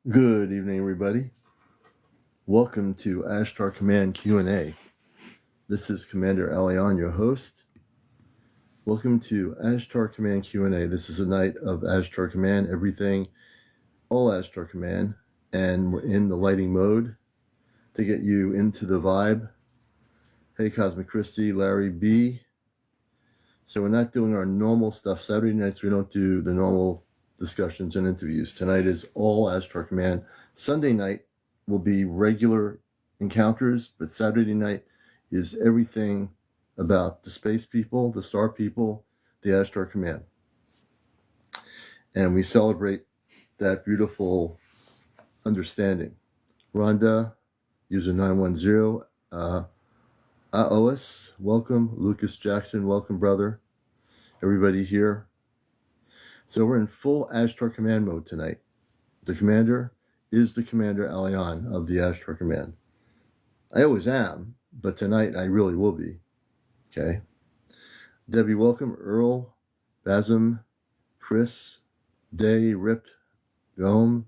Good evening, everybody. Welcome to Ashtar Command Q&A. This is CmdrAleon, your host. Welcome to Ashtar Command Q&A. This is a night of Ashtar Command, everything, all Ashtar Command, and we're in the lighting mode to get you into the vibe. Hey, Cosmic Christie, Larry B. So we're not doing our normal stuff. Saturday nights, we don't do the normal discussions and interviews. Tonight is all Ashtar Command. Sunday night will be regular encounters, but Saturday night is everything about the space people, the star people, the Ashtar Command. And we celebrate that beautiful understanding. Rhonda, user 910, Aos, welcome. Lucas Jackson, welcome, brother. Everybody here. So we're in full Ashtar Command mode tonight. The commander is the CmdrAleon of the Ashtar Command. I always am, but tonight I really will be. Okay. Debbie, welcome. Earl, Basm, Chris, Day, Ripped, Gome,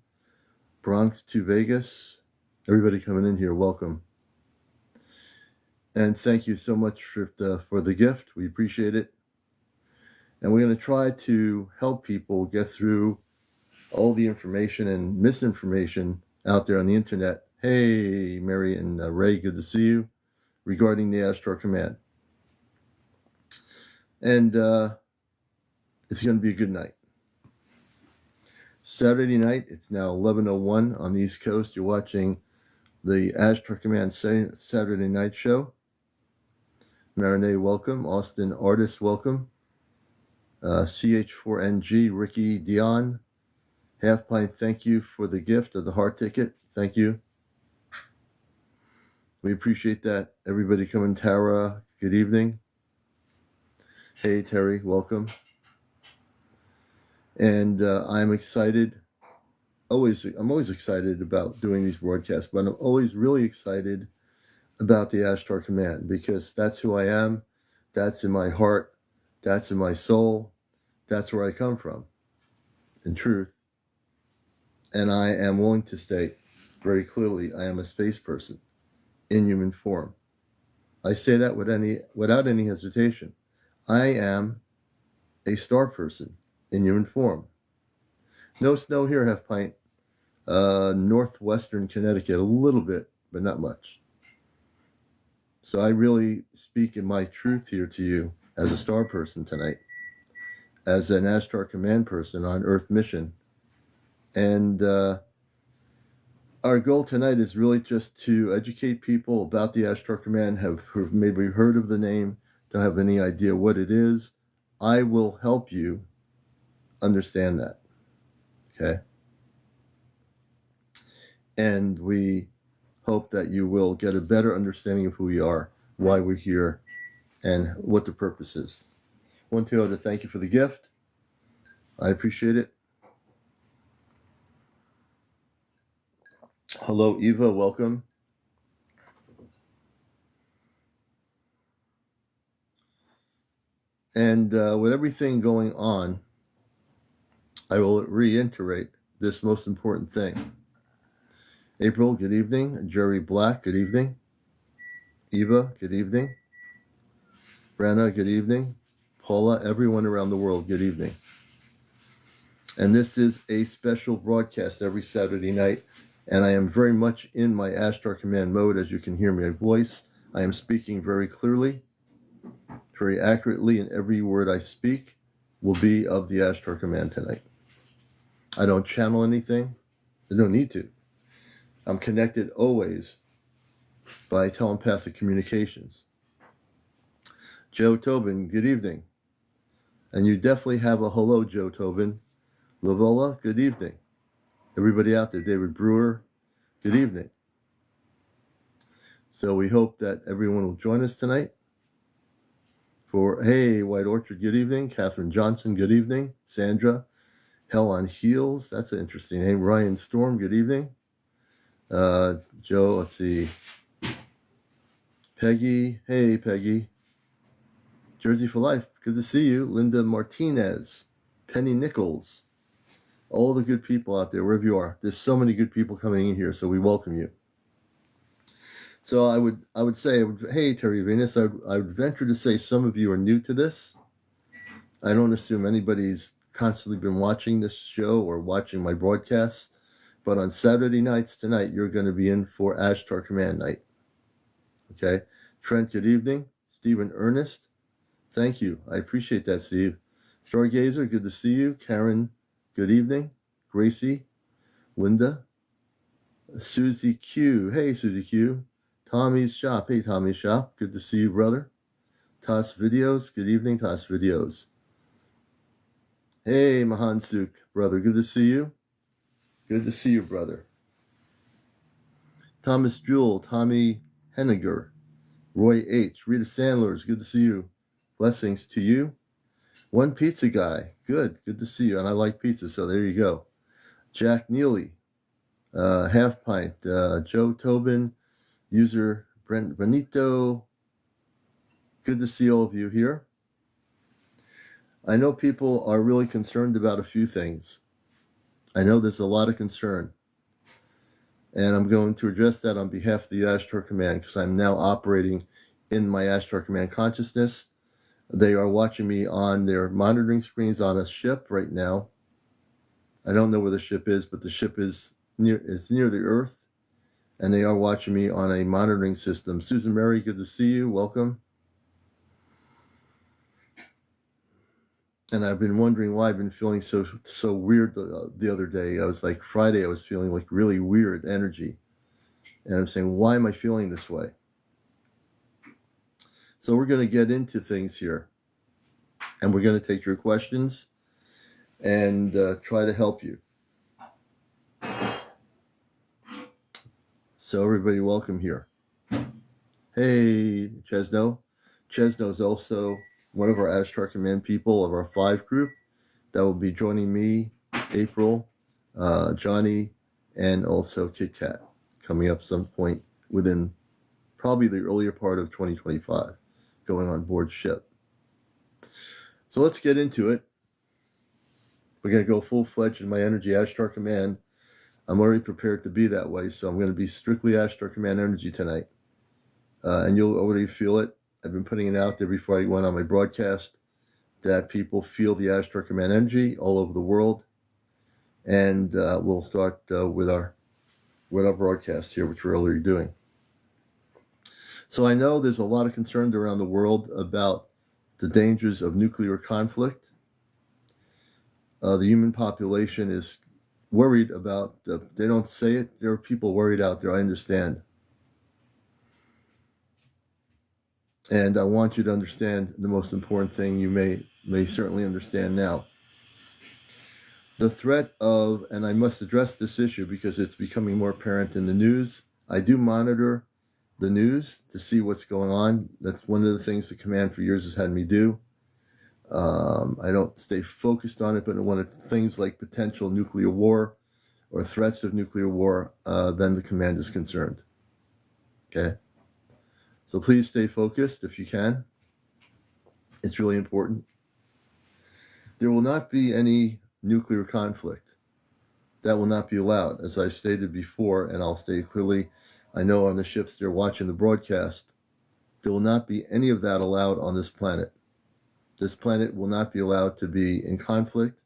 Bronx to Vegas. Everybody coming in here, welcome. And thank you so much for the gift. We appreciate it. And we're going to try to help people get through all the information and misinformation out there on the internet. Hey, Mary and Ray, good to see you, regarding the Ashtar Command. And it's going to be a good night. Saturday night, it's now 11:01 on the East Coast. You're watching the Ashtar Command Saturday night show. Marinee, welcome. Austin Artist, welcome. CH4NG, Ricky Dion, Half Pint, thank you for the gift of the heart ticket. Thank you. We appreciate that. Everybody coming. Tara, good evening. Hey, Terry, welcome. And I'm excited. I'm always excited about doing these broadcasts, but I'm always really excited about the Ashtar Command because that's who I am. That's in my heart. That's in my soul. That's where I come from, in truth. And I am willing to state very clearly, I am a space person in human form. I say that without any hesitation. I am a star person in human form. No snow here, Half Pint. Northwestern Connecticut, a little bit, but not much. So I really speak in my truth here to you as a star person tonight, as an Ashtar Command person on Earth mission. And our goal tonight is really just to educate people about the Ashtar Command, who've maybe heard of the name, don't have any idea what it is. I will help you understand that. Okay? And we hope that you will get a better understanding of who we are, why we're here, and what the purpose is. I want to thank you for the gift. I appreciate it. Hello, Eva. Welcome. And with everything going on, I will reiterate this most important thing. April, good evening. Jerry Black, good evening. Eva, good evening. Brenna, good evening. Paula, everyone around the world, good evening. And this is a special broadcast every Saturday night. And I am very much in my Ashtar Command mode. As you can hear my voice, I am speaking very clearly, very accurately, and every word I speak will be of the Ashtar Command tonight. I don't channel anything. I don't need to. I'm connected always by telepathic communications. Joe Tobin, good evening. And you definitely have a hello, Joe Tobin. Lavola, good evening. Everybody out there, David Brewer, good evening. So we hope that everyone will join us tonight. Hey, White Orchard, good evening. Catherine Johnson, good evening. Sandra, Hell on Heels, that's an interesting name. Ryan Storm, good evening. Joe, let's see. Peggy, hey, Peggy. Jersey for Life, good to see you. Linda Martinez, Penny Nichols, all the good people out there, wherever you are. There's so many good people coming in here, so we welcome you. So I would say, hey, Terry Venus, I would venture to say some of you are new to this. I don't assume anybody's constantly been watching this show or watching my broadcasts, but on Saturday nights tonight, you're going to be in for Ashtar Command night. Okay? Trent, good evening. Stephen Ernest, thank you. I appreciate that, Steve. Stargazer, good to see you. Karen, good evening. Gracie, Linda, Susie Q. Hey, Susie Q. Tommy's Shop. Hey, Tommy's Shop. Good to see you, brother. Toss Videos. Good evening, Toss Videos. Hey, Mahan Suk, brother. Good to see you. Good to see you, brother. Thomas Jewell. Tommy Henniger. Roy H. Rita Sandlers. Good to see you. Blessings to you. One Pizza Guy. Good. Good to see you. And I like pizza, so there you go. Jack Neely. Half Pint. Joe Tobin. User Brent Benito. Good to see all of you here. I know people are really concerned about a few things. I know there's a lot of concern. And I'm going to address that on behalf of the Ashtar Command because I'm now operating in my Ashtar Command consciousness. They are watching me on their monitoring screens on a ship right now. I don't know where the ship is, but the ship is near the Earth. And they are watching me on a monitoring system. Susan Mary, good to see you. Welcome. And I've been wondering why I've been feeling so weird the other day. I was like, Friday, I was feeling like really weird energy. And I'm saying, why am I feeling this way? So we're going to get into things here. And we're going to take your questions and try to help you. So everybody, welcome here. Hey, Chesno. Chesno is also one of our Ashtar Command people of our 5 group that will be joining me, April, Johnny, and also Kit Kat coming up some point within probably the earlier part of 2025, going on board ship. So let's get into it. We're going to go full-fledged in my energy Ashtar Command. I'm already prepared to be that way, so I'm going to be strictly Ashtar Command energy tonight. And you'll already feel it. I've been putting it out there before I went on my broadcast that people feel the Ashtar Command energy all over the world. And we'll start with our broadcast here, which we're already doing. So I know there's a lot of concern around the world about the dangers of nuclear conflict. The human population is worried about, they don't say it, there are people worried out there, I understand. And I want you to understand the most important thing you may certainly understand now. The threat of, and I must address this issue because it's becoming more apparent in the news. I do monitor the news to see what's going on. That's one of the things the command for years has had me do. I don't stay focused on it, but when it's things like potential nuclear war or threats of nuclear war, then the command is concerned. Okay? So please stay focused if you can. It's really important. There will not be any nuclear conflict. That will not be allowed. As I stated before, and I'll state clearly, I know on the ships they're watching the broadcast, there will not be any of that allowed on this planet. This planet will not be allowed to be in conflict.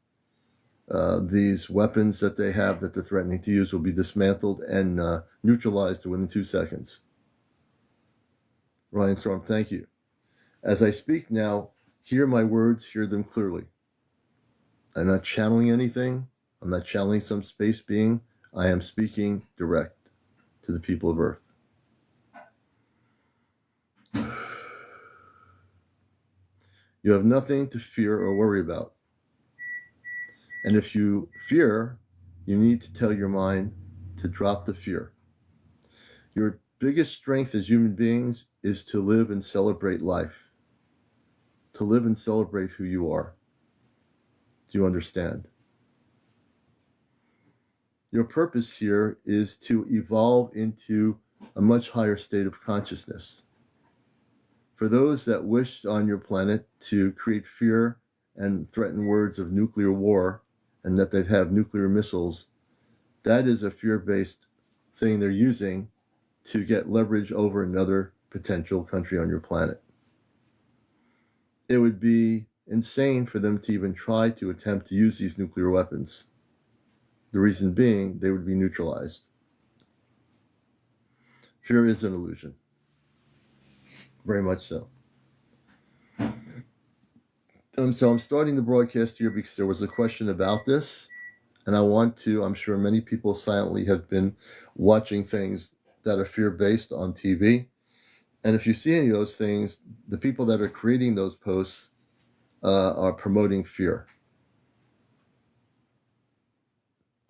These weapons that they have that they're threatening to use will be dismantled and neutralized within 2 seconds. Ryan Storm, thank you. As I speak now, hear my words, hear them clearly. I'm not channeling anything. I'm not channeling some space being. I am speaking direct to the people of Earth. You have nothing to fear or worry about. And if you fear, you need to tell your mind to drop the fear. Your biggest strength as human beings is to live and celebrate life. To live and celebrate who you are. Do you understand? Your purpose here is to evolve into a much higher state of consciousness. For those that wish on your planet to create fear and threaten words of nuclear war and that they have nuclear missiles, that is a fear-based thing they're using to get leverage over another potential country on your planet. It would be insane for them to even try to attempt to use these nuclear weapons. The reason being, they would be neutralized. Fear is an illusion. Very much so. So I'm starting the broadcast here because there was a question about this, and I'm sure many people silently have been watching things that are fear-based on TV. And if you see any of those things, the people that are creating those posts are promoting fear.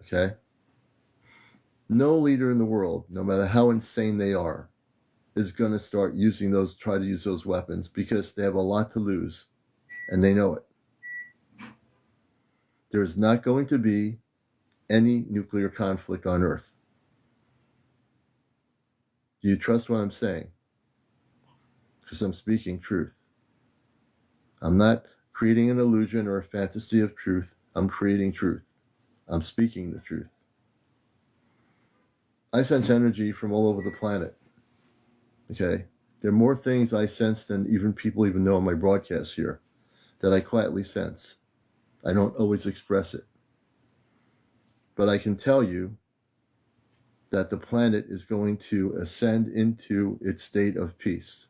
Okay? No leader in the world, no matter how insane they are, is going to try to use those weapons because they have a lot to lose, and they know it. There is not going to be any nuclear conflict on Earth. Do you trust what I'm saying? Because I'm speaking truth. I'm not creating an illusion or a fantasy of truth. I'm creating truth. I'm speaking the truth. I sense energy from all over the planet. Okay? There are more things I sense than even people even know on my broadcasts here that I quietly sense. I don't always express it. But I can tell you that the planet is going to ascend into its state of peace.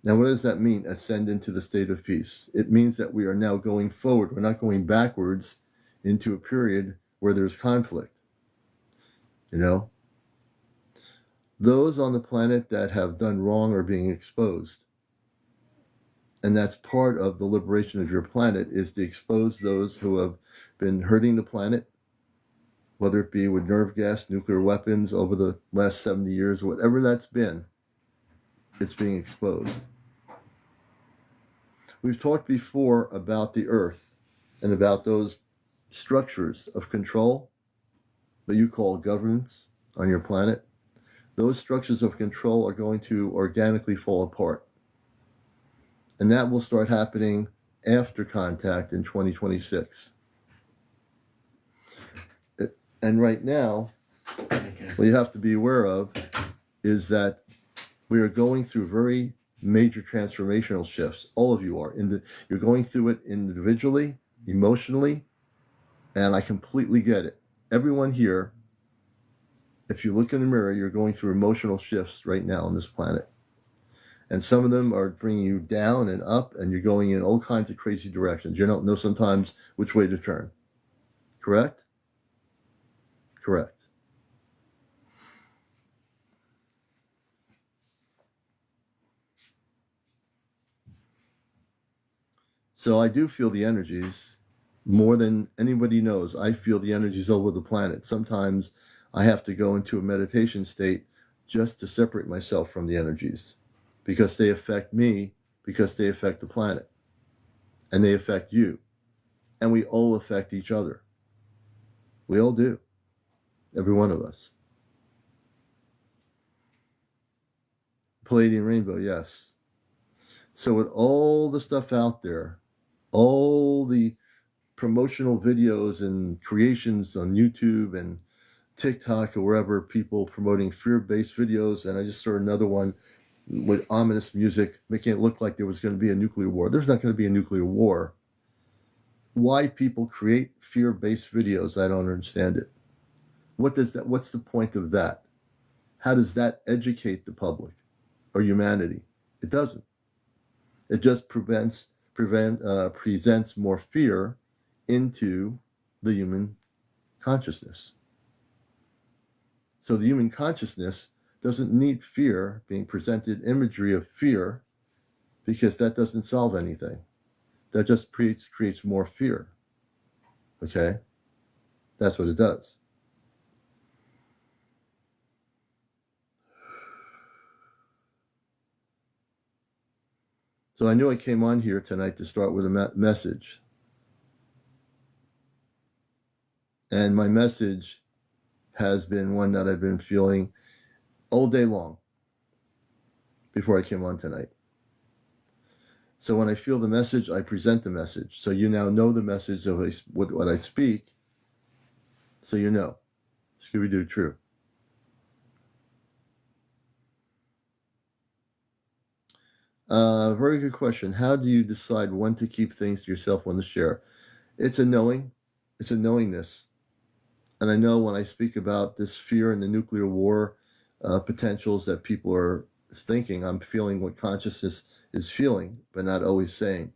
Now, what does that mean, ascend into the state of peace? It means that we are now going forward. We're not going backwards into a period where there's conflict. You know? Those on the planet that have done wrong are being exposed. And that's part of the liberation of your planet, is to expose those who have been hurting the planet, whether it be with nerve gas, nuclear weapons over the last 70 years, whatever that's been, it's being exposed. We've talked before about the Earth and about those structures of control that you call governments on your planet. Those structures of control are going to organically fall apart. And that will start happening after contact in 2026. And right now, what you have to be aware of is that we are going through very major transformational shifts. All of you are. You're going through it individually, emotionally, and I completely get it. Everyone here, if you look in the mirror, you're going through emotional shifts right now on this planet. And some of them are bringing you down and up, and you're going in all kinds of crazy directions. You don't know sometimes which way to turn. Correct? Correct. So I do feel the energies more than anybody knows. I feel the energies over the planet. Sometimes I have to go into a meditation state just to separate myself from the energies, because they affect me, because they affect the planet, and they affect you, and we all affect each other. We all do, every one of us. Palladium rainbow, yes. So with all the stuff out there, all the promotional videos and creations on YouTube and TikTok or wherever, people promoting fear-based videos, and I just saw another one with ominous music making it look like there was going to be a nuclear war. There's not going to be a nuclear war. Why people create fear-based videos, I don't understand it. What's the point of that? How does that educate the public or humanity? It doesn't. It just presents more fear into the human consciousness. So the human consciousness doesn't need fear being presented, imagery of fear, because that doesn't solve anything. That just creates more fear. Okay? That's what it does. So I knew I came on here tonight to start with a message. And my message has been one that I've been feeling all day long before I came on tonight. So when I feel the message, I present the message. So you now know the message of what I speak. So you know. Scooby-Doo, true. Very good question. How do you decide when to keep things to yourself, when to share? It's a knowing. It's a knowingness. And I know when I speak about this fear and the nuclear war potentials that people are thinking, I'm feeling what consciousness is feeling, but not always saying.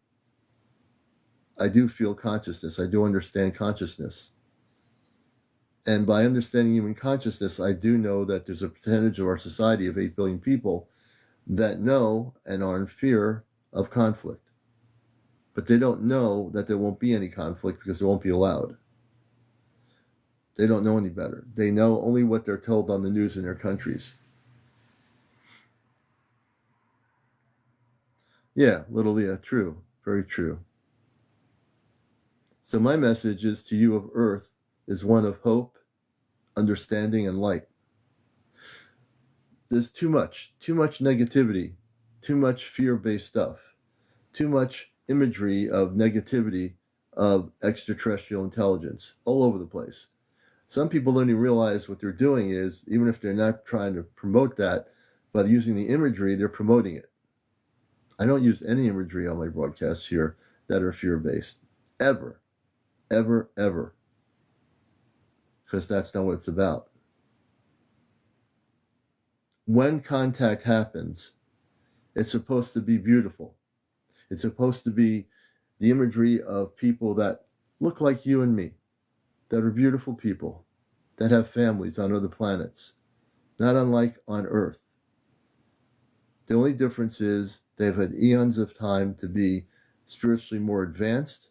I do feel consciousness. I do understand consciousness. And by understanding human consciousness, I do know that there's a percentage of our society of 8 billion people that know and are in fear of conflict. But they don't know that there won't be any conflict because it won't be allowed. They don't know any better. They know only what they're told on the news in their countries. Yeah, little Leah, true. Very true. So my message is to you of Earth is one of hope, understanding, and light. There's too much negativity, too much fear-based stuff, too much imagery of negativity of extraterrestrial intelligence all over the place. Some people don't even realize what they're doing is, even if they're not trying to promote that, but using the imagery, they're promoting it. I don't use any imagery on my broadcasts here that are fear-based. Ever. Ever, ever. Because that's not what it's about. When contact happens, it's supposed to be beautiful. It's supposed to be the imagery of people that look like you and me, that are beautiful people, that have families on other planets, not unlike on Earth. The only difference is they've had eons of time to be spiritually more advanced,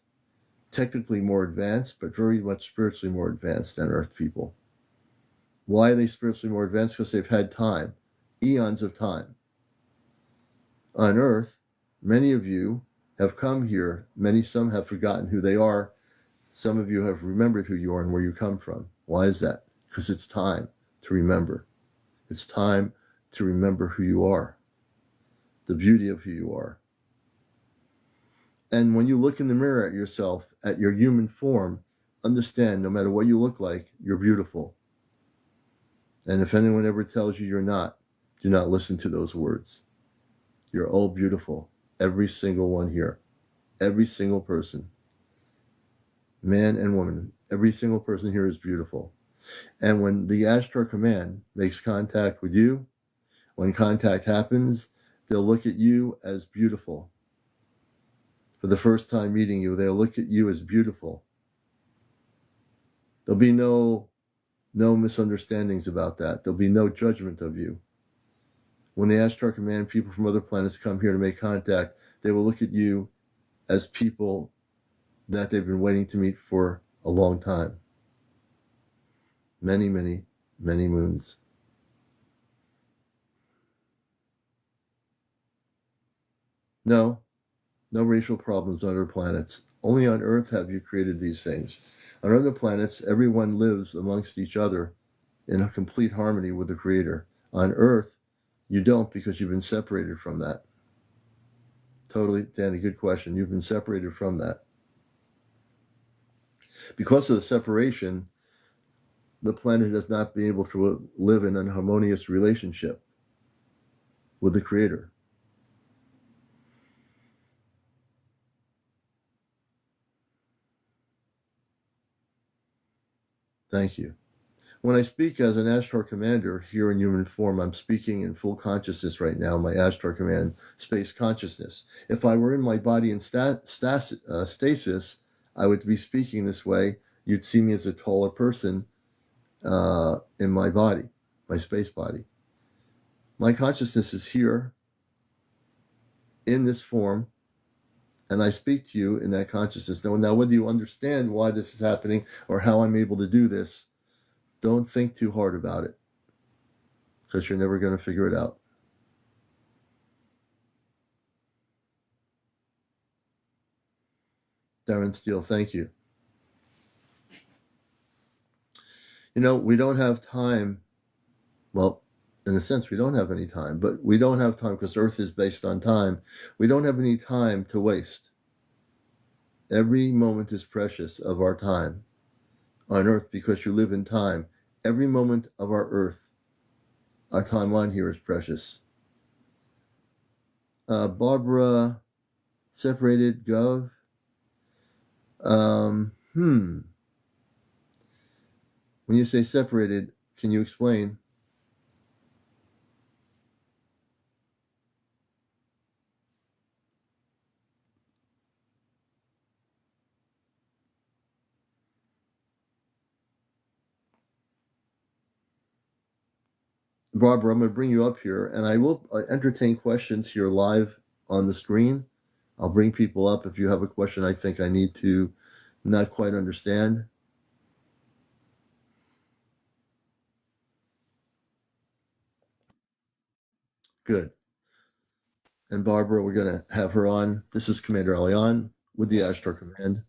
technically more advanced, but very much spiritually more advanced than Earth people. Why are they spiritually more advanced? Because they've had time, eons of time. On Earth, many of you have come here. Some have forgotten who they are. Some of you have remembered who you are and where you come from. Why is that? Because it's time to remember. It's time to remember who you are, the beauty of who you are. And when you look in the mirror at yourself, at your human form, understand no matter what you look like, you're beautiful. And if anyone ever tells you you're not, do not listen to those words. You're all beautiful. Every single one here. Every single person. Man and woman. Every single person here is beautiful. And when the Ashtar Command makes contact with you, when contact happens, they'll look at you as beautiful. For the first time meeting you, they'll look at you as beautiful. There'll be no misunderstandings about that. There'll be no judgment of you. When the Ashtar Command people from other planets come here to make contact, they will look at you as people that they've been waiting to meet for a long time. Many, many, many moons. No racial problems on other planets. Only on Earth have you created these things. On other planets, everyone lives amongst each other in a complete harmony with the Creator. On Earth, you don't because you've been separated from that. Totally, Danny, good question. You've been separated from that. Because of the separation, the planet has not been able to live in an harmonious relationship with the Creator. Thank you. When I speak as an Ashtar Commander here in human form, I'm speaking in full consciousness right now, my Ashtar Command space consciousness. If I were in my body in stasis, I would be speaking this way. You'd see me as a taller person in my body, my space body. My consciousness is here in this form, and I speak to you in that consciousness. Now, whether you understand why this is happening or how I'm able to do this, don't think too hard about it, because you're never going to figure it out. Darren Steele, thank you. We don't have time. Well, In a sense, we don't have any time, but we don't have time because Earth is based on time. We don't have any time to waste. Every moment is precious of our time on Earth because you live in time. Every moment of our Earth, our timeline here is precious. Barbara, separated Gov. When you say separated, can you explain? Barbara, I'm going to bring you up here, and I will entertain questions here live on the screen. I'll bring people up if you have a question I think I need to not quite understand. Good. And Barbara, we're going to have her on. This is CmdrAleon with the Ashtar Command.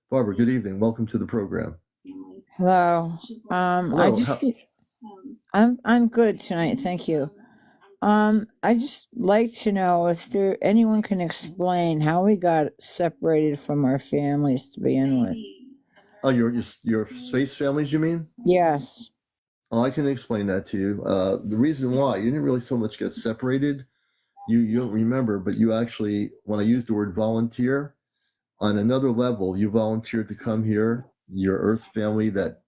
Barbara, good evening. Welcome to the program. Hello. Hello. I'm good tonight, thank you. I just like to know if anyone can explain how we got separated from our families to begin with. Oh, your space families, you mean? Yes. Oh, I can explain that to you. The reason why you didn't really so much get separated, you don't remember, but you actually, when I used the word volunteer, on another level, you volunteered to come here. Your Earth family that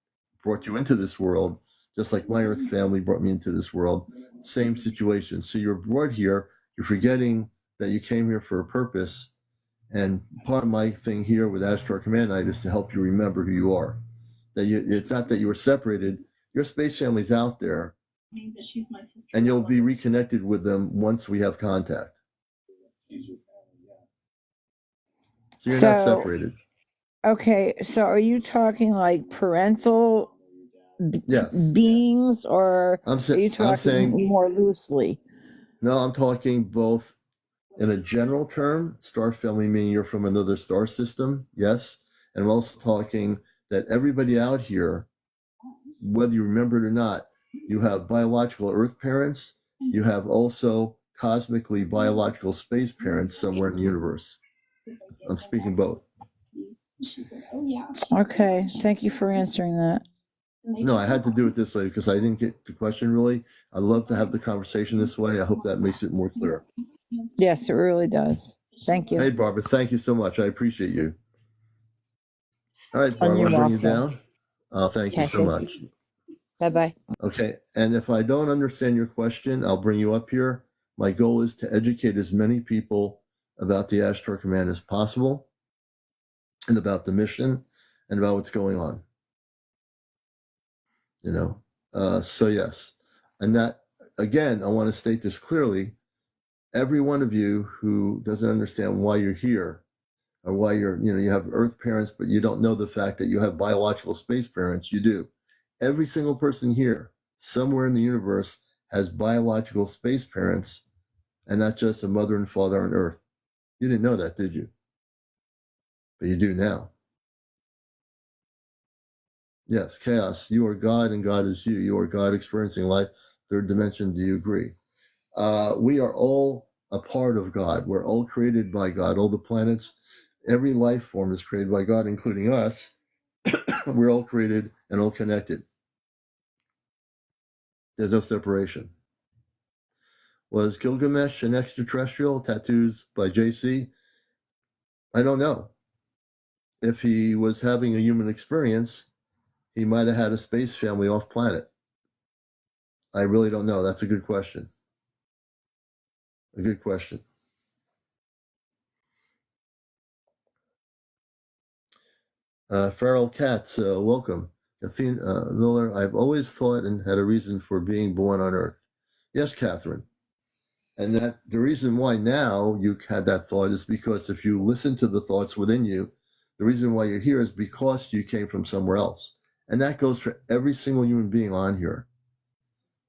brought you into this world, just like my Earth family brought me into this world, same situation. So you're brought here, you're forgetting that you came here for a purpose. And part of my thing here with Ashtar Command Night is to help you remember who you are. It's not that you were separated. Your space family's out there, and you'll be reconnected with them once we have contact. So you're not separated. Okay, so are you talking like parental Yes. beings, or are you talking more loosely? No, I'm talking both in a general term, star family meaning you're from another star system, yes. And I'm also talking that everybody out here, whether you remember it or not, you have biological Earth parents, you have also cosmically biological space parents somewhere in the universe. I'm speaking both. Okay, thank you for answering that. No, I had to do it this way because I didn't get the question really. I love to have the conversation this way. I hope that makes it more clear. Yes, it really does. Thank you. Hey, Barbara, thank you so much. I appreciate you. All right, Barbara, I'll bring you down. Thank you so much. Bye-bye. Okay, and if I don't understand your question, I'll bring you up here. My goal is to educate as many people about the Ashtar Command as possible and about the mission and about what's going on. So yes. And that, again, I want to state this clearly. Every one of you who doesn't understand why you're here or why you have Earth parents, but you don't know the fact that you have biological space parents, you do. Every single person here, somewhere in the universe, has biological space parents and not just a mother and father on Earth. You didn't know that, did you? But you do now. Yes, chaos. You are God and God is you. You are God experiencing life, third dimension. Do you agree? We are all a part of God. We're all created by God. All the planets, every life form is created by God, including us. We're all created and all connected. There's no separation. Was Gilgamesh an extraterrestrial? Tattoos by JC? I don't know. If he was having a human experience, he might have had a space family off planet. I really don't know. That's a good question. A good question. Feral Cats, welcome. Athena Miller, I've always thought and had a reason for being born on Earth. Yes, Catherine. And that the reason why now you had that thought is because if you listen to the thoughts within you, the reason why you're here is because you came from somewhere else. And that goes for every single human being on here.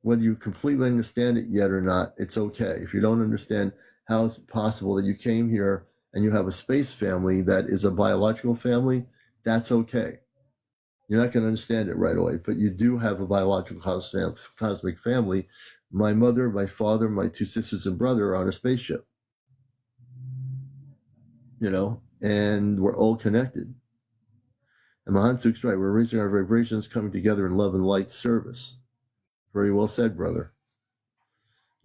Whether you completely understand it yet or not, it's okay. If you don't understand how it's possible that you came here and you have a space family that is a biological family, that's okay. You're not going to understand it right away, but you do have a biological cosmic family. My mother, my father, my two sisters and brother are on a spaceship, and we're all connected. And Mahansuk's right. We're raising our vibrations, coming together in love and light service. Very well said, brother.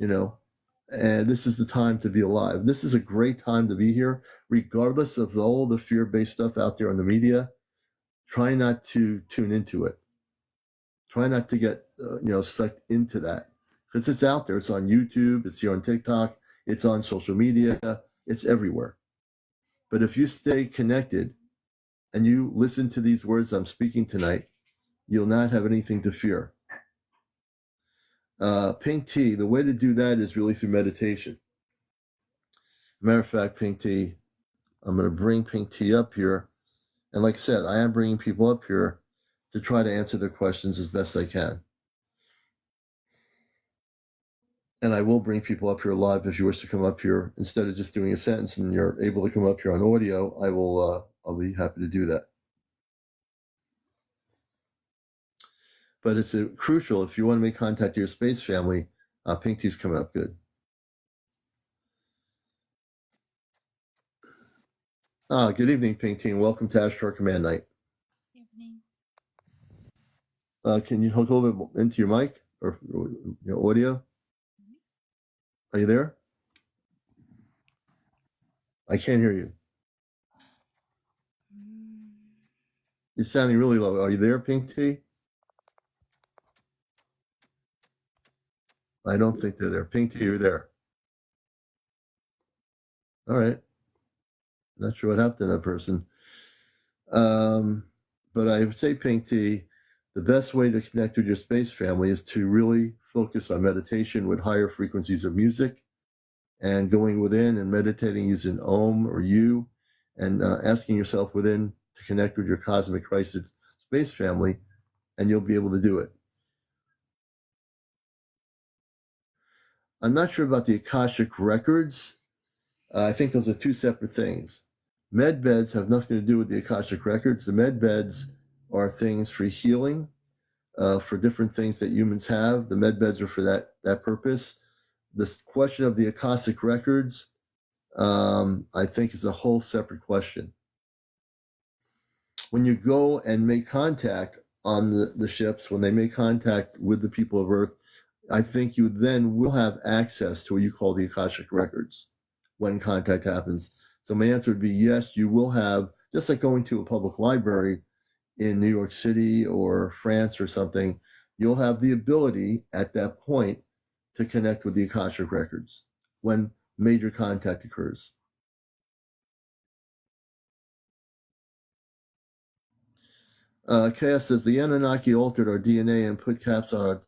And this is the time to be alive. This is a great time to be here, regardless of all the fear-based stuff out there on the media. Try not to tune into it. Try not to get, sucked into that, because it's out there. It's on YouTube. It's here on TikTok. It's on social media. It's everywhere. But if you stay connected and you listen to these words I'm speaking tonight, you'll not have anything to fear. Pink tea, the way to do that is really through meditation. Matter of fact, pink tea, I'm going to bring pink tea up here. And like I said, I am bringing people up here to try to answer their questions as best I can. And I will bring people up here live if you wish to come up here. Instead of just doing a sentence and you're able to come up here on audio, I'll be happy to do that. But it's crucial if you want to make contact with your space family. Pink tea's coming up good. Good evening, Pink tea. Welcome to Ashtar Command Night. Evening. Can you hook a little bit into your mic or your audio? Are you there? I can't hear you. You're sounding really low. Are you there, Pink tea? I don't think they're there. Pink tea, you're there. All right. Not sure what happened to that person. But I would say, Pink tea, the best way to connect with your space family is to really focus on meditation with higher frequencies of music and going within and meditating using Om or You and asking yourself within to connect with your cosmic Christ space family, and you'll be able to do it. I'm not sure about the Akashic records. I think those are two separate things. Med beds have nothing to do with the Akashic records. The med beds are things for healing, for different things that humans have. The med beds are for that purpose. This question of the Akashic records, I think, is a whole separate question. When you go and make contact on the ships, when they make contact with the people of Earth, I think you then will have access to what you call the Akashic records when contact happens. So my answer would be yes, you will have, just like going to a public library in New York City or France or something, you'll have the ability at that point to connect with the Akashic records when major contact occurs. Chaos says the Anunnaki altered our DNA and put caps on it,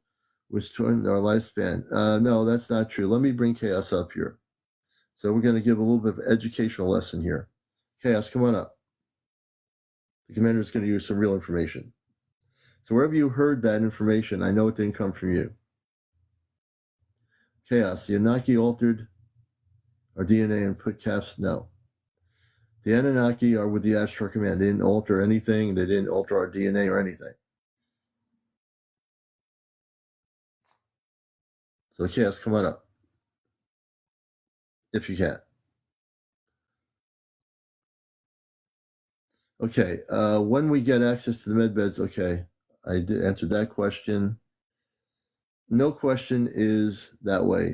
which shortened our lifespan. No, that's not true. Let me bring Chaos up here. So we're going to give a little bit of educational lesson here. Chaos, come on up. The commander is going to use some real information. So wherever you heard that information, I know it didn't come from you. Chaos, the Anunnaki altered our DNA and put caps? No. The Anunnaki are with the Ashtar Command. They didn't alter anything. They didn't alter our DNA or anything. So Chaos, come on up. If you can. Okay, when we get access to the med beds, okay, I did answer that question. No question is that way.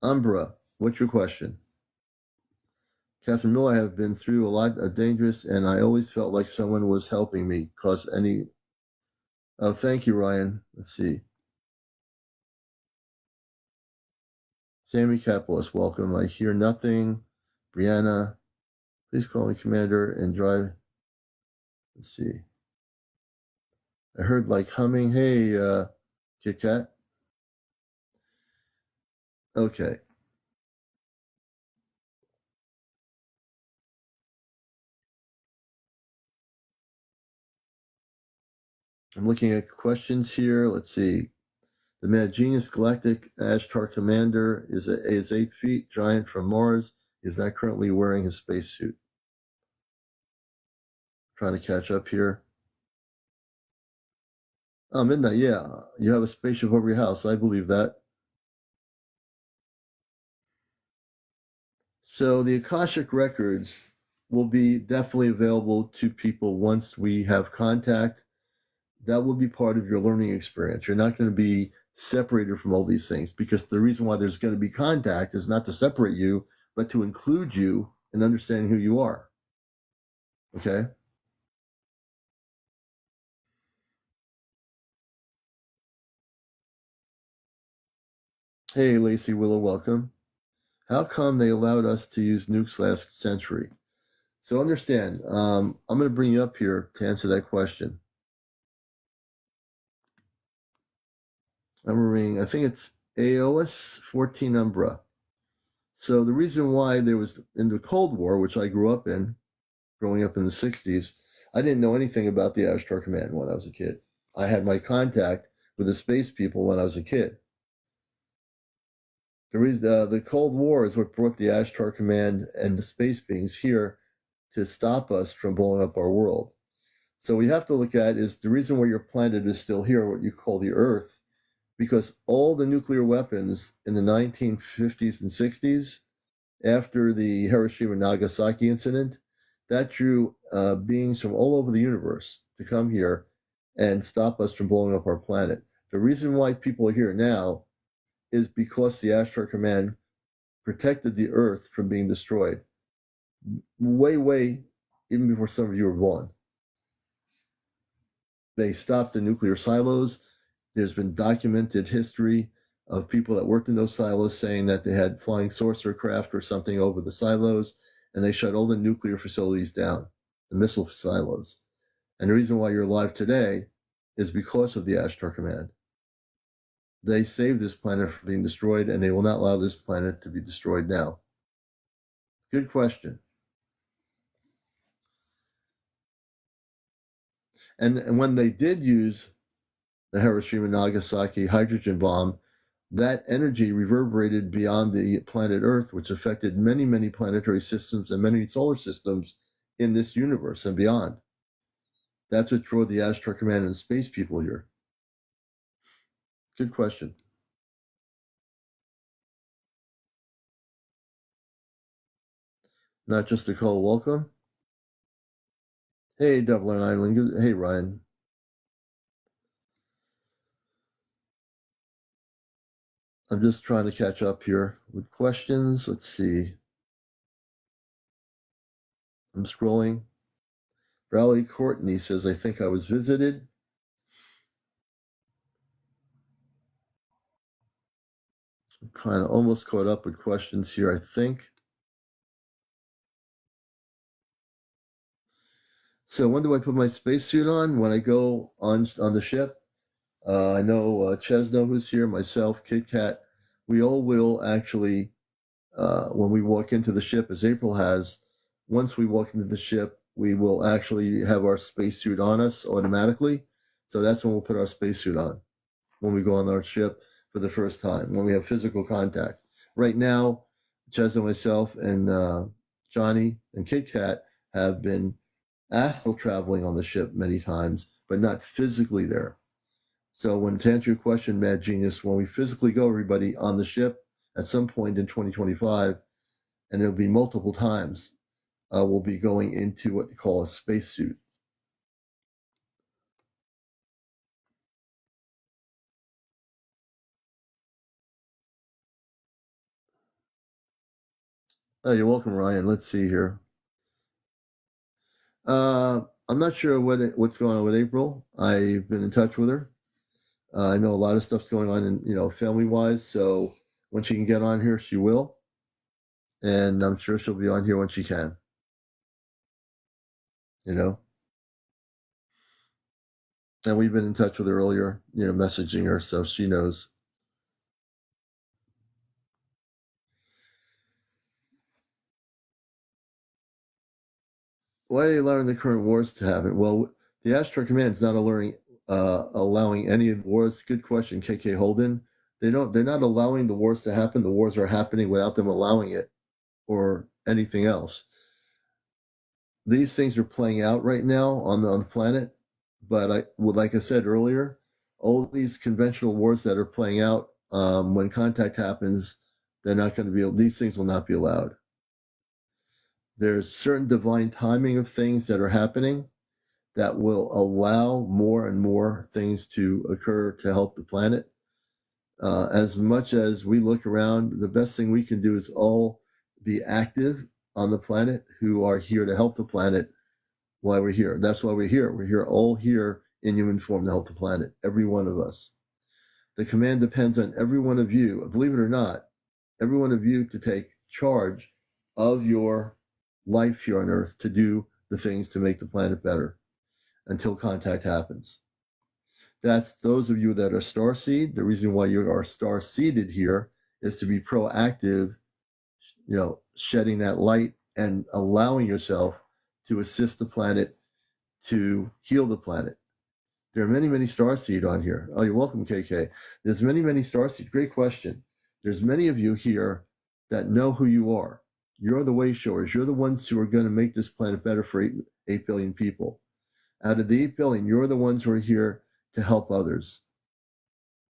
Umbra, what's your question? Catherine Miller, I have been through a lot of dangerous, and I always felt like someone was helping me. Oh, thank you, Ryan. Let's see. Sammy Kapelos, welcome. I hear nothing. Brianna, please call me Commander and drive. Let's see. I heard like humming. Hey, Kit Kat. Okay. I'm looking at questions here. Let's see. The Mad Genius Galactic Ashtar Commander is 8 feet, giant from Mars. He is not currently wearing his spacesuit. Trying to catch up here. Oh, midnight, yeah. You have a spaceship over your house. I believe that. So the Akashic records will be definitely available to people once we have contact. That will be part of your learning experience. You're not going to be separated from all these things, because the reason why there's going to be contact is not to separate you, but to include you in understanding who you are. Okay? Hey, Lacey Willow, welcome. How come they allowed us to use nukes last century? So understand, I'm going to bring you up here to answer that question. I'm reading, I think it's AOS 14 Umbra. So the reason why there was, in the Cold War, which I grew up in, growing up in the 60s, I didn't know anything about the Ashtar Command when I was a kid. I had my contact with the space people when I was a kid. The Cold War is what brought the Ashtar Command and the space beings here to stop us from blowing up our world. So we have to look at is the reason why your planet is still here, what you call the Earth, because all the nuclear weapons in the 1950s and 60s, after the Hiroshima and Nagasaki incident, that drew beings from all over the universe to come here and stop us from blowing up our planet. The reason why people are here now is because the Ashtar Command protected the Earth from being destroyed. Way, even before some of you were born. They stopped the nuclear silos. There's been documented history of people that worked in those silos saying that they had flying saucer craft or something over the silos, and they shut all the nuclear facilities down, the missile silos. And the reason why you're alive today is because of the Ashtar Command. They saved this planet from being destroyed, and they will not allow this planet to be destroyed now. Good question. And when they did use the Hiroshima Nagasaki hydrogen bomb, that energy reverberated beyond the planet Earth, which affected many, many planetary systems and many solar systems in this universe and beyond. That's what drew the Ashtar Command and space people here. Good question. Not just a cold welcome. Hey, Dublin Island. Hey, Ryan. I'm just trying to catch up here with questions. Let's see. I'm scrolling. Raleigh Courtney says, I think I was visited. I'm kind of almost caught up with questions here, I think. So when do I put my spacesuit on? When I go on the ship. I know Chesno, who's here, myself, Kit Kat. We all will actually, when we walk into the ship, as April has, once we walk into the ship, we will actually have our spacesuit on us automatically. So that's when we'll put our spacesuit on, when we go on our ship for the first time, when we have physical contact. Right now, Chesno, myself, and Johnny and Kit Kat have been astral traveling on the ship many times, but not physically there. So to answer your question, Mad Genius, when we physically go, everybody, on the ship at some point in 2025, and it'll be multiple times, we'll be going into what they call a spacesuit. Oh, you're welcome, Ryan. Let's see here. I'm not sure what's going on with April. I've been in touch with her. I know a lot of stuff's going on in family-wise. So when she can get on here, she will, and I'm sure she'll be on here when she can. And we've been in touch with her earlier, messaging her, so she knows. Why are they allowing the current wars to happen? Well, the Ashtar Command is not allowing any wars. Good question, KK Holden. They're not allowing the wars to happen. The wars are happening without them allowing it or anything else. these things are playing out right now on the planet. But like I said earlier, all these conventional wars that are playing out, when contact happens, they're not going to be. These things will not be allowed. There's certain divine timing of things that are happening that will allow more and more things to occur to help the planet. As much as we look around, the best thing we can do is all be active on the planet who are here to help the planet while we're here. That's why we're here. We're here, all here in human form to help the planet, every one of us. The command depends on every one of you, believe it or not, every one of you to take charge of your life here on Earth to do the things to make the planet better until contact happens. That's those of you that are starseed. The reason why you are star-seeded here is to be proactive, shedding that light and allowing yourself to assist the planet to heal the planet. There are many, many starseed on here. Oh, you're welcome, KK. There's many, many starseed. Great question. There's many of you here that know who you are. You're the way showers. You're the ones who are going to make this planet better for 8 billion people. Out of the 8 billion, you're the ones who are here to help others.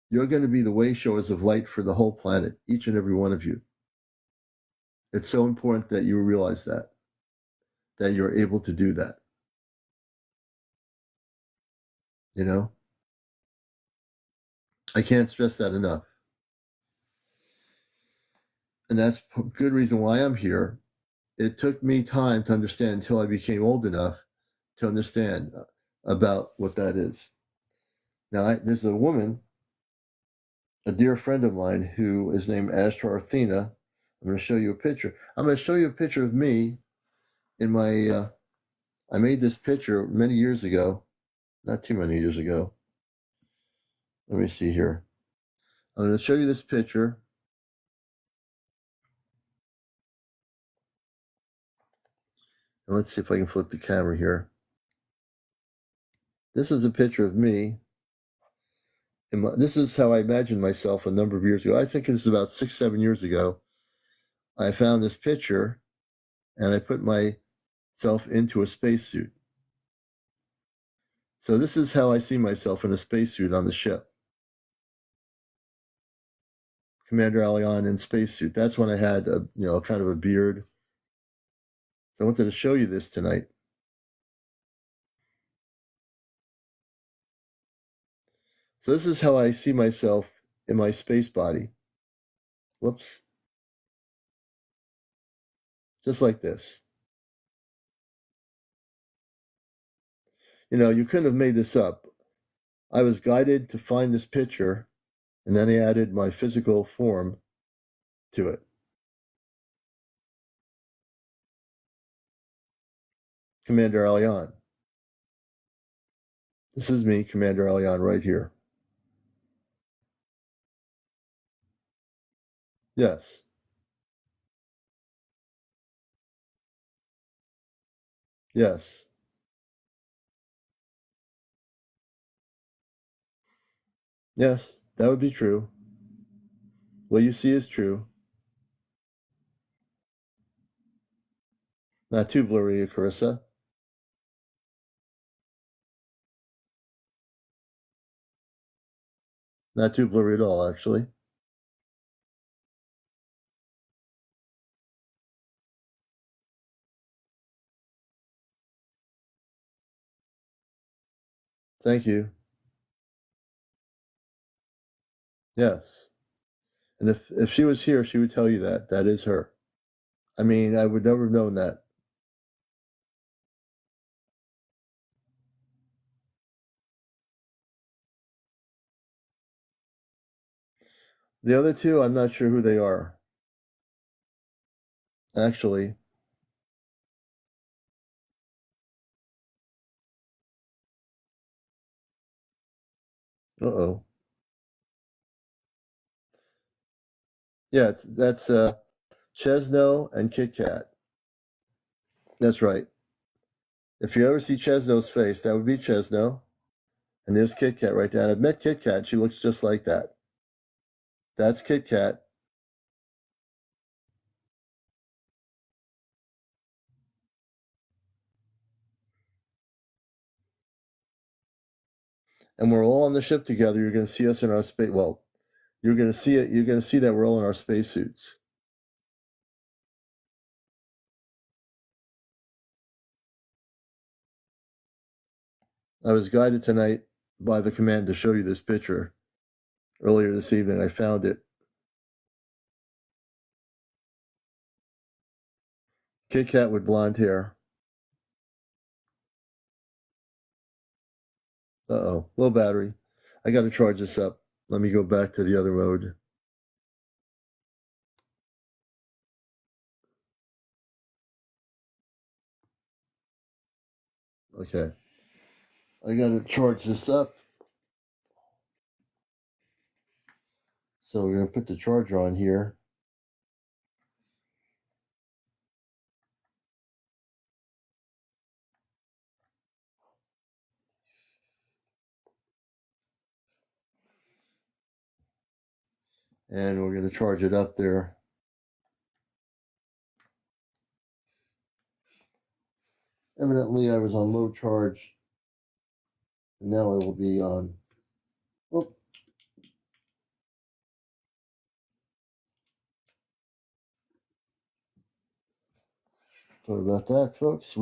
You're going to be the way showers of light for the whole planet, each and every one of you. It's so important that you realize that you're able to do that. I can't stress that enough. And that's a good reason why I'm here. It took me time to understand until I became old enough to understand about what that is. Now, there's a woman, a dear friend of mine, who is named Ashtar Athena. I'm going to show you a picture. I'm going to show you a picture of me in my, I made this picture many years ago, not too many years ago. Let me see here. I'm going to show you this picture. And let's see if I can flip the camera here. This is a picture of me. This is how I imagined myself a number of years ago. I think this is about 6, 7 years ago. I found this picture and I put myself into a spacesuit. So this is how I see myself in a spacesuit on the ship. CmdrAleon in spacesuit. That's when I had kind of a beard. So I wanted to show you this tonight. So this is how I see myself in my space body. Whoops. Just like this. You couldn't have made this up. I was guided to find this picture, and then I added my physical form to it. CmdrAleon. This is me, CmdrAleon, right here. Yes. Yes. Yes, that would be true. What you see is true. Not too blurry, Carissa. Not too blurry at all, actually. Thank you. Yes. And if she was here, she would tell you that. That is her. I mean, I would never have known that. The other two, I'm not sure who they are. Actually. Uh-oh. Yeah, that's Chesno and Kit Kat. That's right. If you ever see Chesno's face, that would be Chesno. And there's Kit Kat right there. I've met Kit Kat. She looks just like that. That's Kit Kat. and we're all on the ship together, you're going to see us in our space. Well, you're going to see it. You're going to see that we're all in our spacesuits. I was guided tonight by the command to show you this picture. Earlier this evening, I found it. Kit Kat with blonde hair. Uh-oh, low battery. I got to charge this up. Let me go back to the other mode. Okay. I got to charge this up. So we're going to put the charger on here. And we're going to charge it up there. Evidently, I was on low charge. And now I will be on. Oh. Sorry about that, folks.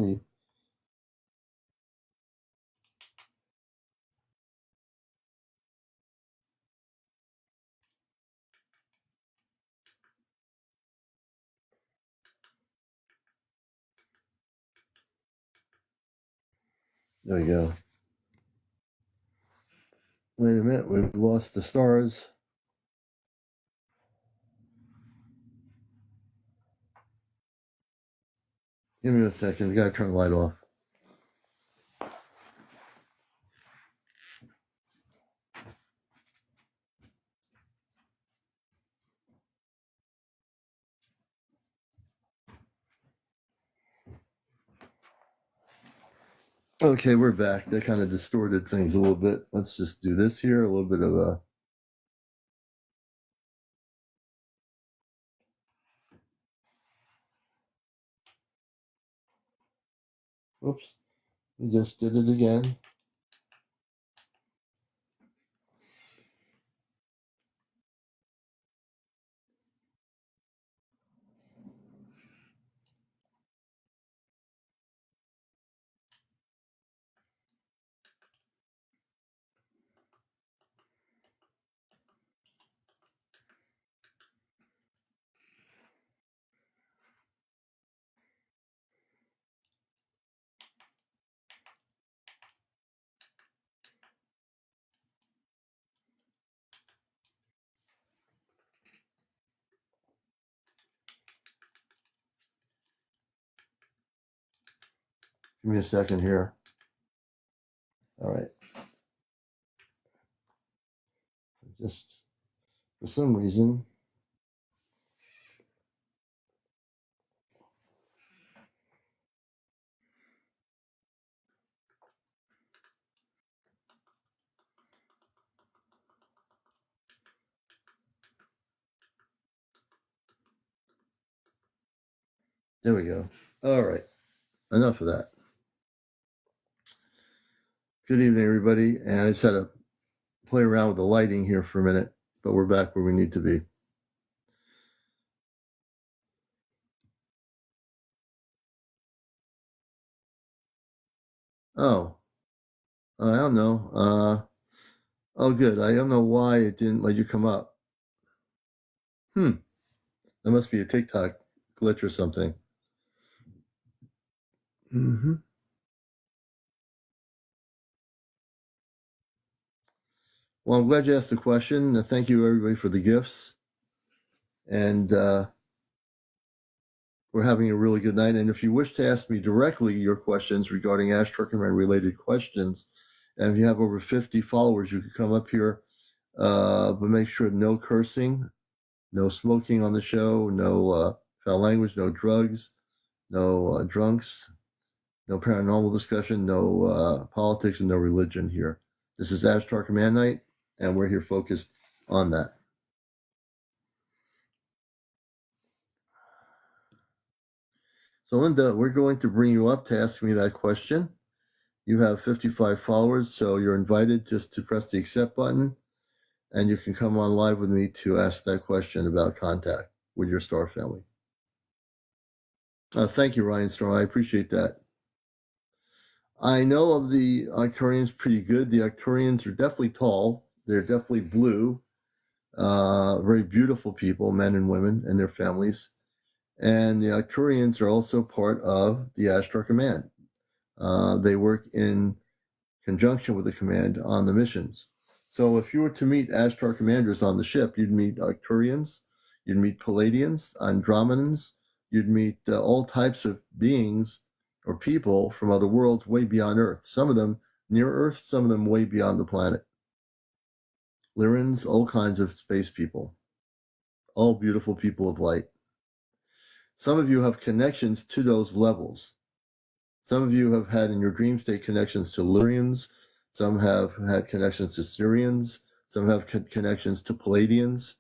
There we go. Wait a minute. We've lost the stars. Give me a second. We got to turn the light off. Okay, we're back. That kind of distorted things a little bit. Let's just do this here. A little bit of a. Oops. We just did it again. Give me a second here. All right. Just for some reason. There we go. All right. Enough of that. Good evening, everybody. And I just had to play around with the lighting here for a minute, but we're back where we need to be. Oh, I don't know. Oh, good. I don't know why it didn't let you come up. That must be a TikTok glitch or something. Well, I'm glad you asked the question. Thank you, everybody, for the gifts. And we're having a really good night. And if you wish to ask me directly your questions regarding Ashtar Command related questions, and if you have over 50 followers, you can come up here. But make sure no cursing, no smoking on the show, no foul language, no drugs, no drunks, no paranormal discussion, no politics, and no religion here. This is Ashtar Command Night, and we're here focused on that. So, Linda, we're going to bring you up to ask me that question. You have 55 followers, so you're invited just to press the accept button, and you can come on live with me to ask that question about contact with your star family. Thank you, Ryan Storm. I appreciate that. I know of the Arcturians pretty good. The Arcturians are definitely tall. They're definitely blue. Very beautiful people, men and women and their families. And the Arcturians are also part of the Ashtar Command. They work in conjunction with the command on the missions. So if you were to meet Ashtar commanders on the ship, you'd meet Arcturians, you'd meet Palladians, Andromedans, you'd meet all types of beings or people from other worlds way beyond Earth. Some of them near Earth, some of them way beyond the planet. Lyrans, all kinds of space people, all beautiful people of light. Some of you have connections to those levels. Some of you have had in your dream state connections to Lyrians. Some have had connections to Syrians. Some have connections to Palladians,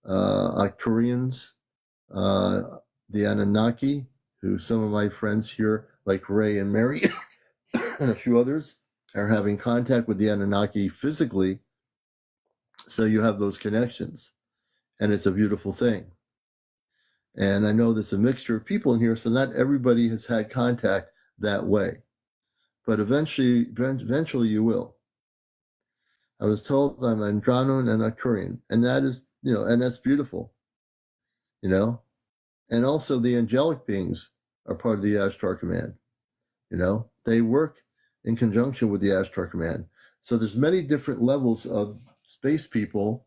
Arcturians, the Anunnaki, who some of my friends here, like Ray and Mary, and a few others, are having contact with the Anunnaki physically. So you have those connections, and it's a beautiful thing. And I know there's a mixture of people in here, so not everybody has had contact that way. But eventually you will. I was told I'm Andronon and Arcturian, and that is, and that's beautiful, And also the angelic beings are part of the Ashtar Command, They work in conjunction with the Ashtar Command. So there's many different levels of space people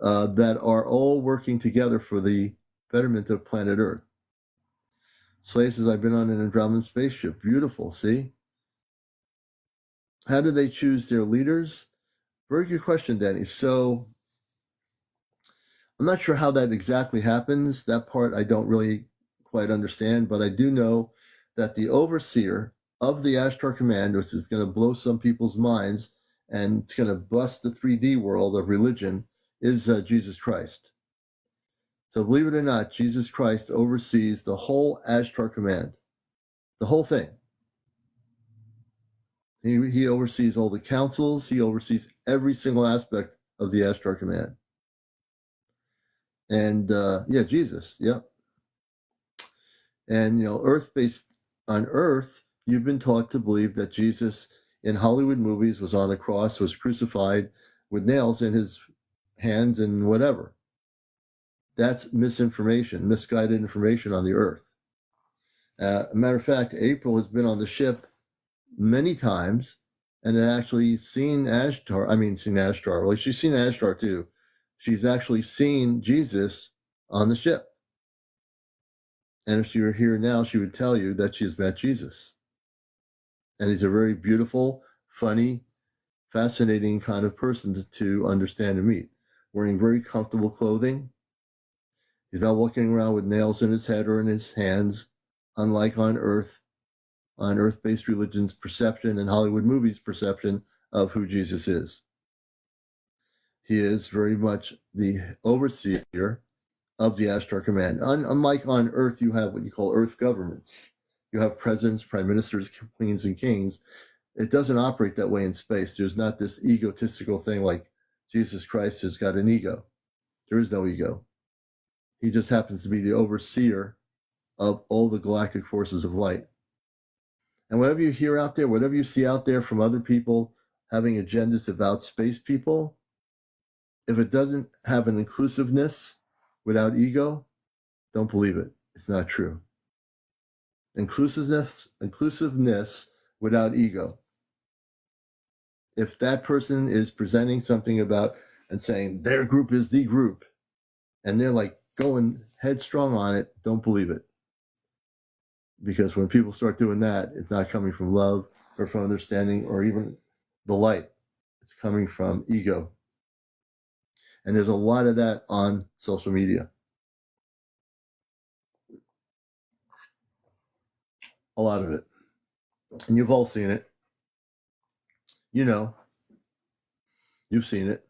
that are all working together for the betterment of planet Earth. Slay says, I've been on an Andromedan spaceship. Beautiful, see? How do they choose their leaders? Very good question, Danny. So I'm not sure how that exactly happens. That part I don't really quite understand, but I do know that the overseer of the Ashtar Command, which is going to blow some people's minds and it's going to bust the 3D world of religion, is Jesus Christ. So believe it or not, Jesus Christ oversees the whole Ashtar Command, the whole thing. He oversees all the councils. He oversees every single aspect of the Ashtar Command. And Jesus, yep. And Earth-based on Earth, you've been taught to believe that Jesus in Hollywood movies was on a cross, was crucified with nails in his hands and whatever. That's misinformation, misguided information on the Earth. A matter of fact, April has been on the ship many times and actually seen Ashtar. Well, she's seen Ashtar too. She's actually seen Jesus on the ship. And if she were here now, she would tell you that she has met Jesus. And he's a very beautiful, funny, fascinating kind of person to understand and meet. Wearing very comfortable clothing. He's not walking around with nails in his head or in his hands, unlike on Earth-based religion's perception and Hollywood movies' perception of who Jesus is. He is very much the overseer of the Ashtar Command. Unlike on Earth, you have what you call Earth governments. You have presidents, prime ministers, queens, and kings. It doesn't operate that way in space. There's not this egotistical thing like Jesus Christ has got an ego. There is no ego. He just happens to be the overseer of all the galactic forces of light. And whatever you hear out there, whatever you see out there from other people having agendas about space people, if it doesn't have an inclusiveness without ego, don't believe it. It's not true. Inclusiveness without ego. If that person is presenting something about and saying their group is the group, and they're like going headstrong on it, don't believe it. Because when people start doing that, it's not coming from love or from understanding or even the light. It's coming from ego. And there's a lot of that on social media. A lot of it. And you've all seen it. You've seen it.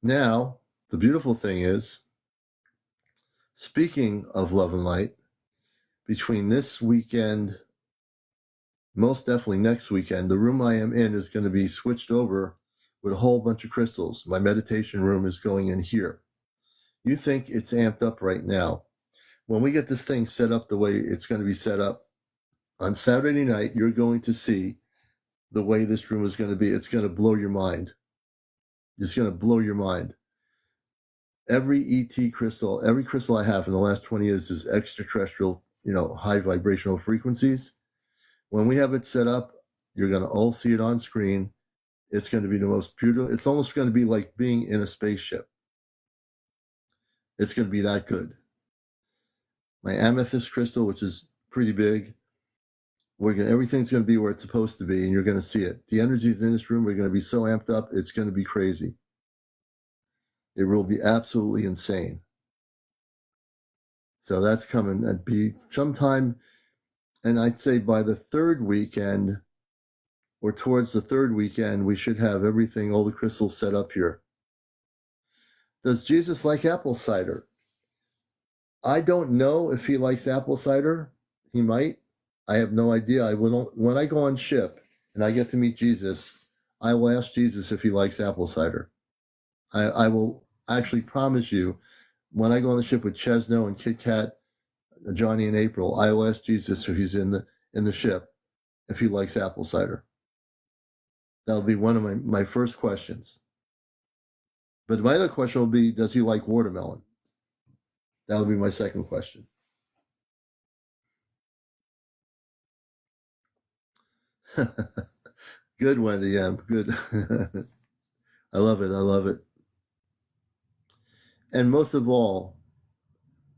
Now, the beautiful thing is, speaking of love and light, between this weekend, most definitely next weekend, the room I am in is going to be switched over with a whole bunch of crystals. My meditation room is going in here. You think it's amped up right now. When we get this thing set up the way it's going to be set up, on Saturday night, you're going to see the way this room is going to be. It's going to blow your mind. It's going to blow your mind. Every ET crystal, every crystal I have in the last 20 years is extraterrestrial, high vibrational frequencies. When we have it set up, you're going to all see it on screen. It's going to be the most beautiful. It's almost going to be like being in a spaceship. It's going to be that good. My amethyst crystal, which is pretty big, everything's going to be where it's supposed to be, and you're going to see it. The energies in this room are going to be so amped up, it's going to be crazy. It will be absolutely insane. So that's coming. That'd be sometime, and I'd say by the third weekend, or towards the third weekend, we should have everything, all the crystals set up here. Does Jesus like apple cider? I don't know if he likes apple cider. He might. I have no idea. When I go on ship and I get to meet Jesus, I will ask Jesus if he likes apple cider. I will actually promise you, when I go on the ship with Chesno and Kit Kat, Johnny and April, I will ask Jesus if he's in the ship, if he likes apple cider. That'll be one of my first questions. But my other question will be, does he like watermelon? That'll be my second question. Good, Wendy. Yeah, good. I love it. I love it. And most of all,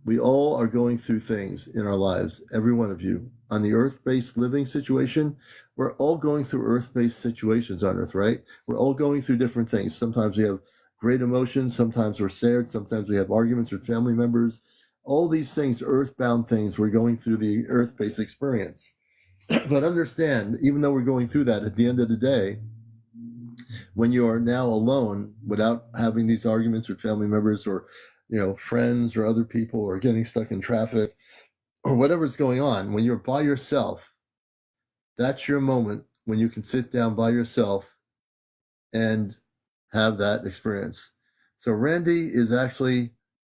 we all are going through things in our lives, every one of you. On the earth-based living situation, we're all going through earth-based situations on earth, right? We're all going through different things. Sometimes we have great emotions. Sometimes we're sad. Sometimes we have arguments with family members. All these things, earthbound things, we're going through the earth-based experience. But understand, even though we're going through that, at the end of the day, when you are now alone without having these arguments with family members or friends or other people, or getting stuck in traffic or whatever's going on, when you're by yourself, that's your moment when you can sit down by yourself and have that experience. So Randy is actually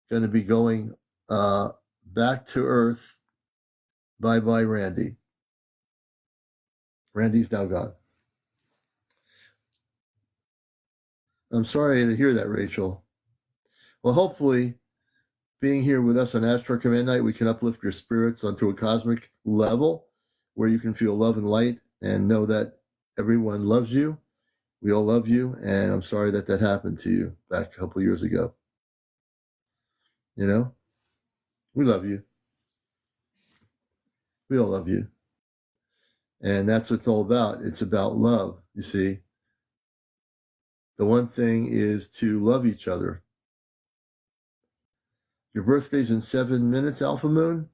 going to be going back to Earth. Bye-bye, Randy. Randy's now gone. I'm sorry to hear that, Rachel. Well, hopefully, being here with us on Ashtar Command Night, we can uplift your spirits onto a cosmic level where you can feel love and light and know that everyone loves you. We all love you, and I'm sorry that happened to you back a couple of years ago. We love you. We all love you. And that's what it's all about. It's about love, you see. The one thing is to love each other. Your birthday's in 7 minutes, Alpha Moon.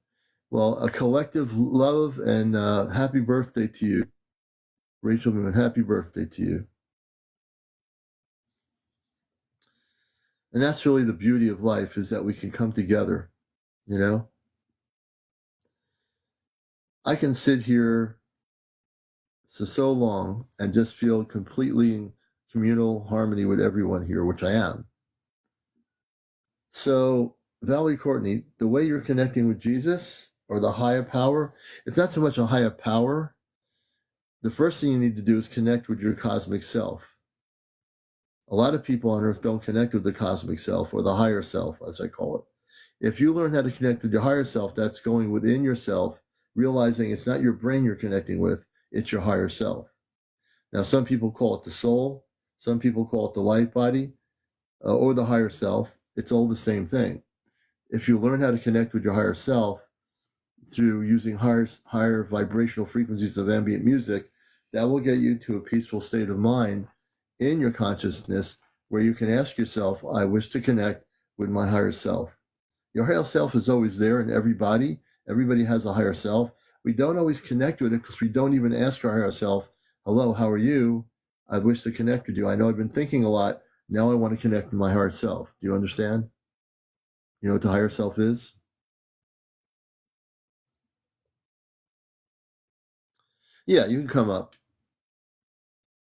Well, a collective love and happy birthday to you. Rachel Moon, happy birthday to you. And that's really the beauty of life, is that we can come together, I can sit here so long and just feel completely in communal harmony with everyone here, which I am. So, Valerie Courtney, the way you're connecting with Jesus or the higher power, it's not so much a higher power. The first thing you need to do is connect with your cosmic self. A lot of people on earth don't connect with the cosmic self, or the higher self, as I call it. If you learn how to connect with your higher self, that's going within yourself, realizing it's not your brain you're connecting with, it's your higher self. Now, some people call it the soul. Some people call it the light body, or the higher self. It's all the same thing. If you learn how to connect with your higher self through using higher vibrational frequencies of ambient music, that will get you to a peaceful state of mind in your consciousness, where you can ask yourself, I wish to connect with my higher self. Your higher self is always there in everybody. Everybody has a higher self. We don't always connect with it because we don't even ask our higher self, hello, how are you? I wish to connect with you. I know I've been thinking a lot. Now I want to connect with my higher self. Do you understand? You know what the higher self is? Yeah, you can come up.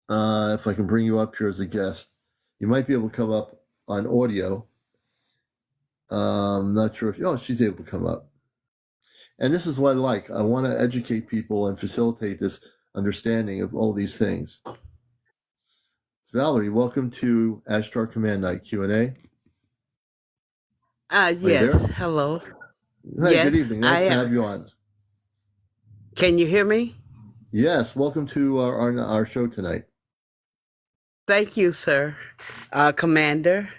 If I can bring you up here as a guest, you might be able to come up on audio. Not sure if, oh, she's able to come up. And this is what I like. I want to educate people and facilitate this understanding of all these things. So Valerie, welcome to Ashtar Command Night Q&A. Are you Yes. there? Hello. Hi, Yes, good evening. I Nice to am. have you on. Can you hear me? Yes, welcome to our show tonight. Thank you, sir. Commander,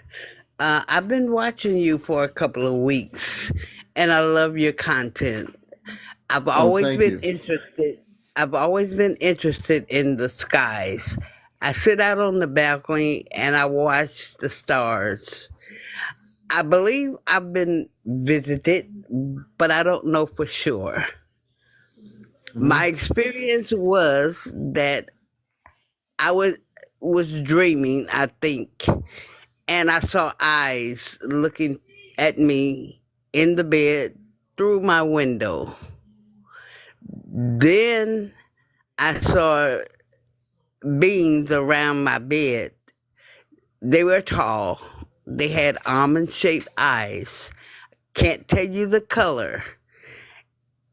I've been watching you for a couple of weeks, and I love your content. I've Oh, always thank been you. interested. I've always been interested in the skies. I sit out on the balcony and I watch the stars. I believe I've been visited, but I don't know for sure. Mm-hmm. My experience was that I was dreaming, I think, and I saw eyes looking at me in the bed through my window. Then I saw beings around my bed. They were tall. They had almond shaped eyes. Can't tell you the color.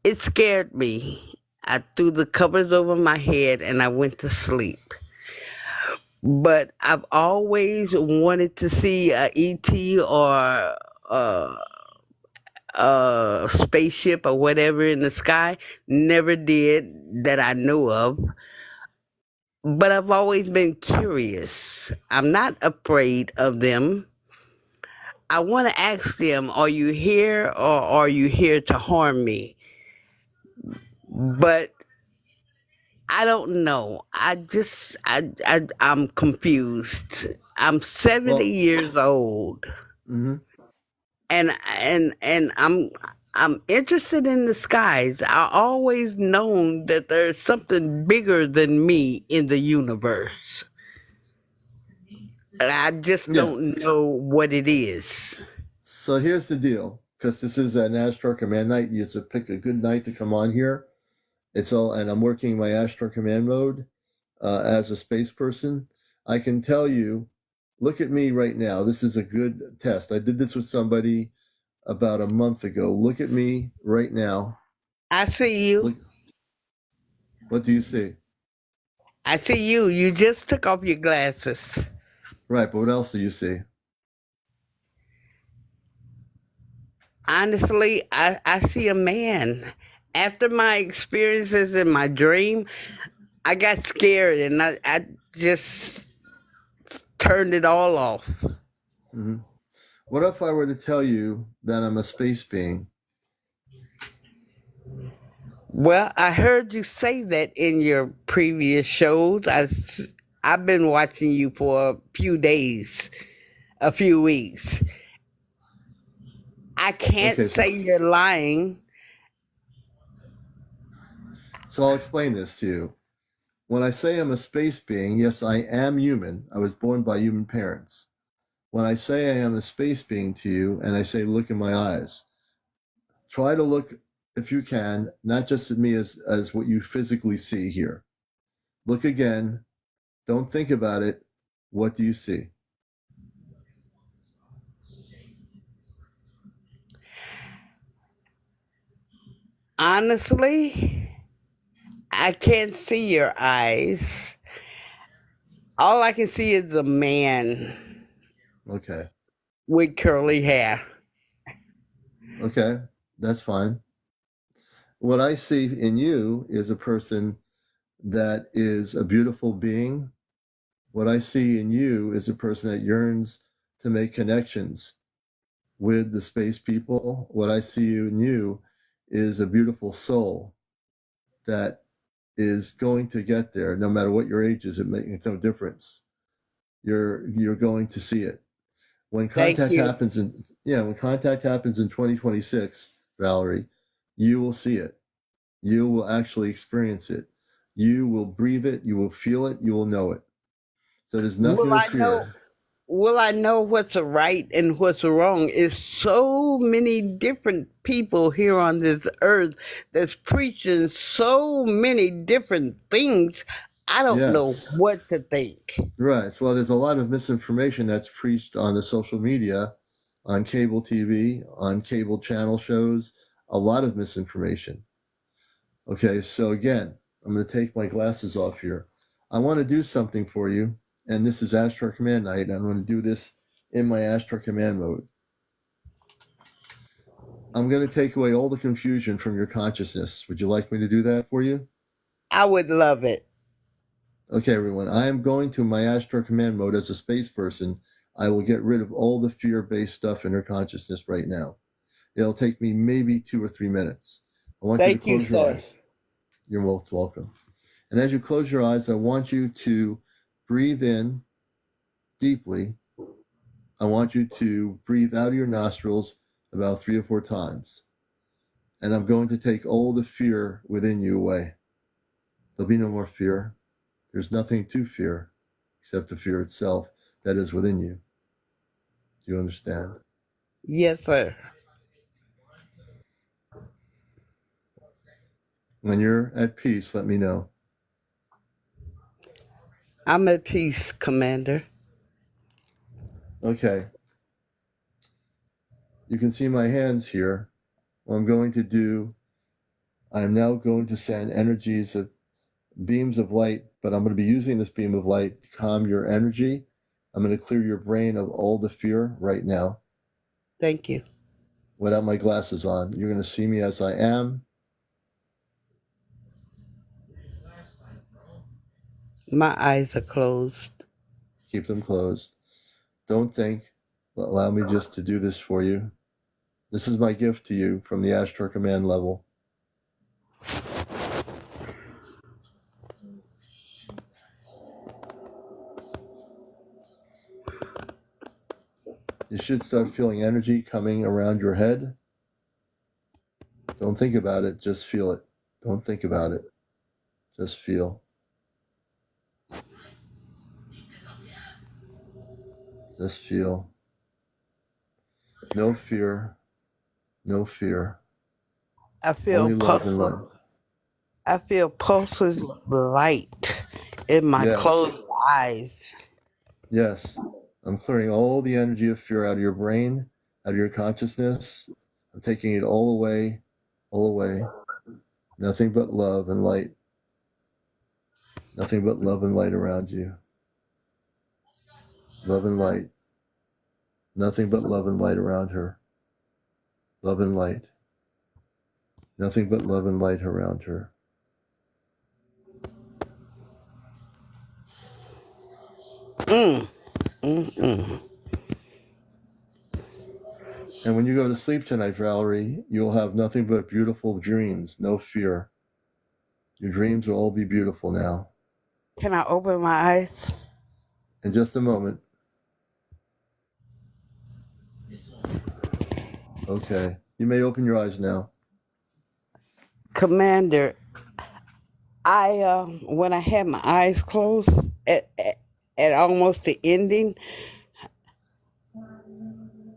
It scared me. I threw the covers over my head and I went to sleep. But I've always wanted to see a ET or a, a spaceship or whatever in the sky. Never did that I know of. But I've always been curious. I'm not afraid of them. I want to ask them, are you here or are you here to harm me? But I don't know. I'm confused. I'm 70 Well, years old. mm-hmm. And I'm interested in the skies. I always known that there's something bigger than me in the universe. And I just Yeah. don't know what it is. So here's the deal, because this is an Ashtar Command Night. You have to pick a good night to come on here. It's all, and I'm working my Ashtar Command mode as a space person. I can tell you, look at me right now. This is a good test. I did this with somebody about a month ago. Look at me right now. I see you. Look, what do you see? I see you. You just took off your glasses. Right, but what else do you see? Honestly, I see a man. After my experiences in my dream, I got scared and I just turned it all off. Mm-hmm. What if I were to tell you that I'm a space being? Well, I heard you say that in your previous shows. I've been watching you for a few days, a few weeks. I can't Okay, say you're lying. so I'll explain this to you. When I say I'm a space being, yes, I am human. I was born by human parents. When I say I am a space being to you and I say, look in my eyes, try to look, if you can, not just at me as what you physically see here. Look again. Don't think about it. What do you see? Honestly, I can't see your eyes. All I can see is a man Okay. with curly hair. Okay. That's fine. What I see in you is a person that is a beautiful being. What I see in you is a person that yearns to make connections with the space people. What I see in you is a beautiful soul that is going to get there, no matter what your age is. It's no difference. You're going to see it when Thank contact you. happens in when contact happens in 2026, Valerie. You will see it. You will actually experience it. You will breathe it. You will feel it. You will know it. So there's nothing Will to I know? fear. will I know what's a right and what's a wrong? It's so many different people here on this earth that's preaching so many different things. I don't know Yes. what to think. Right. Well, there's a lot of misinformation that's preached on the social media, on cable TV, on cable channel shows, a lot of misinformation. Okay, so again, I'm going to take my glasses off here. I want to do something for you, and this is Ashtar Command night. I'm going to do this in my Ashtar Command mode. I'm going to take away all the confusion from your consciousness. Would you like me to do that for you? I would love it. Okay, everyone, I am going to my Ashtar Command mode as a space person. I will get rid of all the fear-based stuff in your consciousness right now. It'll take me maybe 2 or 3 minutes. I want you to close your eyes. You're most welcome. And as you close your eyes, I want you to breathe in deeply. I want you to breathe out of your nostrils about 3 or 4 times. And I'm going to take all the fear within you away. There'll be no more fear. There's nothing to fear except the fear itself that is within you. Do you understand? Yes, sir. When you're at peace, let me know. I'm at peace, Commander. Okay. You can see my hands here. What I'm going to do, I'm now going to send energies of beams of light, but I'm going to be using this beam of light to calm your energy. I'm going to clear your brain of all the fear right now. Thank you. Without my glasses on, you're going to see me as I am. My eyes are closed. Keep them closed. Don't think. Allow me just to do this for you. This is my gift to you from the Ashtar Command level. You should start feeling energy coming around your head. Don't think about it, just feel it. Don't think about it, just feel. Just feel. No fear, no fear. I feel Only love and light. I feel pulses of light in my closed eyes. Yes. I'm clearing all the energy of fear out of your brain, out of your consciousness. I'm taking it all away, all away. Nothing but love and light. Nothing but love and light around you. Love and light. Nothing but love and light around her. Love and light. Nothing but love and light around her. Mm. And when you go to sleep tonight, Valerie, you'll have nothing but beautiful dreams, no fear. Your dreams will all be beautiful now. Can I open my eyes? In just a moment. Okay. You may open your eyes now. Commander, when I had my eyes closed at almost the ending,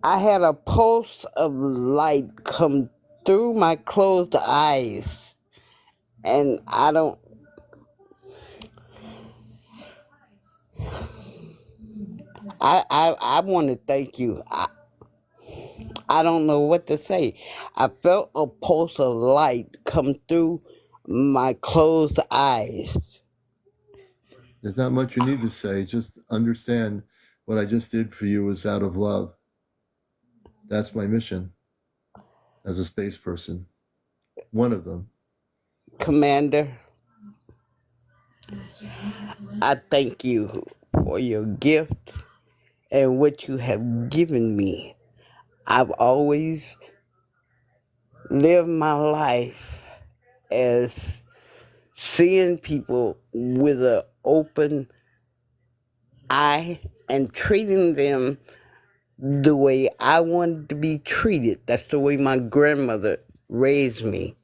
I had a pulse of light come through my closed eyes. And I want to thank you. I don't know what to say. I felt a pulse of light come through my closed eyes. There's not much you need to say. Just understand what I just did for you was out of love. That's my mission as a space person. One of them. Commander, I thank you for your gift and what you have given me. I've always lived my life as seeing people with an open eye and treating them the way I wanted to be treated. That's the way my grandmother raised me.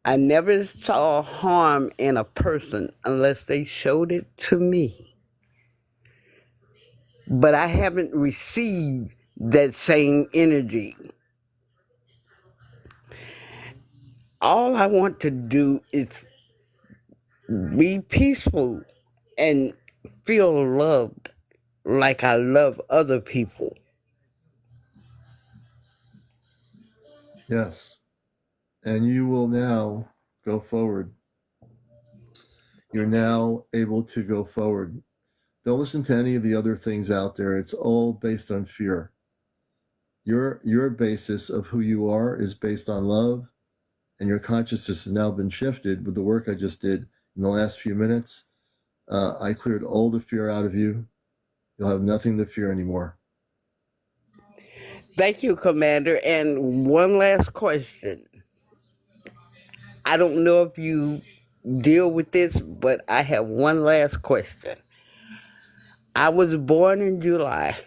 I never saw harm in a person unless they showed it to me. but I haven't received that same energy. All I want to do is be peaceful and feel loved like I love other people. Yes. And you will now go forward. You're now able to go forward. Don't listen to any of the other things out there. It's all based on fear. Your basis of who you are is based on love, and your consciousness has now been shifted with the work I just did in the last few minutes. I cleared all the fear out of you. You'll have nothing to fear anymore. Thank you, Commander. And one last question. I don't know if you deal with this, but I have one last question. I was born in July.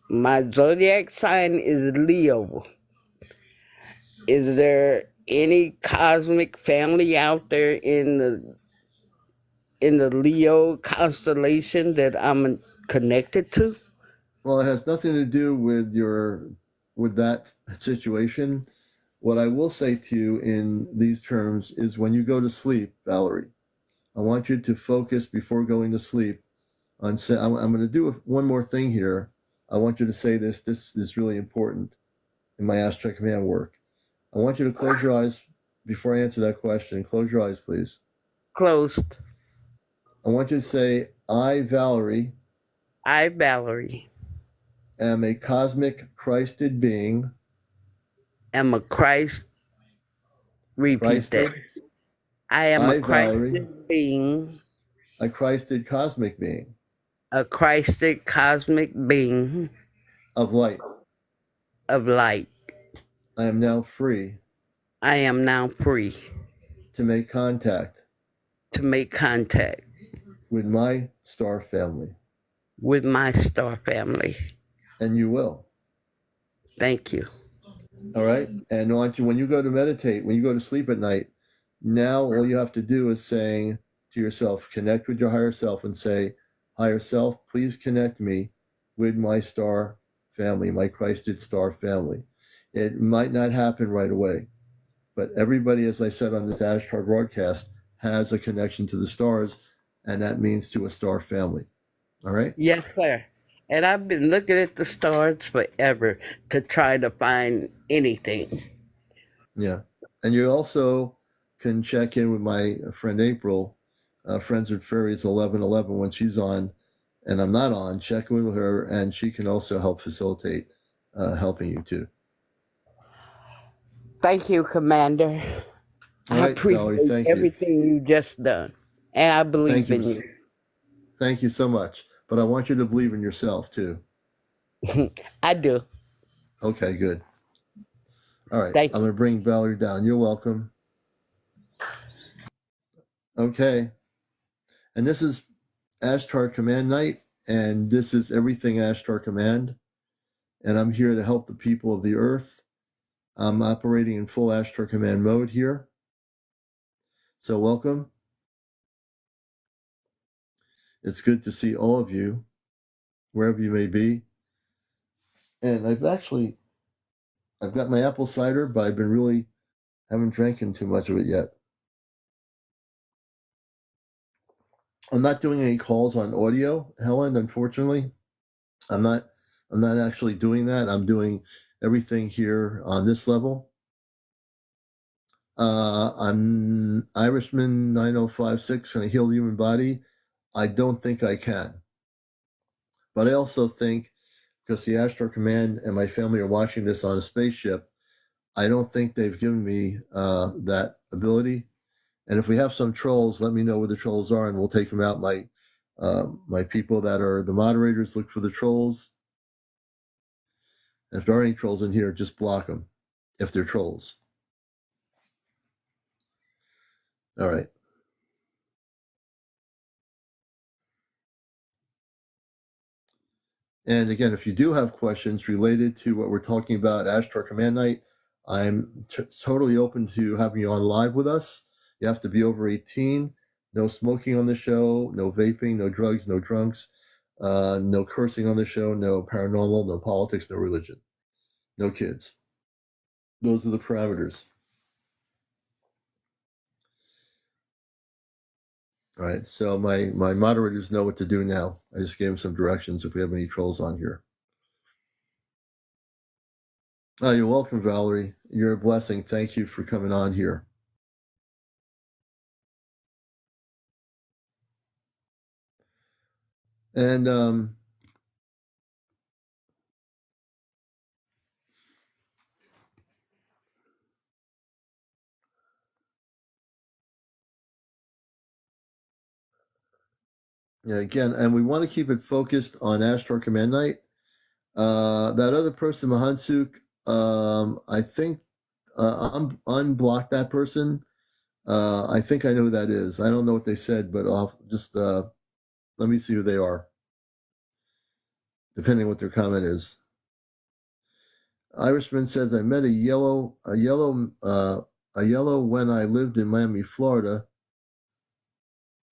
My zodiac sign is Leo. Is there any cosmic family out there in the Leo constellation that I'm connected to? Well, it has nothing to do with that situation. What I will say to you in these terms is when you go to sleep, Valerie, I want you to focus before going to sleep on I'm going to do one more thing here. I want you to say this. This is really important in my Ashtar Command work. I want you to close your eyes before I answer that question. Close your eyes, please. Closed. I want you to say, I, Valerie, am a cosmic Christed being. Am a Christ. Repeat that. I am a Christed being. A Christed cosmic being. A Christed cosmic being. Of light. Of light. I am now free. I am now free. To make contact. To make contact. With my star family. With my star family. And you will. Thank you. All right. And I want you, when you go to meditate, when you go to sleep at night, now all you have to do is saying to yourself, connect with your higher self and say, higher self, please connect me with my star family, my Christed star family. It might not happen right away, but everybody, as I said on this Ashtar broadcast, has a connection to the stars, and that means to a star family. All right? Yes, sir. And I've been looking at the stars forever to try to find anything. Yeah. And you also can check in with my friend April, Friends with Fairies 1111, when she's on and I'm not on. Check in with her, and she can also help facilitate helping you too. Thank you, Commander. All right, Valerie, thank everything you just done. And I believe in you. Thank you so much. But I want you to believe in yourself too. I do. Okay, good. All right. I'm going to bring Valerie down. You're welcome. Okay. And this is Ashtar Command Night, and this is everything Ashtar Command. And I'm here to help the people of the earth. I'm operating in full Ashtar Command mode here. So welcome. It's good to see all of you, wherever you may be. And I've got my apple cider, but I've been really haven't drinking too much of it yet. I'm not doing any calls on audio, Helen, unfortunately. I'm not actually doing that. I'm doing everything here on this level. I'm Irishman 9056, going to heal the human body. I don't think I can. But I also think, because the Ashtar Command and my family are watching this on a spaceship, I don't think they've given me that ability. And if we have some trolls, let me know where the trolls are, and we'll take them out. My people that are the moderators look for the trolls. And if there are any trolls in here, just block them if they're trolls. All right. And again, if you do have questions related to what we're talking about, Ashtar Command Night, I'm totally open to having you on live with us. You have to be over 18. No smoking on the show, no vaping, no drugs, no drunks. No cursing on the show, no paranormal, no politics, no religion, no kids. Those are the parameters. All right, so my moderators know what to do now. I just gave them some directions if we have any trolls on here. Oh, you're welcome, Valerie. You're a blessing. Thank you for coming on here. And yeah, again, and we want to keep it focused on Ashtar Command Night. That other person, Mahansuk, I think unblock that person. I think I know who that is. I don't know what they said, but I'll just let me see who they are, depending on what their comment is. Irishman says, I met a yellow when I lived in Miami, Florida.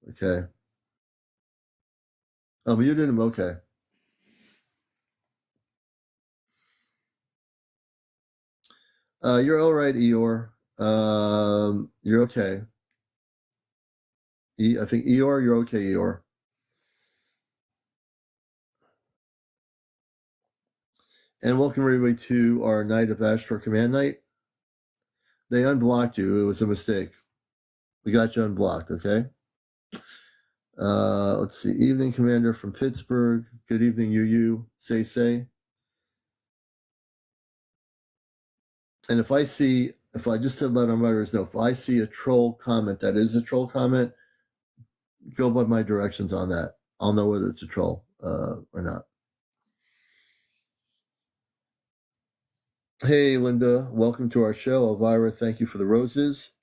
Okay. Oh, but you didn't. Okay. You're all right, Eeyore. You're okay. I think Eeyore, you're okay, Eeyore. And welcome everybody to our night of Ashtar Command Night. They unblocked you. It was a mistake. We got you unblocked, okay? Let's see. Evening, Commander from Pittsburgh. Good evening, you. Say. And if I just said let our moderators know, if I see a troll comment, that is a troll comment, go by my directions on that. I'll know whether it's a troll or not. Hey, Linda. Welcome to our show. Elvira, thank you for the roses.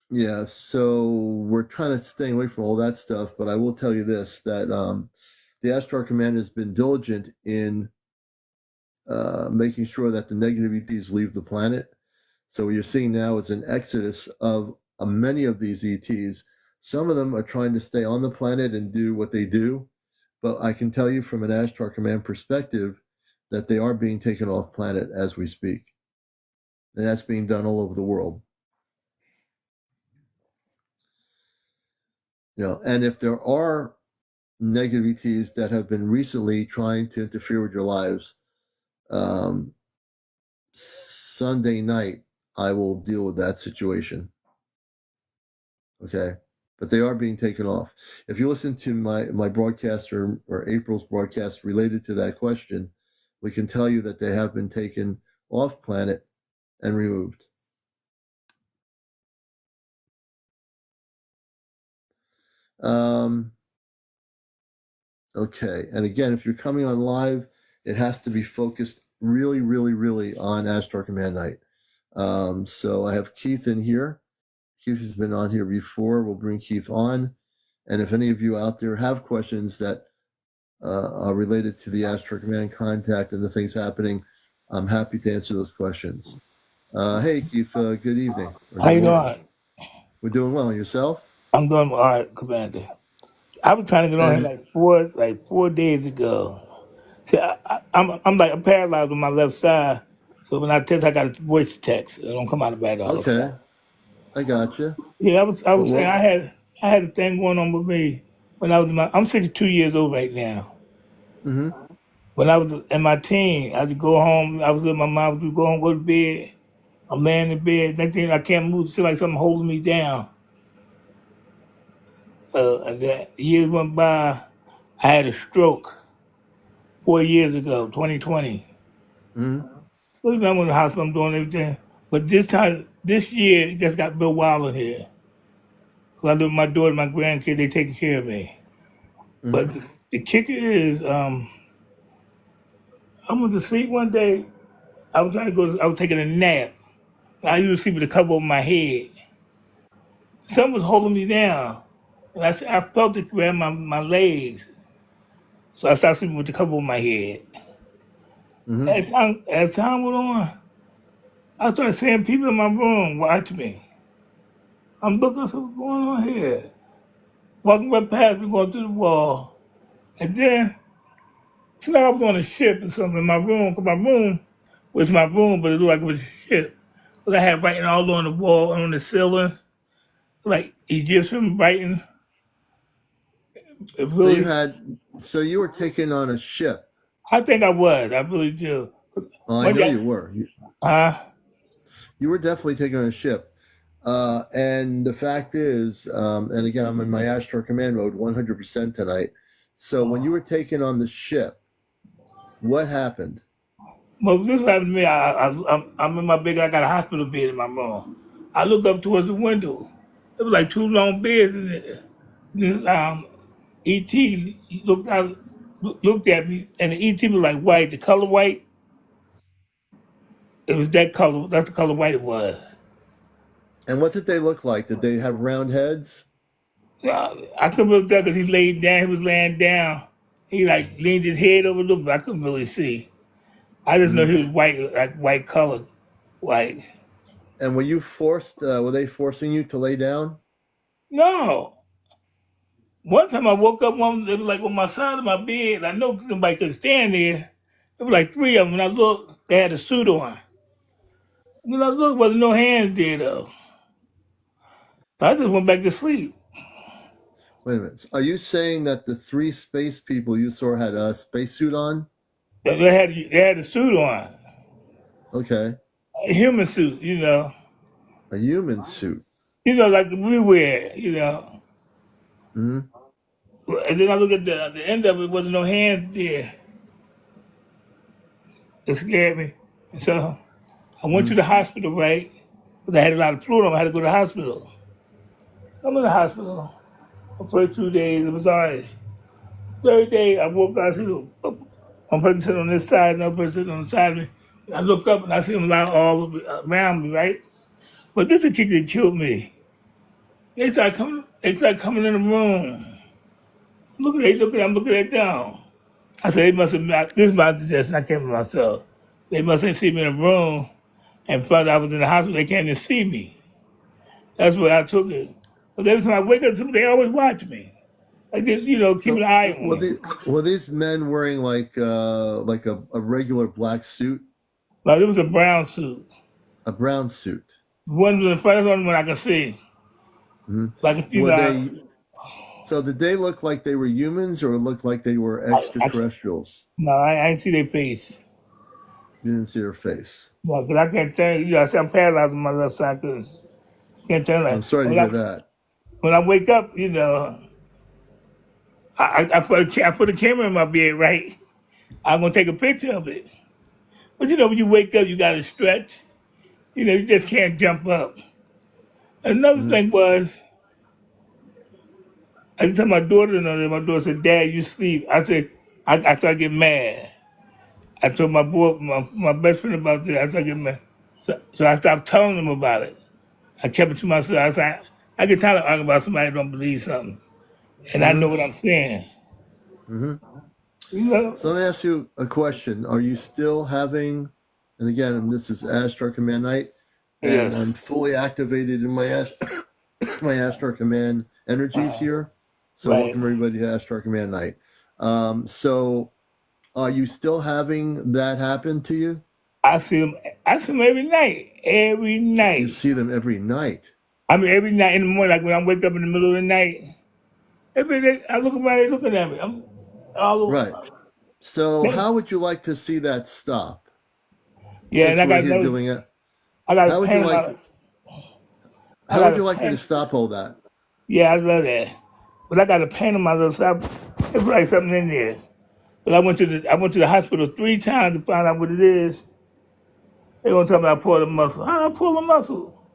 Yeah, so we're kind of staying away from all that stuff, but I will tell you this, that the Ashtar Command has been diligent in making sure that the negative ETs leave the planet. So what you're seeing now is an exodus of many of these ETs. Some of them are trying to stay on the planet and do what they do, but I can tell you from an Ashtar Command perspective that they are being taken off planet as we speak. And that's being done all over the world. And if there are negative ETs that have been recently trying to interfere with your lives, Sunday night, I will deal with that situation. Okay? But they are being taken off. If you listen to my broadcast or April's broadcast related to that question, we can tell you that they have been taken off planet and removed. Okay, and again, if you're coming on live, it has to be focused really, really, really on Ashtar Command Night. So I have Keith in here. Keith has been on here before. We'll bring Keith on. And if any of you out there have questions that are related to the Ashtar Command contact and the things happening, I'm happy to answer those questions. Hey, Keith, good evening. How you doing? We're doing well. Yourself? I'm doing all right, Commander. I was trying to get on And here like 4 days ago. See, I'm paralyzed on my left side, so when I text, I got a voice text. It don't come out bad all the okay, time. I got you. Yeah, I was saying Well, I had a thing going on with me when I was I'm 62 years old right now. mm-hmm, When I was in my teen, I would go home. I was with my mom. We go home, go to bed. I'm laying in bed. Next thing I can't move. It seems like something holding me down. And that years went by. I had a stroke 4 years ago, 2020. mm-hmm, So I'm in the hospital, I'm doing everything. But this year, it just got real wild in here. Because I live with my daughter and my grandkid, they taking care of me. But mm-hmm, the kicker is, I went to sleep one day. I was taking a nap. I used to sleep with a cover over my head. Something was holding me down. And I felt it grab my legs. So I started sleeping with the cover over my head. mm-hmm. As time went on, I started seeing people in my room watch me. I'm looking, so what's going on here? Walking right past me, going through the wall. And then, it's like I was on a ship or something in my room, because my room was my room, but it looked like it was a ship. Because I had writing all on the wall and on the ceiling, like Egyptian writing. It So really, you were taken on a ship. I think I was. I really do. Oh, I One know day, you were. uh, You were definitely taken on a ship. And the fact is, and again, I'm in my Ashtar Command mode 100% tonight. So when you were taken on the ship, what happened? well, this happened to me. I'm in my bed. I got a hospital bed in my room. I looked up towards the window. It was like two long beds in there. This, ET looked at me, and the ET was like white, the color white. It was that color. That's the color white it was. And what did they look like? Did they have round heads? I couldn't really tell because he laid down. He was laying down. He like leaned his head over a little bit. I couldn't really see. I just know Mm-hmm. he was white, like white color, white. And were they forcing you to lay down? No. One time I woke up, it was like on my side of my bed. I know nobody could stand there. It was like three of them. When I looked, they had a suit on. When I looked, wasn't no hands there though. So I just went back to sleep. Wait a minute. Are you saying that the three space people you saw had a spacesuit on? They had a suit on, Okay. a human suit, you know. A human suit. Like we wear, you know. Mm-hmm. And then I look at the end of it, wasn't no hands there. It scared me. And so I went to Mm-hmm. the hospital, right? Because I had a lot of fluid on. I had to go to the hospital. So I'm in the hospital. The first 2 days, it was all right. Third day, I woke up, I see one person sitting on this side, another person sitting on the side of me. And I look up and I see them all around me, right? But this is the kick that killed me. They start coming in the room. I'm looking at them. I said, they must have, this is my suggestion, I came to myself. They must have seen me in the room and found out I was in the hospital, they can't even see me. That's where I took it. But every time I wake up, they always watch me. Like just, keep an So eye on me. were these men wearing like a regular black suit, Like it was a brown suit. a brown suit? One was the first one when I could see. Mm-hmm. Like Were they? So did they look like they were humans or look like they were extraterrestrials? no, I ain't see their face. You didn't see their face. No, because I can't turn, I see I'm paralyzed on my left side because I can't turn I'm like, sorry to hear that. when I wake up, I put a camera in my bed, right? I'm going to take a picture of it. But when you wake up, you got to stretch. You just can't jump up. Another Mm-hmm. thing was, I just tell my daughter, my daughter said, Dad, you sleep. I said, I started getting mad. I told my boy, my best friend about this. I started getting mad. So I stopped telling them about it. I kept it to myself. I said, I get tired of arguing about somebody who don't believe something. And I know what I'm saying. Mm-hmm. You know? So let me ask you a question. Are you still having, and again, and this is Ashtar Command night, and Yes. I'm fully activated in my my Ashtar Command energies here. So Right. welcome everybody to Ashtar Command night. So are you still having that happen to you? I see them every night. Every night. You see them every night. I mean, every night in the morning, like when I wake up in the middle of the night, I look around, they looking at me. I'm all over. Right. So how would you like to see that stop? Yeah, and Since we're here doing it, I got how a would you pain like? about it. How would you like me to stop all that? Yeah, I love that. But I got a pain on my little side. It's like something in there. But I went to the hospital 3 times to find out what it is. They gonna tell me I pulled a muscle. How I pull a muscle?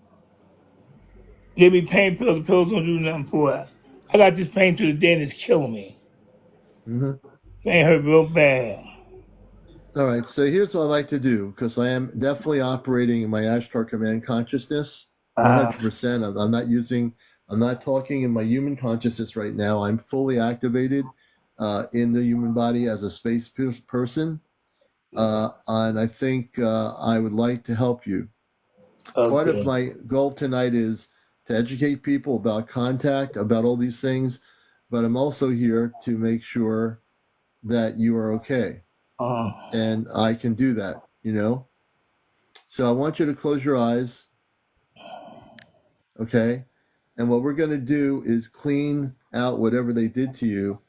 Give me pain pills. The pills don't do nothing for it. I got this pain to the day and it's killing me. Mm-hmm. Pain hurt real bad. All right, so here's what I like to do because I am definitely operating in my Ashtar Command consciousness 100%. I'm not talking in my human consciousness right now. I'm fully activated in the human body as a space person. And I think I would like to help you. Part of Okay. my goal tonight is to educate people about contact, about all these things, but I'm also here to make sure that you are okay. Uh, And I can do that, you know? So I want you to close your eyes, okay? And what we're going to do is clean out whatever they did to you.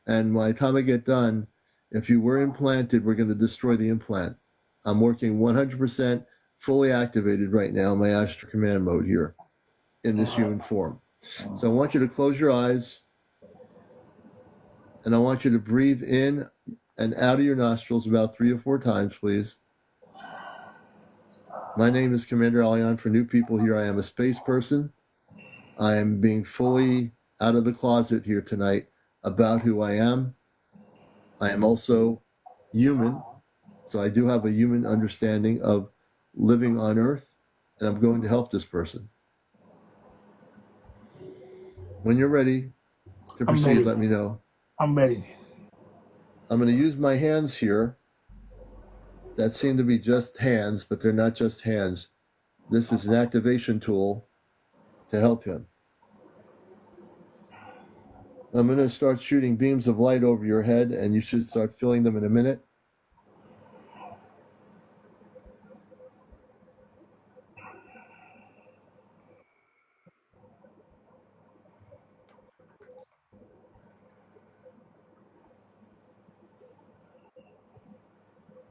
And by the time I get done, if you were implanted, we're going to destroy the implant. I'm working 100% fully activated right now in my Ashtar Command mode here in this human form. So I want you to close your eyes, and I want you to breathe in and out of your nostrils about 3 or 4 times, please. My name is CmdrAleon. For new people here, I am a space person. I am being fully out of the closet here tonight about who I am. I am also human, so I do have a human understanding of living on Earth, and I'm going to help this person. When you're ready to I'm proceed, ready. let me know. I'm ready. I'm going to use my hands here that seem to be just hands, but they're not just hands. This is an activation tool to help him. I'm going to start shooting beams of light over your head, and you should start feeling them in a minute.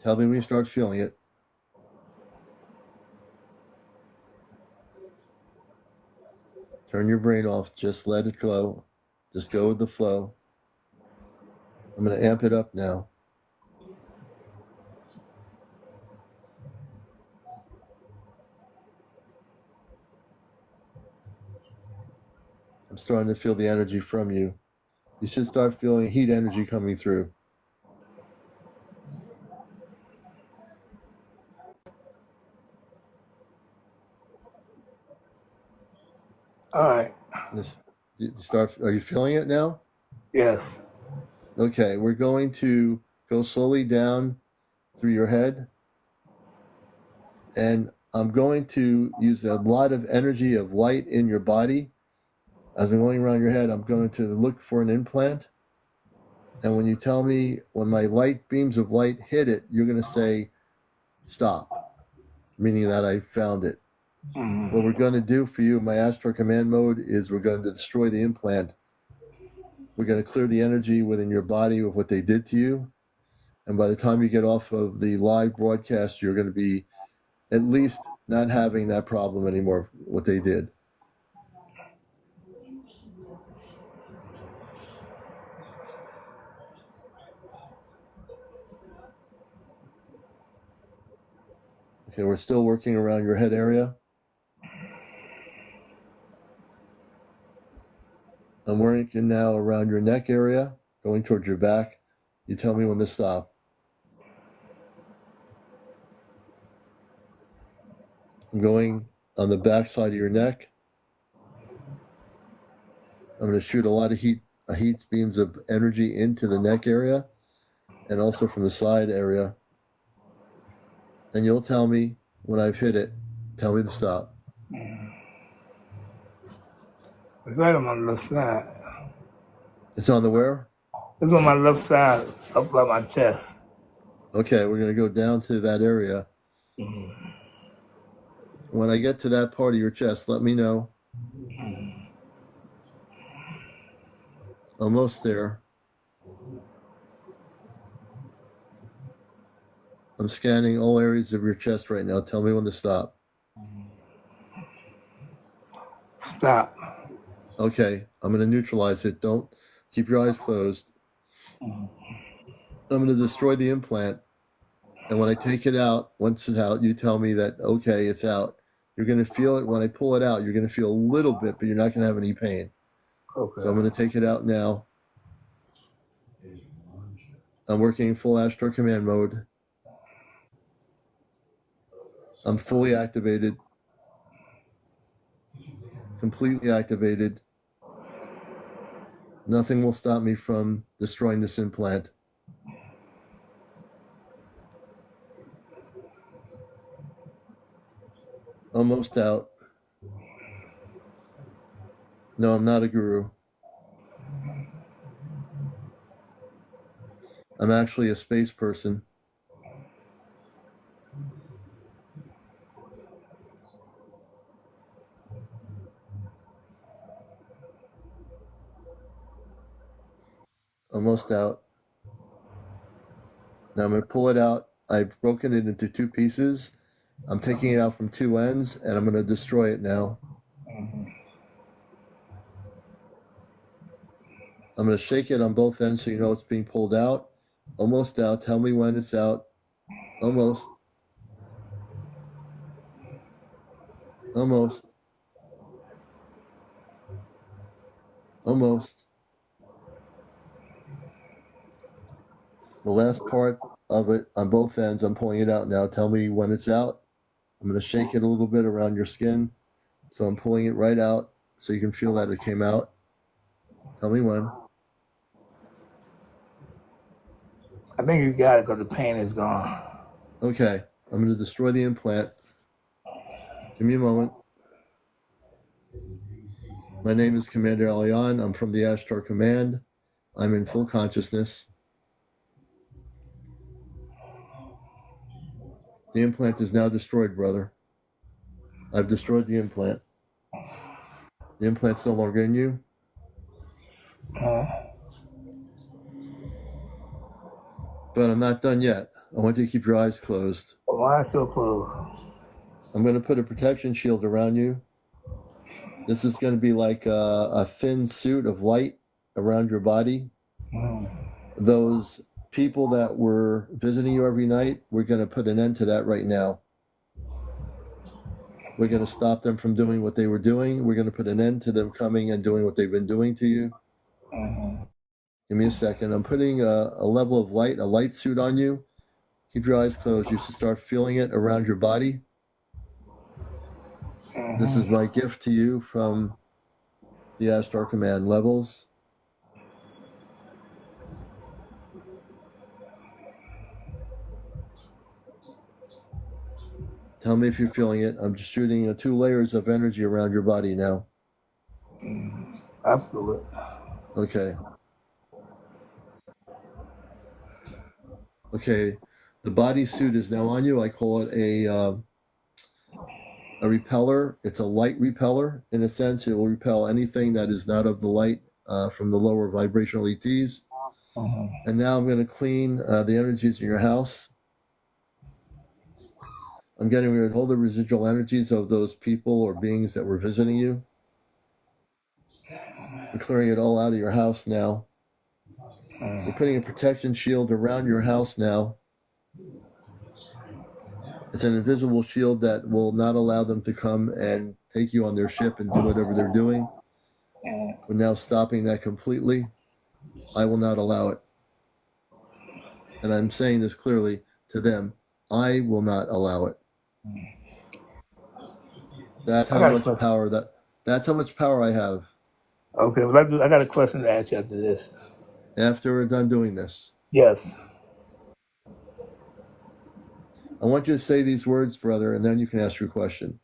Tell me when you start feeling it. Turn your brain off. Just let it go. Just go with the flow. I'm going to amp it up now. I'm starting to feel the energy from you. You should start feeling heat energy coming through. All right. Are you feeling it now? Yes. Okay, we're going to go slowly down through your head. And I'm going to use a lot of energy of light in your body. As I'm going around your head, I'm going to look for an implant. And when you tell me, when my light beams of light hit it, you're going to say, stop, meaning that I found it. Mm-hmm. What we're going to do for you in my Ashtar Command mode is we're going to destroy the implant. We're going to clear the energy within your body of what they did to you. And by the time you get off of the live broadcast, you're going to be at least not having that problem anymore, what they did. Okay, we're still working around your head area. I'm working now around your neck area, going towards your back. You tell me when to stop. I'm going on the back side of your neck. I'm going to shoot a lot of heat beams of energy into the neck area and also from the side area. And you'll tell me when I've hit it. Tell me to stop. It's right on my left side. It's on the where? It's on my left side, up by my chest. Okay, we're going to go down to that area. Mm-hmm. When I get to that part of your chest, let me know. Almost there. I'm scanning all areas of your chest right now. Tell me when to stop. Stop. Okay, I'm going to neutralize it. Don't keep your eyes closed. I'm going to destroy the implant. And when I take it out, once it's out, you tell me that, okay, it's out. You're going to feel it. When I pull it out, you're going to feel a little bit, but you're not going to have any pain. Okay. So I'm going to take it out now. I'm working in full Ashtar Command mode. I'm fully activated. Completely activated. Nothing will stop me from destroying this implant. Almost out. No, I'm not a guru. I'm actually a space person. Almost out. Now I'm going to pull it out. I've broken it into two pieces. I'm taking it out from two ends, and I'm going to destroy it now. I'm going to shake it on both ends so you know it's being pulled out. Almost out. Tell me when it's out. Almost. Almost. Almost. The last part of it on both ends, I'm pulling it out now. Tell me when it's out. I'm going to shake it a little bit around your skin. So I'm pulling it right out so you can feel that it came out. Tell me when. I think you got it because the pain is gone. Okay, I'm going to destroy the implant. Give me a moment. My name is CmdrAleon. I'm from the Ashtar Command. I'm in full consciousness. The implant is now destroyed, brother. I've destroyed the implant. The implant's no longer in you. But I'm not done yet. I want you to keep your eyes closed. Why is it so close? I'm going to put a protection shield around you. This is going to be like a thin suit of light around your body. Those people that were visiting you every night, we're going to put an end to that right now. We're going to stop them from doing what they were doing. We're going to put an end to them coming and doing what they've been doing to you. Give me a second. I'm putting a level of light, a light suit on you. Keep your eyes closed. You should start feeling it around your body. This is my gift to you from the Ashtar Command levels. Tell me if you're feeling it. I'm just shooting 2 layers of energy around your body now. I feel it. Okay. Okay. The bodysuit is now on you. I call it a repeller. It's a light repeller. In a sense, it will repel anything that is not of the light from the lower vibrational ETs. And now I'm going to clean the energies in your house. I'm getting rid of all the residual energies of those people or beings that were visiting you. We're clearing it all out of your house now. We're putting a protection shield around your house now. It's an invisible shield that will not allow them to come and take you on their ship and do whatever they're doing. We're now stopping that completely. I will not allow it. And I'm saying this clearly to them. I will not allow it. That's how much power that's how much power I have. Okay, but I got a question to ask you after this. After we're done doing this. Yes. I want you to say these words, brother, and then you can ask your question.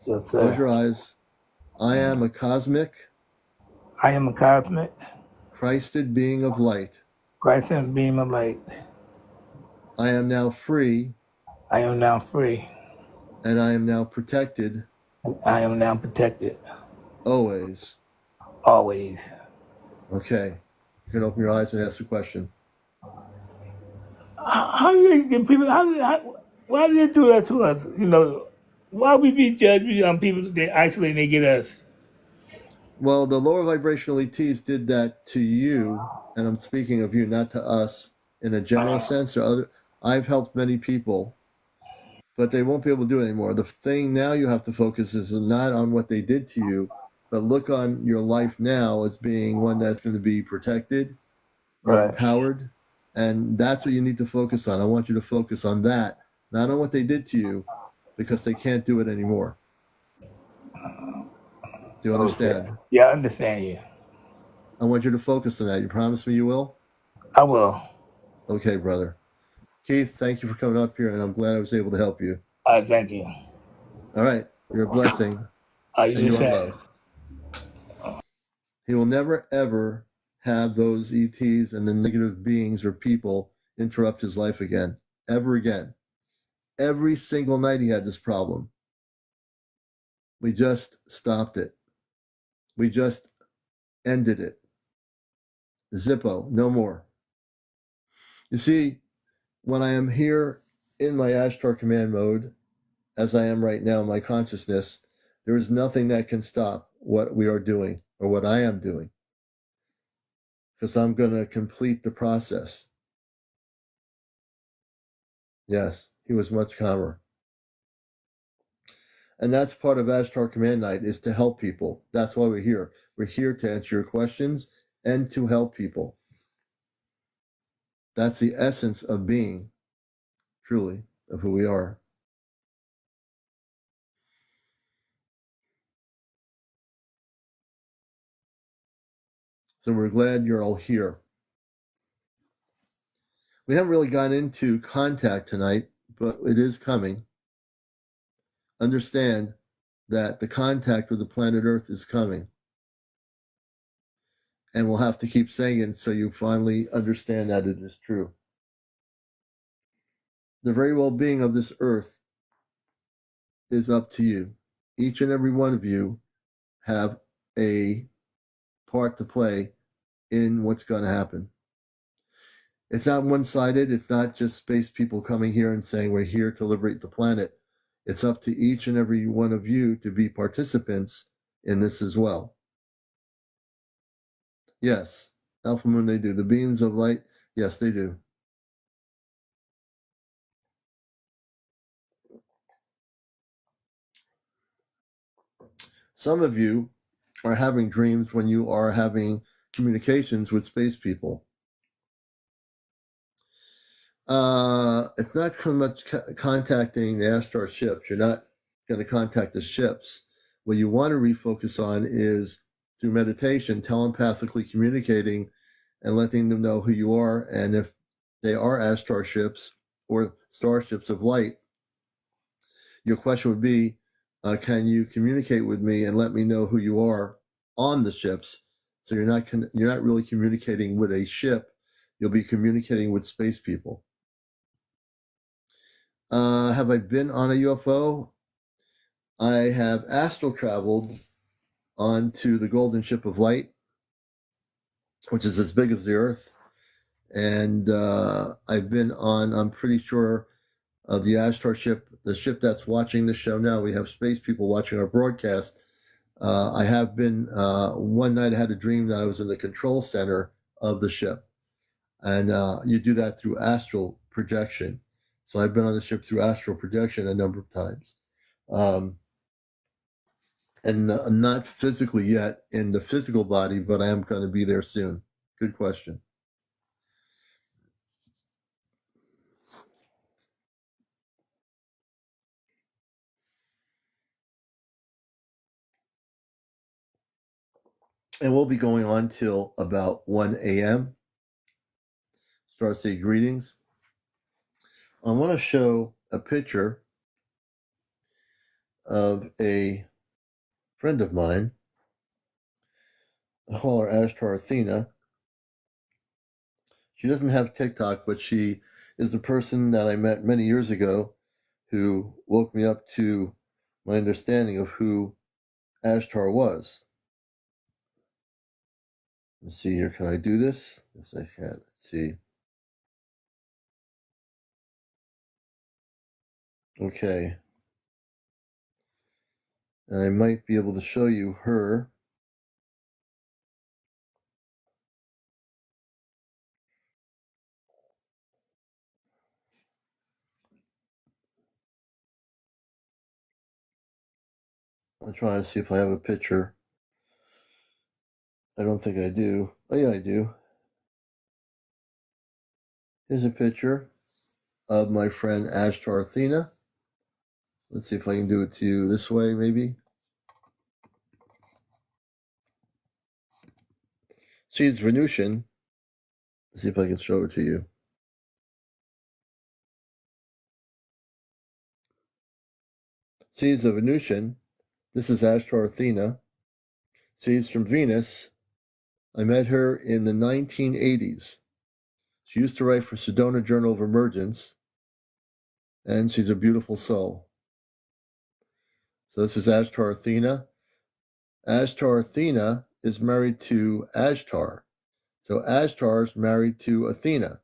Yes, sir. Close your eyes. I am a cosmic. I am a cosmic. Christed being of light. Christed being of light. I am now free. I am now free. And I am now protected. And I am now protected. Always. Always. Okay. You can open your eyes and ask the question. How do they get people? Why do they do that to us? You know, why we be judging on people? They isolate and they get us. Well, the lower vibrational ETs did that to you, and I'm speaking of you, not to us, in a general sense. I've helped many people, but they won't be able to do it anymore. The thing now you have to focus is not on what they did to you, but look on your life now as being one that's going to be protected, empowered, and that's what you need to focus on. I want you to focus on that, not on what they did to you, because they can't do it anymore. Do you understand? Okay. Yeah, I understand you. I want you to focus on that. You promise me you will? I will. Okay, brother. Keith, thank you for coming up here, and I'm glad I was able to help you. Thank you. All right. You're a blessing, You and you just are saying. loved. He will never, ever have those ETs and the negative beings or people interrupt his life again, ever again. Every single night he had this problem. We just stopped it. We just ended it. Zippo, no more. You see, when I am here in my Ashtar Command mode, as I am right now in my consciousness, there is nothing that can stop what we are doing or what I am doing, because I'm going to complete the process. Yes, he was much calmer. And that's part of Ashtar Command Night, is to help people. That's why we're here. We're here to answer your questions and to help people. That's the essence of being, truly, of who we are. So we're glad you're all here. We haven't really gone into contact tonight, but it is coming. Understand that the contact with the planet Earth is coming. And we'll have to keep saying it so you finally understand that it is true. The very well-being of this Earth is up to you. Each and every one of you have a part to play in what's going to happen. It's not one-sided. It's not just space people coming here and saying we're here to liberate the planet. It's up to each and every one of you to be participants in this as well. Yes, Alpha Moon, they do. The beams of light, yes, they do. Some of you are having dreams when you are having communications with space people. It's not so much contacting the Ashtar ships. You're not going to contact the ships. What you want to refocus on is, through meditation, telepathically communicating and letting them know who you are. And if they are Ashtar ships or starships of light, your question would be, can you communicate with me and let me know who you are on the ships? So you're not really communicating with a ship. You'll be communicating with space people. Have I been on a UFO? I have astral traveled onto the Golden Ship of Light, which is as big as the Earth. And I've been on, I'm pretty sure, the Ashtar ship, the ship that's watching the show now. We have space people watching our broadcast. I have been, one night I had a dream that I was in the control center of the ship. And you do that through astral projection. So I've been on the ship through astral projection a number of times. And not physically yet in the physical body, but I am going to be there soon. Good question. And we'll be going on till about 1 a.m. Starseed greetings. I want to show a picture of a friend of mine. I call her Ashtar Athena. She doesn't have TikTok, but she is a person that I met many years ago who woke me up to my understanding of who Ashtar was. Let's see here. Can I do this? Yes, I can. Let's see. Okay. And I might be able to show you her. I'll try to see if I have a picture. I don't think I do. Oh, yeah, I do. Here's a picture of my friend Ashtar Athena. Let's see if I can do it to you this way, maybe. She's Venusian. Let's see if I can show it to you. She's a Venusian, This is Ashtar Athena. She's from Venus. I met her in the 1980s. She used to write for Sedona Journal of Emergence, and she's a beautiful soul. So this is Ashtar Athena. Ashtar Athena is married to Ashtar. So Ashtar is married to Athena.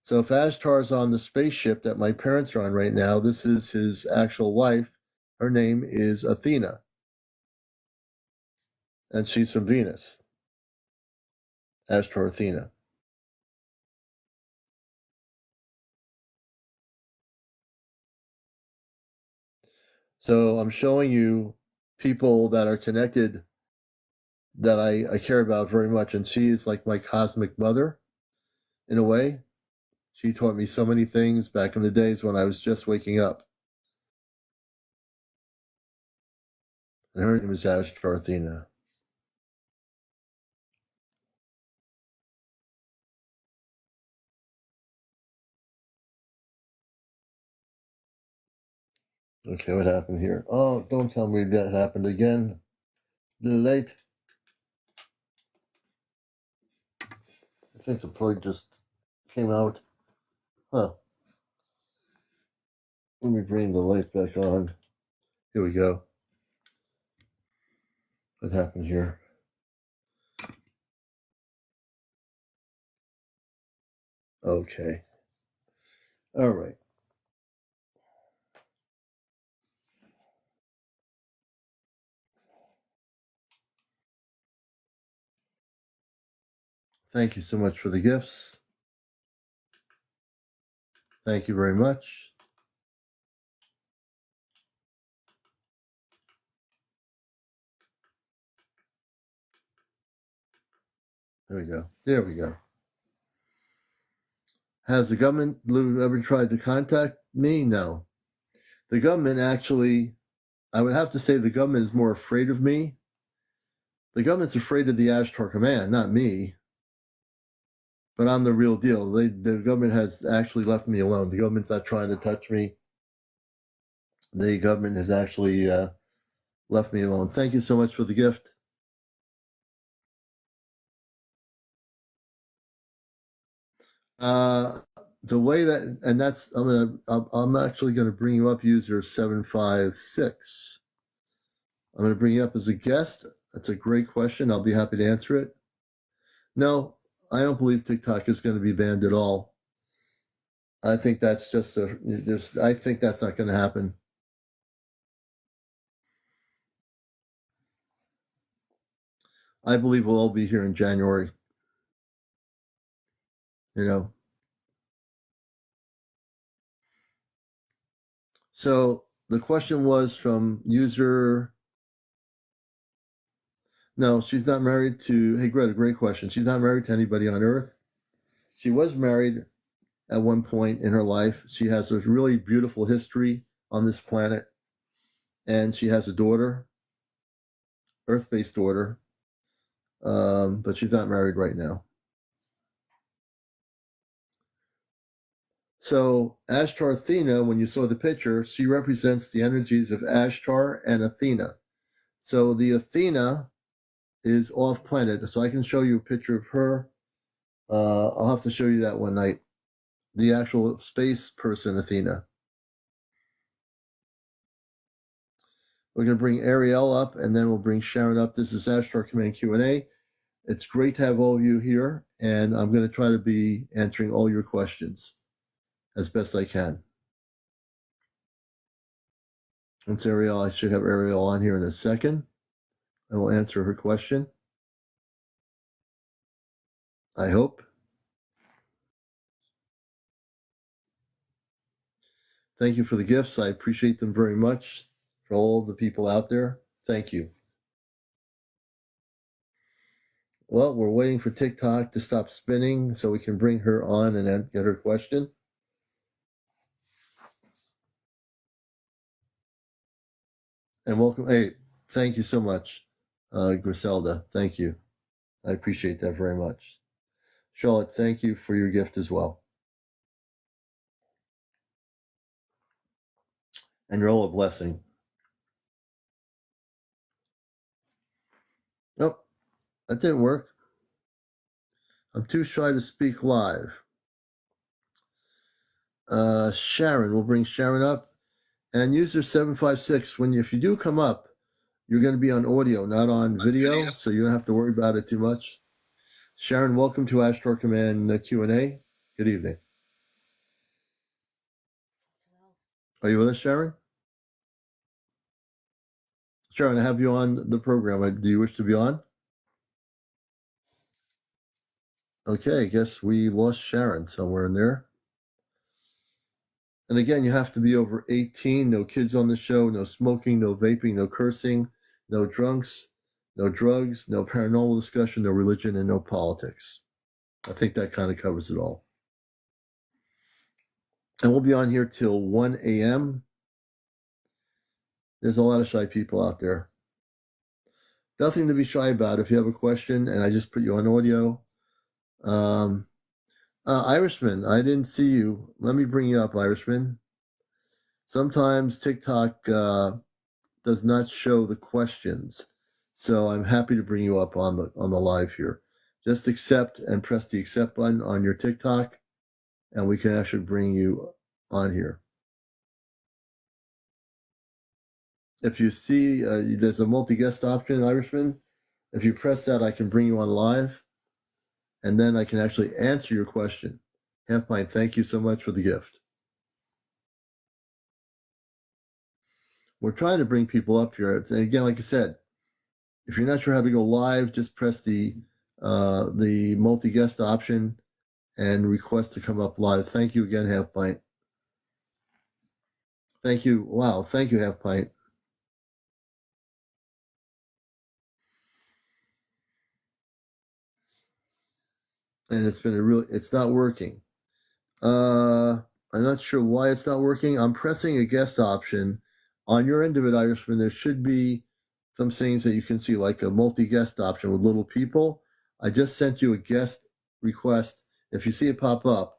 So if Ashtar is on the spaceship that my parents are on right now, this is his actual wife. Her name is Athena. And she's from Venus. Ashtar Athena. So I'm showing you people that are connected that I care about very much. And she is like my cosmic mother, in a way. She taught me so many things back in the days when I was just waking up. And her name is Ashtar Athena. Okay, what happened here? Oh, don't tell me that happened again. A little late. I think the plug just came out. Huh. Let me bring the light back on. Here we go. What happened here? Okay. All right. Thank you so much for the gifts. Thank you very much. There we go. There we go. Has the government ever tried to contact me? No. The government actually, I would have to say the government is more afraid of me. The government's afraid of the Ashtar Command, not me. But I'm the real deal. The government has actually left me alone. The government's not trying to touch me. The government has actually left me alone. Thank you so much for the gift. The way that, and that's, I'm actually going to bring you up, user 756. I'm going to bring you up as a guest. That's a great question. I'll be happy to answer it. No, I don't believe TikTok is going to be banned at all. I think that's I think that's not going to happen. I believe we'll all be here in January. You know. So the question was from user. No, she's not married to. Hey, Greta, great question. She's not married to anybody on Earth. She was married at one point in her life. She has a really beautiful history on this planet, and she has a daughter, Earth-based daughter, but she's not married right now. So Ashtar Athena, when you saw the picture, she represents the energies of Ashtar and Athena. So the Athena is off planet. So I can show you a picture of her. I'll have to show you that one night. The actual space person, Athena. We're going to bring Ariel up, and then we'll bring Sharon up. This is Ashtar Command Q&A. It's great to have all of you here, and I'm going to try to be answering all your questions as best I can. It's Ariel. I should have Ariel on here in a second. I will answer her question. I hope. Thank you for the gifts. I appreciate them very much. For all the people out there, thank you. Well, we're waiting for TikTok to stop spinning so we can bring her on and get her question. And welcome. Hey, thank you so much, Griselda. Thank you. I appreciate that very much. Charlotte, thank you for your gift as well. And you're all a blessing. Oh, that didn't work. I'm too shy to speak live. Sharon, we'll bring Sharon up. And user 756, if you do come up, you're going to be on audio, not on video, so you don't have to worry about it too much. Sharon, welcome to Ashtar Command Q&A. Good evening. Are you with us, Sharon? Sharon, I have you on the program. Do you wish to be on? Okay, I guess we lost Sharon somewhere in there. And again, you have to be over 18, no kids on the show, no smoking, no vaping, no cursing, no drunks, no drugs, no paranormal discussion, no religion, and no politics. I think that kind of covers it all. And we'll be on here till 1 a.m. There's a lot of shy people out there. Nothing to be shy about. If you have a question, and I just put you on audio. Irishman, I didn't see you. Let me bring you up, Irishman. Sometimes TikTok does not show the questions, so I'm happy to bring you up on the live here. Just accept and press the accept button on your TikTok, and we can actually bring you on here. If you see there's a multi-guest option, Irishman, if you press that, I can bring you on live, and then I can actually answer your question. Half-Pint, thank you so much for the gift. We're trying to bring people up here. And again, like I said, if you're not sure how to go live, just press the multi-guest option and request to come up live. Thank you again, Half-Pint. Thank you. Wow, thank you, Half-Pint. And it's not working. I'm not sure why it's not working. I'm pressing a guest option. On your end of it, Irishman, there should be some things that you can see, like a multi-guest option with little people. I just sent you a guest request. If you see it pop up,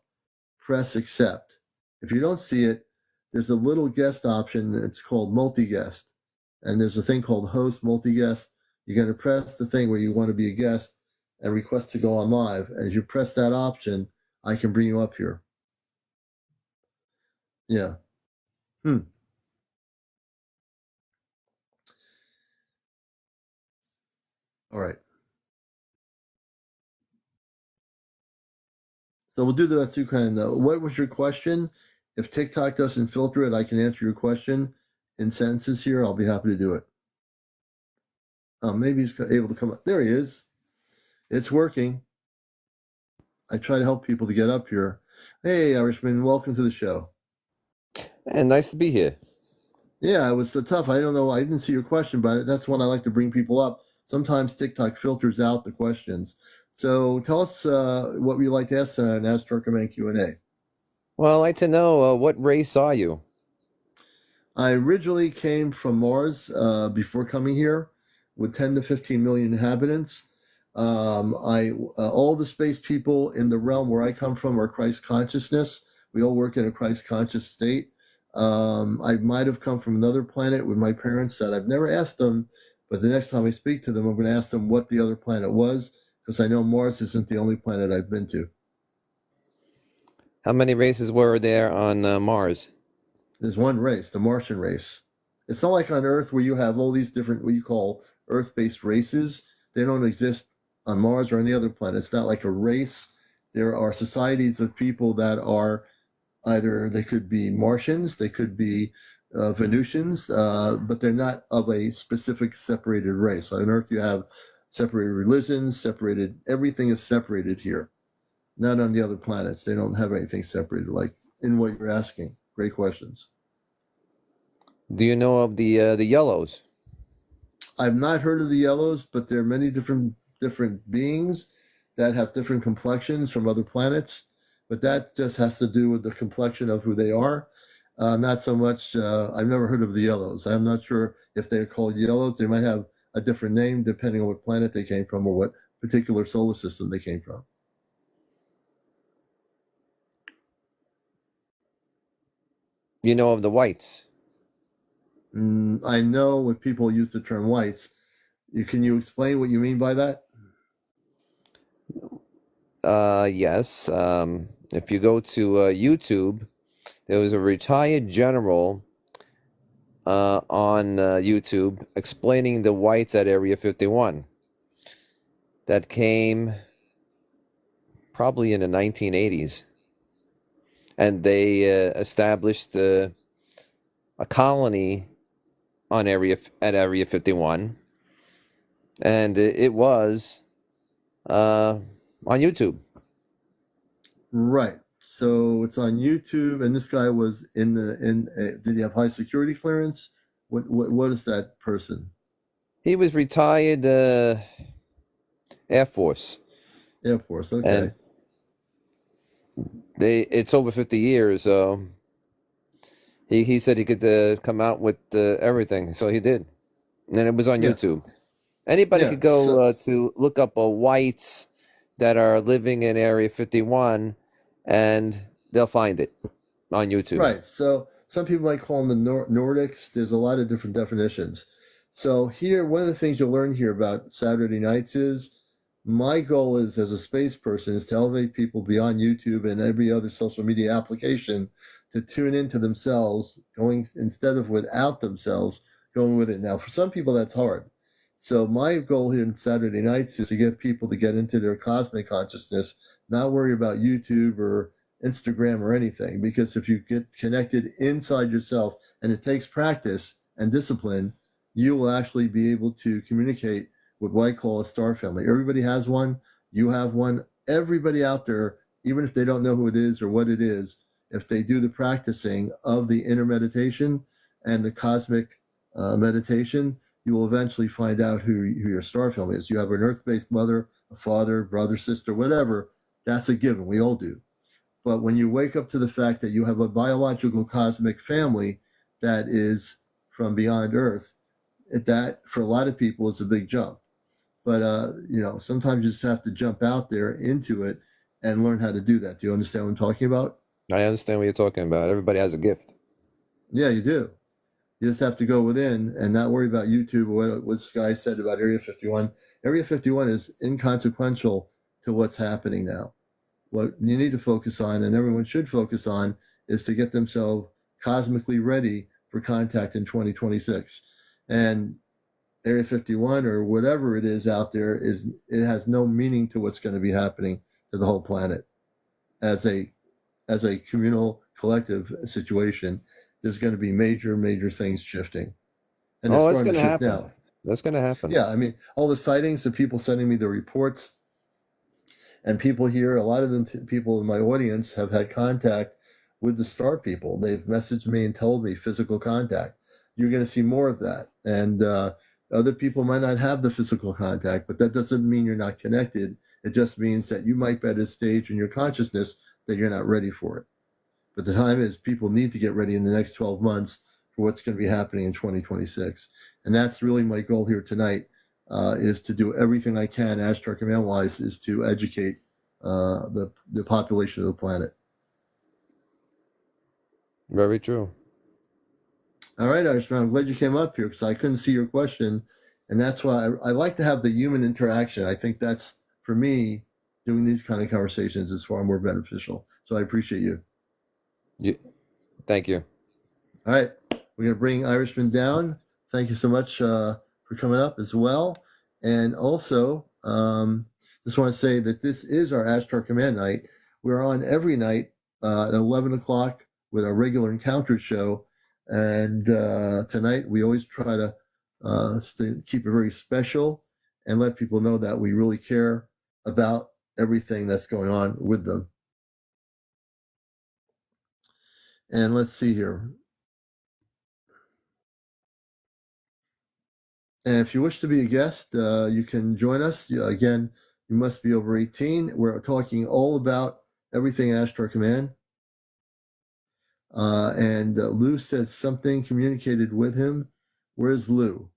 press accept. If you don't see it, there's a little guest option. It's called multi-guest. And there's a thing called host multi-guest. You're going to press the thing where you want to be a guest and request to go on live. As you press that option, I can bring you up here. Yeah. All right. So we'll do that too. What was your question? If TikTok doesn't filter it, I can answer your question in sentences here. I'll be happy to do it. Maybe he's able to come up. There he is. It's working. I try to help people to get up here. Hey, Irishman, welcome to the show. And nice to be here. Yeah, it was tough. I don't know. I didn't see your question, but that's one I like to bring people up. Sometimes TikTok filters out the questions. So tell us what you'd like to ask in Ashtar Command Q&A. Well, I'd like to know what race are you? I originally came from Mars before coming here with 10 to 15 million inhabitants. All the space people in the realm where I come from are Christ consciousness. We all work in a Christ conscious state. I might have come from another planet with my parents that I've never asked them, but the next time I speak to them, I'm going to ask them what the other planet was, because I know Mars isn't the only planet I've been to. How many races were there on Mars? There's one race, the Martian race. It's not like on Earth where you have all these different, what you call Earth-based races. They don't exist on Mars or any other planet. It's not like a race. There are societies of people that are either, they could be Martians, they could be Venusians, but they're not of a specific separated race. On Earth, you have separated religions, separated, everything is separated here. Not on the other planets. They don't have anything separated like in what you're asking. Great questions. Do you know of the yellows? I've not heard of the yellows, but there are many different beings that have different complexions from other planets. But that just has to do with the complexion of who they are. Not so much, I've never heard of the yellows. I'm not sure if they're called yellows. They might have a different name depending on what planet they came from or what particular solar system they came from. You know of the whites? I know when people use the term whites, Can you explain what you mean by that? Yes. If you go to YouTube, there was a retired general on YouTube explaining the whites at Area 51 that came probably in the 1980s, and they established a colony on Area 51, and it was on YouTube. Right. So it's on YouTube, and this guy was did he have high security clearance? What is that person? He was retired Air Force, Air Force. Okay. and it's over 50 years. So he said he could come out with everything, so he did, and it was on Yeah. YouTube. Anybody Yeah. could go So, to look up whites that are living in Area 51, and they'll find it on YouTube. right. So some people might call them the Nordics. There's a lot of different definitions. So here, one of the things you'll learn here about Saturday nights is my goal is as a space person is to elevate people beyond YouTube and every other social media application to tune into themselves, going instead of without themselves, going with it. Now, for some people, that's hard. So my goal here on Saturday nights is to get people to get into their cosmic consciousness, not worry about YouTube or Instagram or anything, because if you get connected inside yourself, and it takes practice and discipline, you will actually be able to communicate with what I call a star family. Everybody has one. You have one. Everybody out there, even if they don't know who it is or what it is, if they do the practicing of the inner meditation and the cosmic meditation, you will eventually find out who your star family is. You have an earth-based mother, a father, brother, sister, whatever. That's a given. We all do. But when you wake up to the fact that you have a biological cosmic family that is from beyond Earth, that for a lot of people is a big jump. But sometimes you just have to jump out there into it and learn how to do that. Do you understand what I'm talking about? I understand what you're talking about. Everybody has a gift. Yeah, you do. You just have to go within and not worry about YouTube or what this guy said about Area 51. Area 51 is inconsequential to what's happening now. What you need to focus on, and everyone should focus on, is to get themselves cosmically ready for contact in 2026. And Area 51 or whatever it is out there it has no meaning to what's going to be happening to the whole planet as a communal collective situation. There's going to be major things shifting, and they're Oh, it's starting going to to shift happen. now. That's going to happen. Yeah, I mean, all the sightings, the people sending me the reports, and people here, a lot of them people in my audience have had contact with the star people. They've messaged me and told me physical contact. You're going to see more of that. And other people might not have the physical contact, but that doesn't mean you're not connected. It just means that you might be at a stage in your consciousness that you're not ready for it. But the time is people need to get ready in the next 12 months for what's going to be happening in 2026. And that's really my goal here tonight, is to do everything I can, Ashtar Command wise, is to educate the population of the planet. Very true. All right, Ashtar, I'm glad you came up here because I couldn't see your question. And that's why I like to have the human interaction. I think that's, for me, doing these kind of conversations is far more beneficial. So I appreciate you. Thank you. All right, we're going to bring Irishman down. Thank you so much for coming up as well. And also, just want to say that this is our Ashtar Command night. We're on every night at 11 o'clock with our regular Encounters show. And tonight, we always try to keep it very special and let people know that we really care about everything that's going on with them. And let's see here. And if you wish to be a guest, you can join us. Again, you must be over 18. We're talking all about everything Ashtar Command. And Lou said something communicated with him. Where's Lou?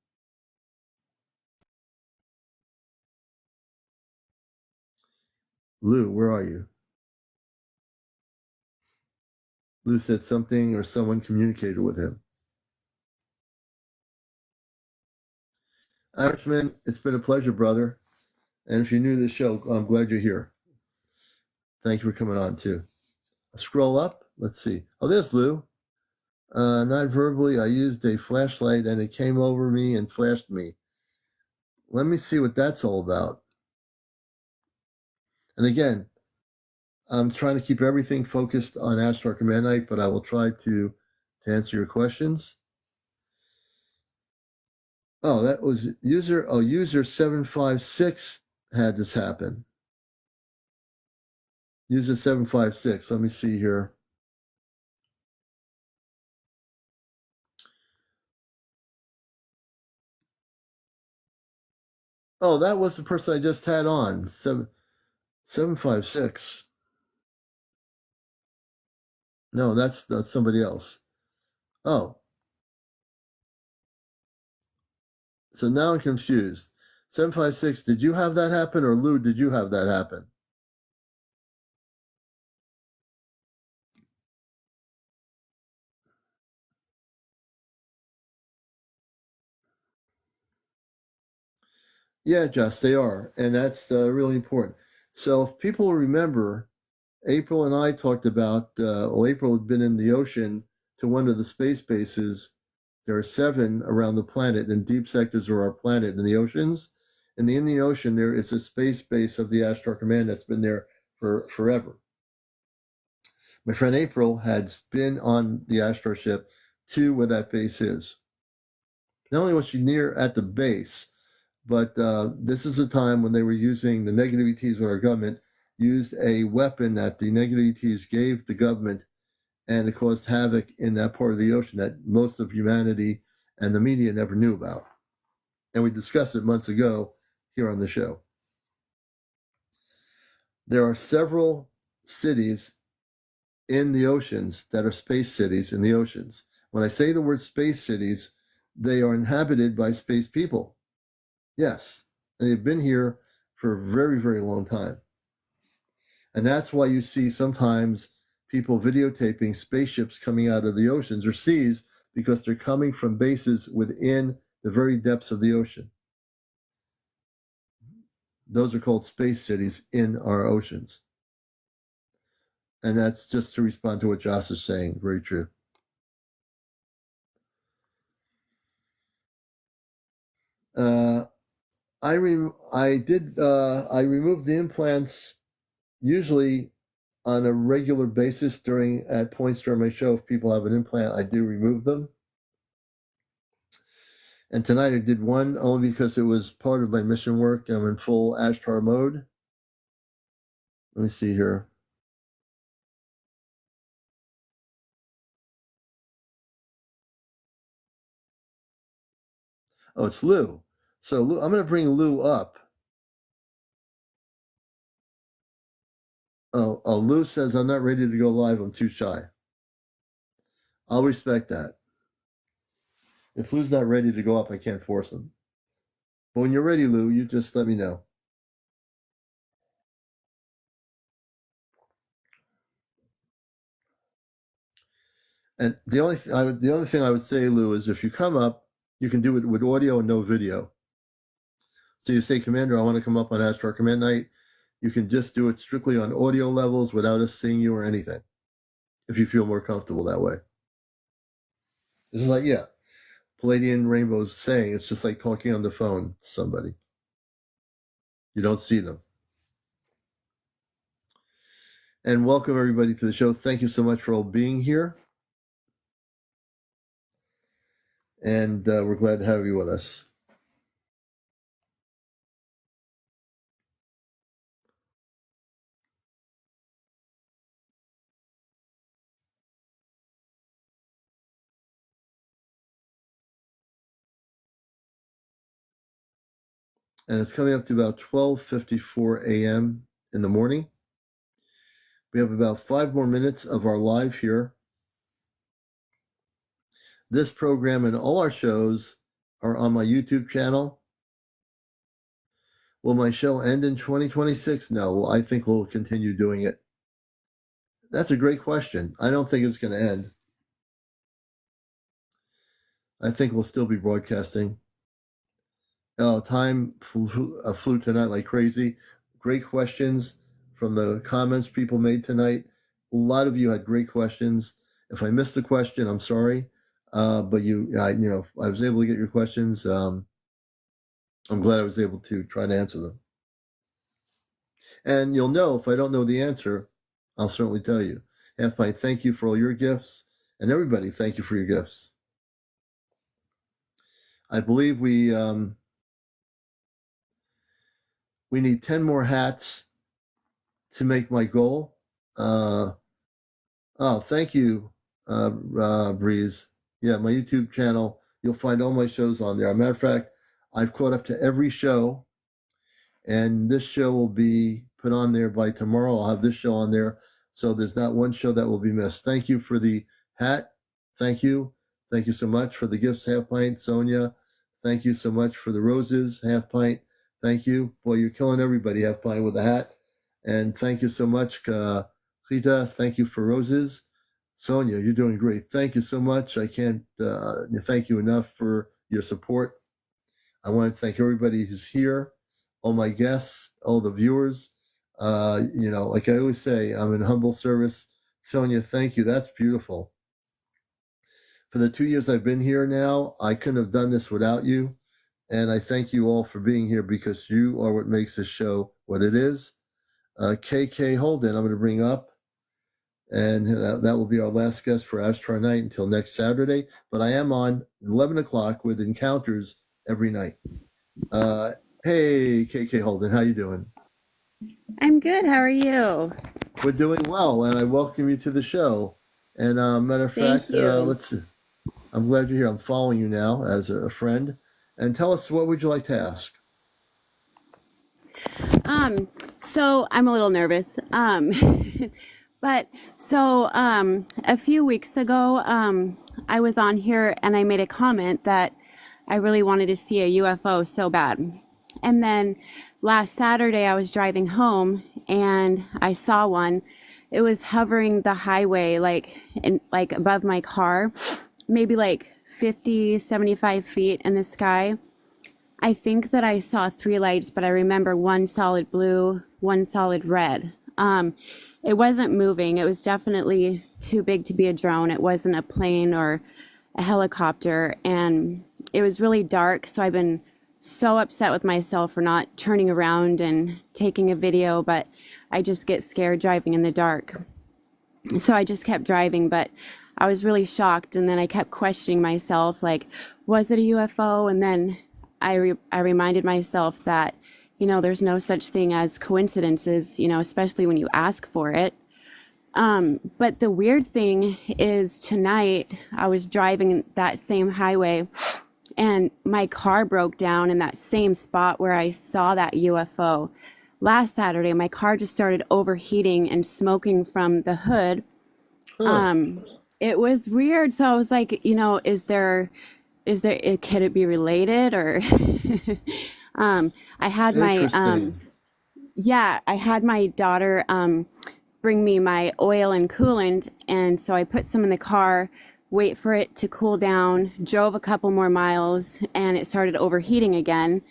Lou, where are you? Lou said something or someone communicated with him. Irishman, it's been a pleasure, brother. And if you're new to the show, I'm glad you're here. Thank you for coming on, too. I'll scroll up. Let's see. Oh, there's Lou. Not verbally, I used a flashlight and it came over me and flashed me. Let me see what that's all about. And again, I'm trying to keep everything focused on Ashtar Command Night, but I will try to answer your questions. Oh, that was user 756 had this happen. User 756. Let me see here. Oh, that was the person I just had on. 756. No, that's somebody else. Oh. So now I'm confused. 756, did you have that happen, or Lou, did you have that happen? Yeah, Jess, they are. And that's really important. So if people remember, April and I talked about, April had been in the ocean to one of the space bases. There are 7 around the planet in deep sectors of our planet in the oceans. In the Indian Ocean, there is a space base of the Ashtar Command that's been there for forever. My friend April had been on the Ashtar ship to where that base is. Not only was she near at the base, but this is a time when they were using the negative ETs when our government used a weapon that the negative ETs gave the government, and it caused havoc in that part of the ocean that most of humanity and the media never knew about. And we discussed it months ago here on the show. There are several cities in the oceans that are space cities in the oceans. When I say the word space cities, they are inhabited by space people. Yes, they've been here for a very, very long time. And that's why you see sometimes people videotaping spaceships coming out of the oceans or seas, because they're coming from bases within the very depths of the ocean. Those are called space cities in our oceans. And that's just to respond to what Joss is saying. Very true. I removed the implants usually on a regular basis at points during my show. If people have an implant, I do remove them. And tonight I did one only because it was part of my mission work. I'm in full Ashtar mode. Let me see here. Oh, it's Lou. So Lou, I'm going to bring Lou up. Oh, Lou says, I'm not ready to go live. I'm too shy. I'll respect that. If Lou's not ready to go up, I can't force him. But when you're ready, Lou, you just let me know. And the only thing I would say, Lou, is if you come up, you can do it with audio and no video. So you say, Commander, I want to come up on Ashtar Command Night. You can just do it strictly on audio levels without us seeing you or anything, if you feel more comfortable that way. This is like, yeah, Palladian Rainbow's saying, it's just like talking on the phone to somebody. You don't see them. And welcome everybody to the show. Thank you so much for all being here. And we're glad to have you with us. And it's coming up to about 12:54 a.m. in the morning. We have about 5 more minutes of our live here. This program and all our shows are on my YouTube channel. Will my show end in 2026? No, I think we'll continue doing it. That's a great question. I don't think it's going to end. I think we'll still be broadcasting. Time flew tonight like crazy. Great questions from the comments people made tonight. A lot of you had great questions. If I missed a question, I'm sorry. But I was able to get your questions. I'm glad I was able to try to answer them. And you'll know if I don't know the answer, I'll certainly tell you. Half Pint, thank you for all your gifts. And everybody, thank you for your gifts. I believe we need 10 more hats to make my goal. Thank you, Breeze. Yeah, my YouTube channel, you'll find all my shows on there. As a matter of fact, I've caught up to every show, and this show will be put on there by tomorrow. I'll have this show on there, so there's not one show that will be missed. Thank you for the hat. Thank you. Thank you so much for the gifts, Half Pint, Sonia. Thank you so much for the roses, Half Pint. Thank you. Boy, you're killing everybody, Half Pint, with a hat. And thank you so much, Rita. Thank you for roses. Sonia, you're doing great. Thank you so much. I can't thank you enough for your support. I want to thank everybody who's here, all my guests, all the viewers. Like I always say, I'm in humble service. Sonia, thank you. That's beautiful. For the 2 years I've been here now, I couldn't have done this without you. And I thank you all for being here because you are what makes this show what it is. KK Holden, I'm going to bring up. And that will be our last guest for Ashtar Night until next Saturday. But I am on 11 o'clock with Encounters every night. Hey, KK Holden, how you doing? I'm good. How are you? We're doing well, and I welcome you to the show. And matter of fact, let's see. I'm glad you're here. I'm following you now as a friend. And tell us, what would you like to ask? So I'm a little nervous. But so a few weeks ago, I was on here and I made a comment that I really wanted to see a UFO so bad. And then last Saturday, I was driving home and I saw one. It was hovering the highway, like above my car, maybe like 50, 75 feet in the sky. I think that I saw three lights, but I remember one solid blue, one solid red. It wasn't moving. It was definitely too big to be a drone. It wasn't a plane or a helicopter. And it was really dark. So I've been so upset with myself for not turning around and taking a video, but I just get scared driving in the dark. So I just kept driving, but I was really shocked. And then I kept questioning myself, like, was it a UFO? And then I reminded myself that, there's no such thing as coincidences, especially when you ask for it. But the weird thing is tonight I was driving that same highway and my car broke down in that same spot where I saw that UFO. Last Saturday, my car just started overheating and smoking from the hood. It was weird. So I was like, could it be related or I had my daughter bring me my oil and coolant, and so I put some in the car, wait for it to cool down, drove a couple more miles, and it started overheating again.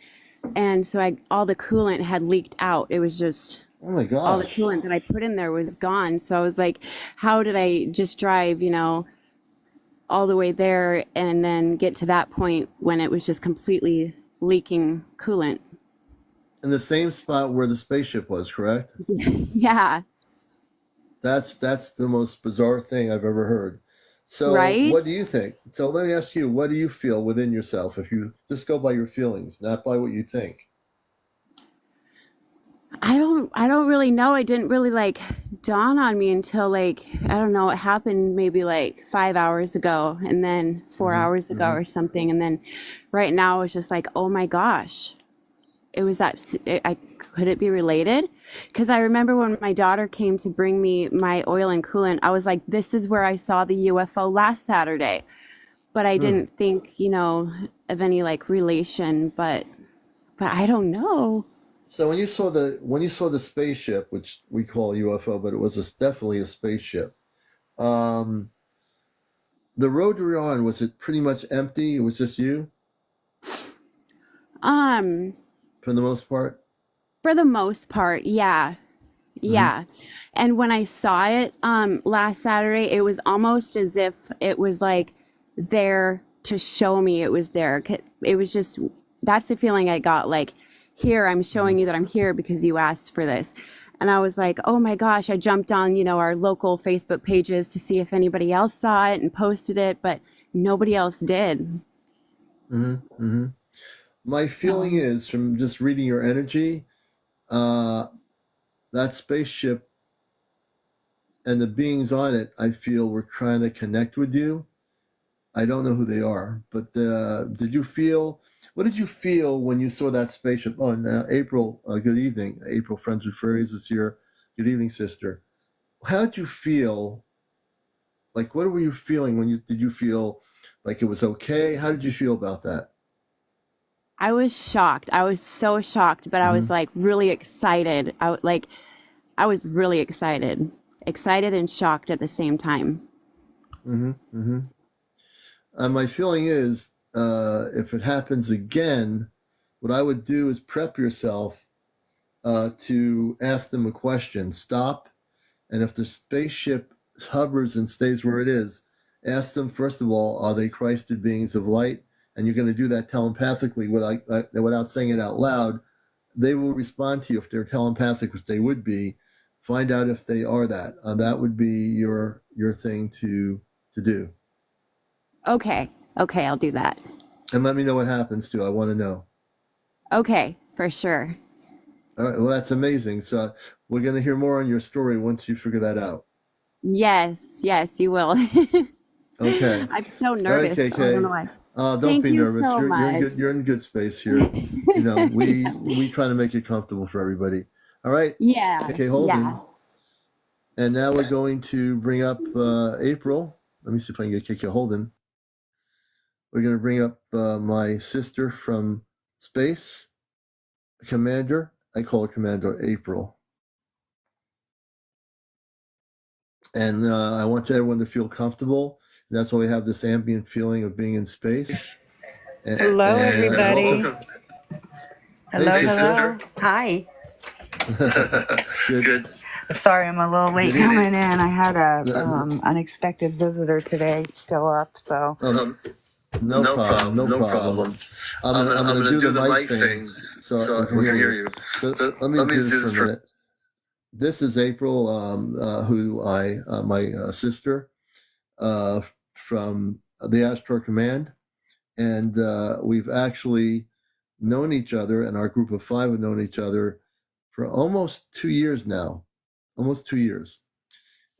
And so all the coolant had leaked out. It was just, oh my gosh, all the coolant that I put in there was gone. So I was like, how did I just drive, all the way there and then get to that point when it was just completely leaking coolant? In the same spot where the spaceship was, correct? Yeah. That's the most bizarre thing I've ever heard. So right? What do you think? So let me ask you, what do you feel within yourself if you just go by your feelings, not by what you think? I don't really know. It didn't really dawn on me until I don't know, it happened maybe 5 hours ago and then 4 hours ago or something. And then right now it's just like, oh my gosh, it was could it be related? Because I remember when my daughter came to bring me my oil and coolant, I was like, this is where I saw the UFO last Saturday. But I didn't think, of any relation, but I don't know. So when you saw the spaceship, which we call UFO, but it was definitely a spaceship, the road you were on, was it pretty much empty? It was just you? Um, for the most part? for the most part, yeah. Yeah. And when I saw it last Saturday, it was almost as if it was like there to show me it was there. It was just, that's the feeling I got, like, here, I'm showing you that I'm here because you asked for this. And I was like, oh my gosh, I jumped on, our local Facebook pages to see if anybody else saw it and posted it, but nobody else did. My feeling is, from just reading your energy, that spaceship and the beings on it, I feel, were trying to connect with you. I don't know who they are, but what did you feel when you saw that spaceship? Oh, now April, good evening. April, Friends with Furries is here. Good evening, sister. How did you feel? Like, what were you feeling did you feel like it was okay? How did you feel about that? I was shocked. I was so shocked, but I was like really excited. I was really excited and shocked at the same time. My feeling is, if it happens again, what I would do is prep yourself to ask them a question. Stop, and if the spaceship hovers and stays where it is, ask them, first of all, are they Christed beings of light? And you're going to do that telepathically without saying it out loud. They will respond to you if they're telepathic, which they would be. Find out if they are that. That would be your thing to do. Okay, I'll do that. And let me know what happens too. I want to know. Okay, for sure. All right, well, that's amazing. So we're going to hear more on your story once you figure that out. Yes, you will. Okay. I'm so nervous. All right, KK. I don't know why. Don't Thank be you nervous. so much. You're in good space here. We try to make it comfortable for everybody. All right. Yeah. KK Holden. Yeah. And now we're going to bring up April. Let me see if I can get KK Holden. We're going to bring up my sister from space, Commander. I call her Commander April. And I want everyone to feel comfortable. And that's why we have this ambient feeling of being in space. Hello, everybody. Hello. Hi. Good. Sorry, I'm a little late coming in. I had a unexpected visitor today show up, so. No problem. I'm going to do the mic things so I can hear you. So let me do this for a minute. This is April, my sister from the Ashtar Command. And we've actually known each other, and our group of 5 have known each other for almost 2 years now. Almost 2 years.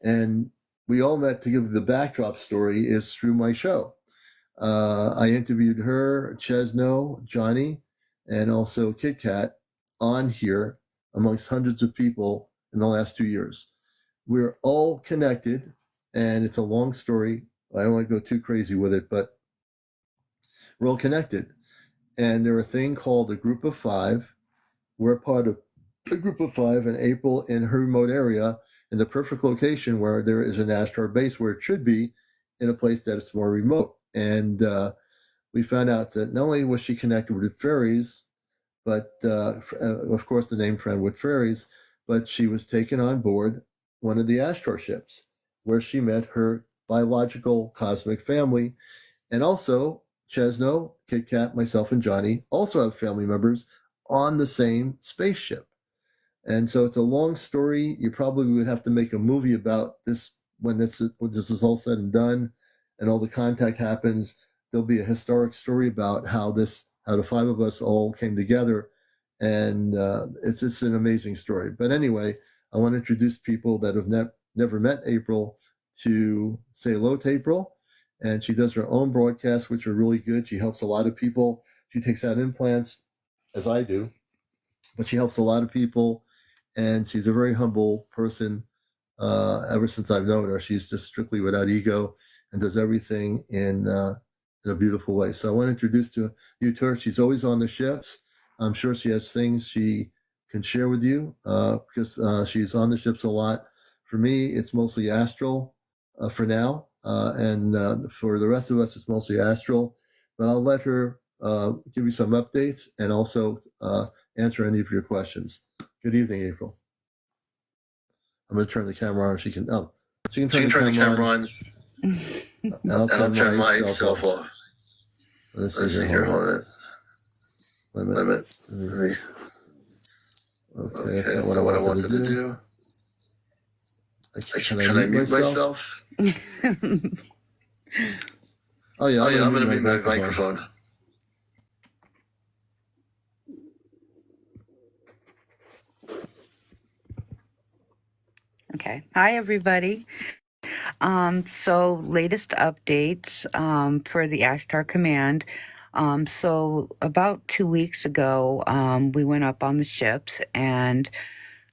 And we all met, to give the backdrop story, is through my show. I interviewed her, Chesno, Johnny, and also Kit Kat on here amongst hundreds of people in the last 2 years. We're all connected, and it's a long story. I don't want to go too crazy with it, but we're all connected. And they're a thing called a group of 5. We're part of a group of 5, and April in her remote area, in the perfect location where there is an Ashtar base where it should be, in a place that it's more remote. And we found out that not only was she connected with fairies, but of course the name Friend with Fairies, but she was taken on board one of the Ashtar ships, where she met her biological cosmic family. And also Chesno, Kit Kat, myself, and Johnny also have family members on the same spaceship. And so it's a long story. You probably would have to make a movie about this when this is all said and done and all the contact happens. There'll be a historic story about how the 5 of us all came together. And it's just an amazing story. But anyway, I want to introduce people that have never met April to say hello to April. And she does her own broadcasts, which are really good. She helps a lot of people. She takes out implants, as I do, but she helps a lot of people. And she's a very humble person. Ever since I've known her, she's just strictly without ego and does everything in a beautiful way. So I want to introduce you to her. She's always on the ships. I'm sure she has things she can share with you because she's on the ships a lot. For me, it's mostly astral for now. And for the rest of us, it's mostly astral. But I'll let her give you some updates and also answer any of your questions. Good evening, April. I'm going to turn the camera on. She can turn the camera on. And I'll turn myself off. Let's see here. Hold on. Wait a minute. Okay, that's not what I wanted to do. Can I mute myself? Oh yeah, I'm going to mute my microphone. Okay. Hi, everybody. So latest updates for the Ashtar Command. So about 2 weeks ago, we went up on the ships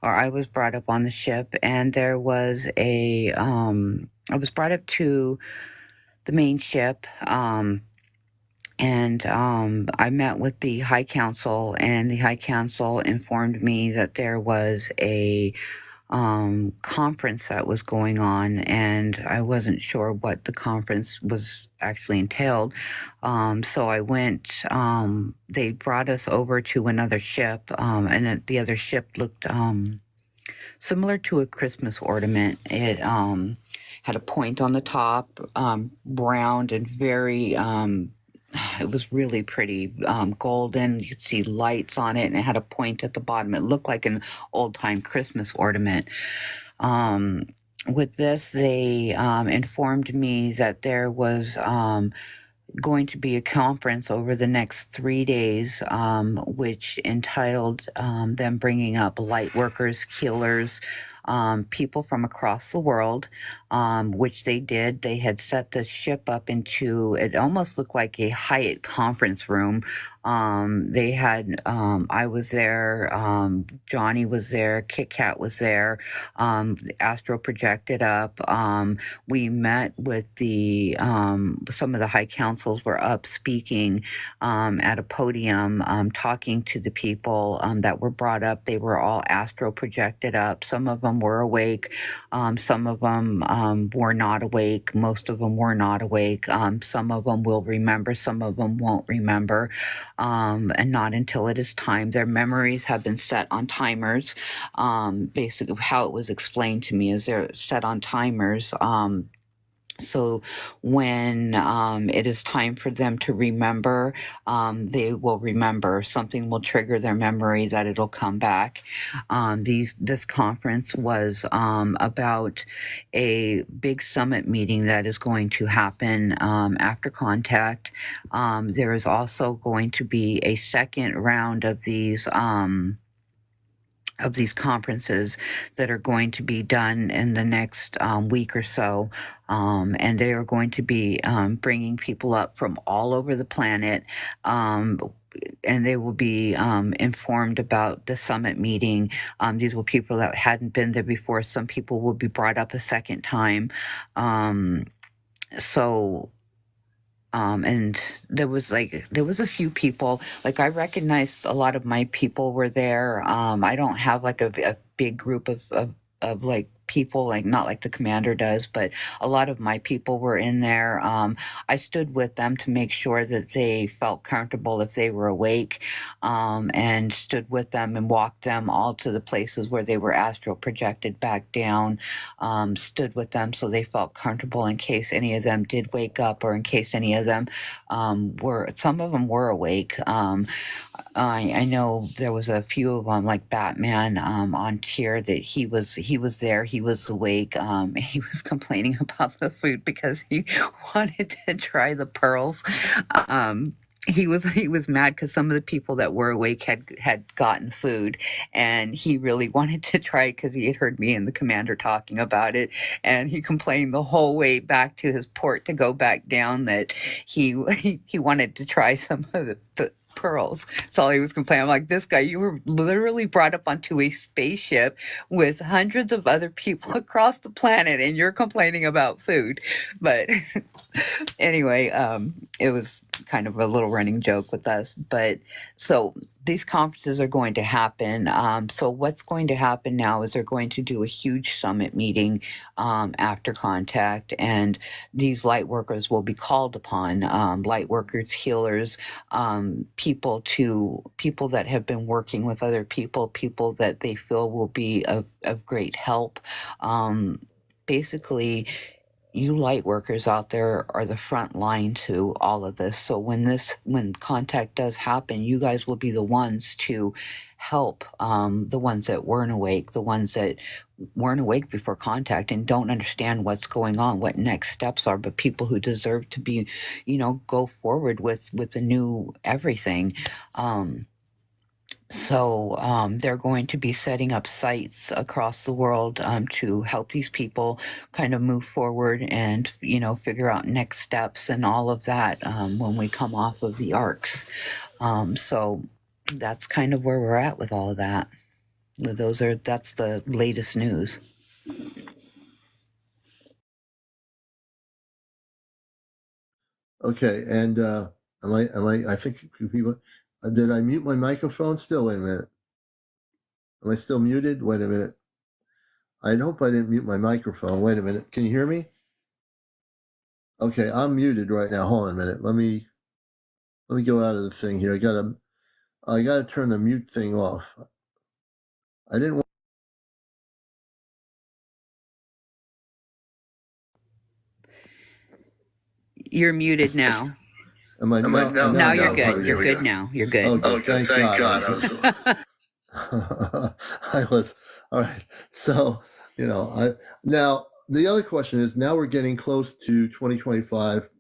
or I was brought up on the ship, and there was I was brought up to the main ship, and I met with the High Council, and the High Council informed me that there was a conference that was going on, and I wasn't sure what the conference was actually entailed. So I went, they brought us over to another ship, and the other ship looked similar to a Christmas ornament. It had a point on the top, round and very, it was really pretty, golden. You could see lights on it, and it had a point at the bottom. It looked like an old-time Christmas ornament. With this, they informed me that there was going to be a conference over the next 3 days, which entitled them bringing up light workers, healers, people from across the world, which they did. They had set the ship up into, it almost looked like a Hyatt conference room. They had, I was there, Johnny was there, Kit Kat was there, Astro projected up. We met with the, some of the high councils were up speaking at a podium, talking to the people that were brought up. They were all Astro projected up. Some of them were awake. Some of them were not awake. Most of them were not awake. Some of them will remember. Some of them won't remember. And not until it is time. Their memories have been set on timers. Basically, how it was explained to me is they're set on timers. So when it is time for them to remember, they will remember. Something will trigger their memory that it'll come back. This conference was about a big summit meeting that is going to happen after contact. There is also going to be a second round of these conferences that are going to be done in the next week or so. And they are going to be bringing people up from all over the planet. And they will be informed about the summit meeting. These were people that hadn't been there before. Some people will be brought up a second time. And there was a few people, like I recognized a lot of my people were there. I don't have like a big group of like people, like not like the commander does, but a lot of my people were in there. I stood with them to make sure that they felt comfortable if they were awake, and stood with them and walked them all to the places where they were astral projected back down, stood with them so they felt comfortable in case any of them did wake up, or in case any of them some of them were awake. I know there was a few of them, like Batman, on here, that he was there, he was awake. He was complaining about the food because he wanted to try the pearls. He was mad because some of the people that were awake had gotten food, and he really wanted to try because he had heard me and the commander talking about it, and he complained the whole way back to his port to go back down that he wanted to try some of the pearls. That's all he was complaining. I'm like, this guy, you were literally brought up onto a spaceship with hundreds of other people across the planet, and you're complaining about food. But anyway, it was kind of a little running joke with us. But so these conferences are going to happen. So what's going to happen now is they're going to do a huge summit meeting after contact, and these light workers will be called upon. Light workers, healers, people that have been working with other people that they feel will be of great help. Basically, you light workers out there are the front line to all of this. So when contact does happen, you guys will be the ones to help the ones that weren't awake, the ones that weren't awake before contact and don't understand what's going on, what next steps are, but people who deserve to be, go forward with the new everything. So they're going to be setting up sites across the world to help these people kind of move forward and, figure out next steps and all of that when we come off of the arcs. So that's kind of where we're at with all of that. That's the latest news. Okay, and I think people, did I mute my microphone still? Wait a minute. Am I still muted? Wait a minute. I hope I didn't mute my microphone. Wait a minute. Can you hear me? Okay, I'm muted right now. Hold on a minute. Let me go out of the thing here. I gotta turn the mute thing off. I didn't want. You're muted now. Am I? Now you're good. You're good now. You're good. Okay, thank God. I was all right. So now the other question is, now we're getting close to 2025,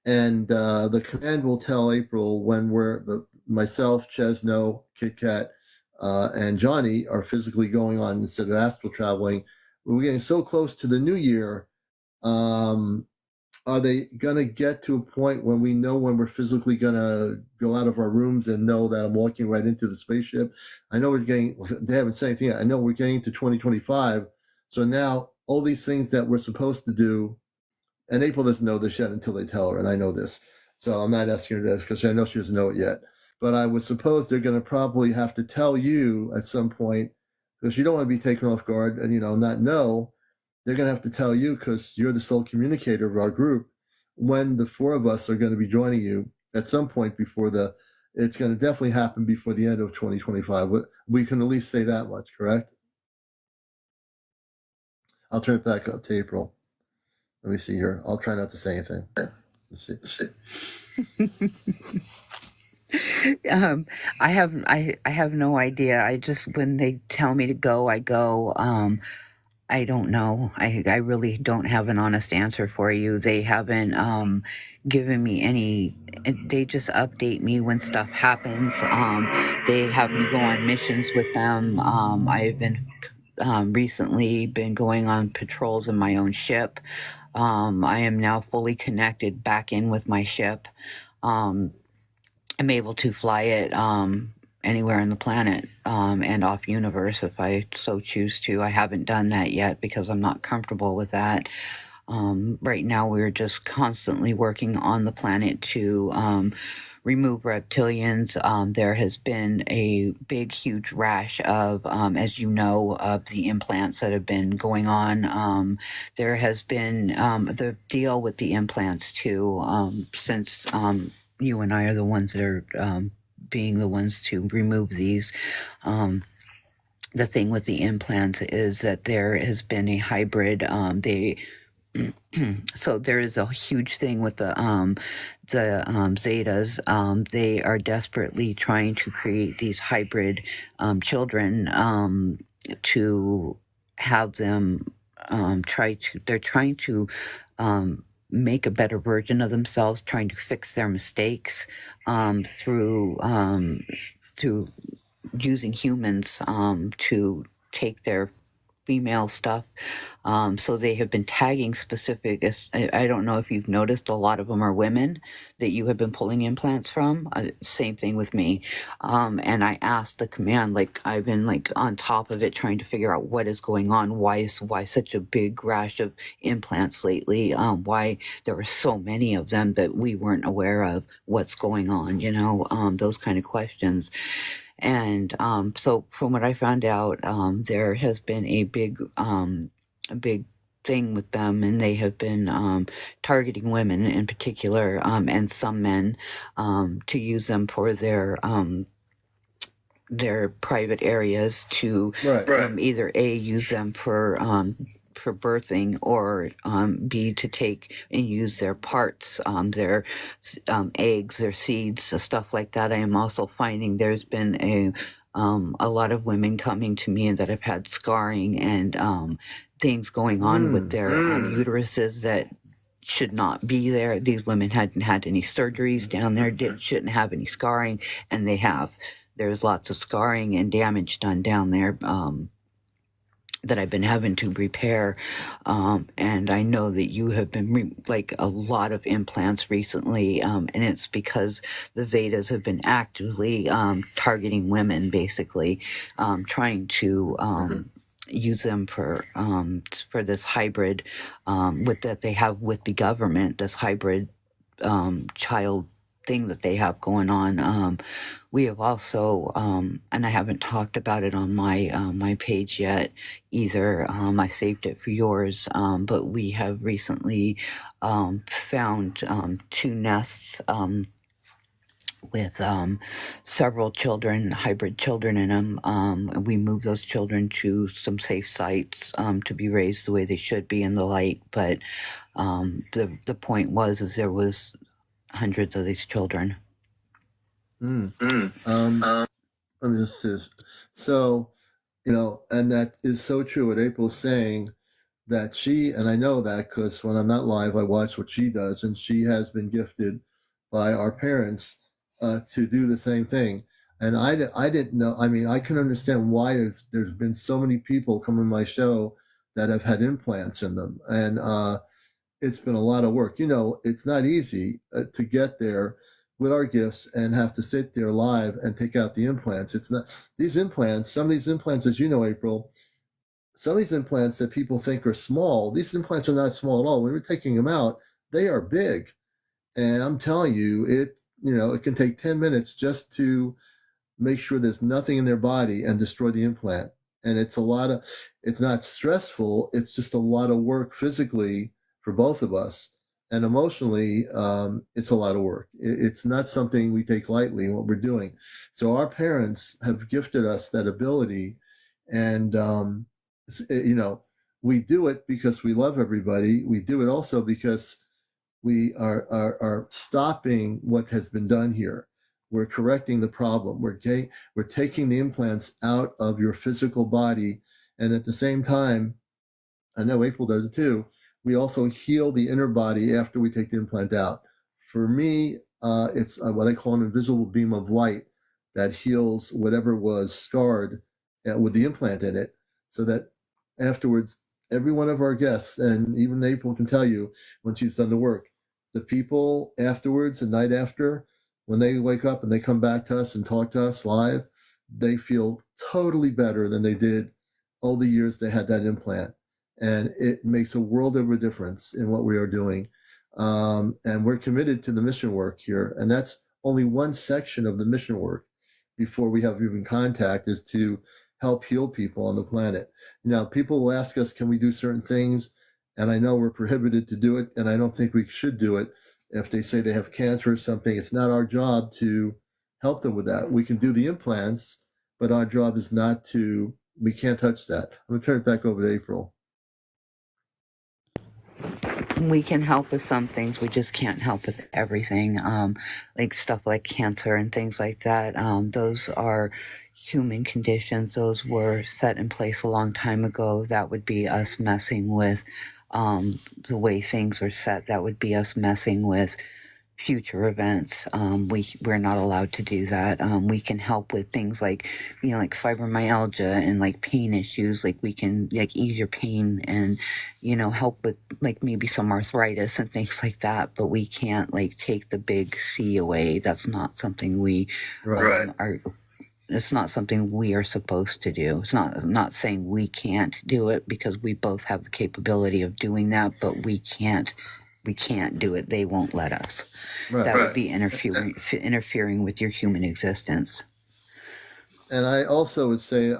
and the command will tell April when myself, Chesno, Kit Kat, and Johnny are physically going on instead of astral traveling. We're getting so close to the new year. Are they going to get to a point when we know when we're physically going to go out of our rooms and know that I'm walking right into the spaceship? I know they haven't said anything yet. I know we're getting to 2025. So now all these things that we're supposed to do, and April doesn't know this yet until they tell her, and I know this. So I'm not asking her this because I know she doesn't know it yet. But I would suppose they're going to probably have to tell you at some point, because you don't want to be taken off guard and, not know. They're going to have to tell you, because you're the sole communicator of our group, when the four of us are going to be joining you at some point it's going to definitely happen before the end of 2025. We can at least say that much, correct? I'll turn it back up to April. Let me see here. I'll try not to say anything. Let's see. I have no idea. When they tell me to go, I go. I don't know. I really don't have an honest answer for you. They haven't given me any. They just update me when stuff happens. They have me go on missions with them. I've been recently been going on patrols in my own ship. I am now fully connected back in with my ship. I'm able to fly it anywhere on the planet and off universe if I so choose to. I haven't done that yet because I'm not comfortable with that. Right now we're just constantly working on the planet to remove reptilians. There has been a big, huge rash of, as you know, of the implants that have been going on. There has been the deal with the implants too, since you and I are the ones that are being the ones to remove these. The thing with the implants is that there has been a hybrid. So there is a huge thing with the Zetas. They are desperately trying to create these hybrid children to have them they're trying to make a better version of themselves, trying to fix their mistakes through using humans to take their female stuff. So they have been tagging specific. I don't know if you've noticed, a lot of them are women that you have been pulling implants from. Same thing with me. And I asked the command, like I've been like on top of it, trying to figure out what is going on. Why such a big rash of implants lately? Why there were so many of them that we weren't aware of what's going on? Those kind of questions. And so from what I found out, there has been a big thing with them, and they have been targeting women in particular, and some men, to use them for their private areas to either A, use them for birthing, or B, to take and use their parts, their eggs, their seeds, stuff like that. I am also finding there's been a lot of women coming to me that have had scarring and things going on with their uteruses that should not be there. These women hadn't had any surgeries down there, shouldn't have any scarring, and they have. There's lots of scarring and damage done down there that I've been having to repair. And I know that you have been like a lot of implants recently, and it's because the Zetas have been actively targeting women, basically, trying to use them for this hybrid that they have with the government, this hybrid child thing that they have going on. We have also, and I haven't talked about it on my page yet either. I saved it for yours, but we have recently found 2 nests with several children, hybrid children in them. We moved those children to some safe sites to be raised the way they should be in the light. But the point is there was hundreds of these children. Let me just say, so, and that is so true what April's saying, that she, and I know that because when I'm not live, I watch what she does, and she has been gifted by our parents to do the same thing. And I didn't know, I can understand why there's been so many people come on my show that have had implants in them. And it's been a lot of work. It's not easy to get there with our gifts and have to sit there live and take out the implants. It's not these implants, some of these implants, as you know, April, some of these implants that people think are small, these implants are not small at all. When we're taking them out, they are big. And I'm telling you, it can take 10 minutes just to make sure there's nothing in their body and destroy the implant. And it's not stressful. It's just a lot of work physically for both of us. And emotionally, it's a lot of work. It's not something we take lightly in what we're doing. So our parents have gifted us that ability. And, we do it because we love everybody. We do it also because we are stopping what has been done here. We're correcting the problem. We're taking the implants out of your physical body. And at the same time, I know April does it too, we also heal the inner body after we take the implant out. For me, it's what I call an invisible beam of light that heals whatever was scarred with the implant in it, so that afterwards, every one of our guests, and even April can tell you when she's done the work, the people afterwards, the night after, when they wake up and they come back to us and talk to us live, they feel totally better than they did all the years they had that implant. And it makes a world of a difference in what we are doing. And we're committed to the mission work here. And that's only one section of the mission work before we have even contact, is to help heal people on the planet. Now, people will ask us, can we do certain things? And I know we're prohibited to do it, and I don't think we should do it. If they say they have cancer or something, it's not our job to help them with that. We can do the implants, but our job is not to, we can't touch that. I'm going to turn it back over to April. We can help with some things. We just can't help with everything. Like stuff like cancer and things like that. Those are human conditions. Those were set in place a long time ago. That would be us messing with the way things are set. That would be us messing with future events. We're not allowed to do that. We can help with things like, like fibromyalgia and like pain issues. Like we can like ease your pain and, help with like maybe some arthritis and things like that. But we can't like take the big C away. That's not something we are. It's not something we are supposed to do. It's not saying we can't do it, because we both have the capability of doing that, but we can't do it. They won't let us. That would be interfering with your human existence. And I also would say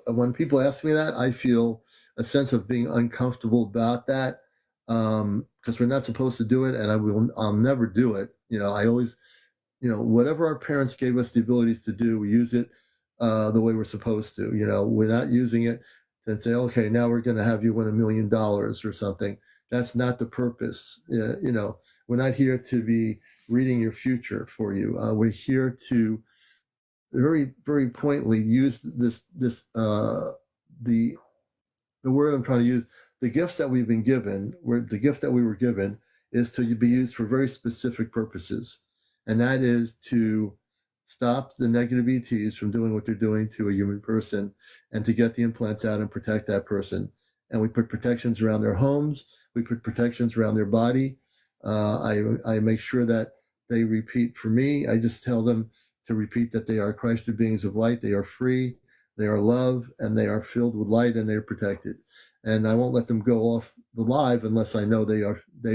when people ask me that, I feel a sense of being uncomfortable about that, because we're not supposed to do it, and I'll never do it. I always, whatever our parents gave us the abilities to do, we use it the way we're supposed to. We're not using it to say, okay, now we're going to have you win $1 million or something. That's not the purpose. We're not here to be reading your future for you. We're here to very, very pointedly use the word I'm trying to use. The gifts that we've been given, the gift that we were given, is to be used for very specific purposes, and that is to stop the negative ETs from doing what they're doing to a human person, and to get the implants out and protect that person. And we put protections around their homes. We put protections around their body. I make sure that they repeat for me. I just tell them to repeat that they are Christed beings of light. They are free. They are love, and they are filled with light, and they are protected. And I won't let them go off the live unless I know they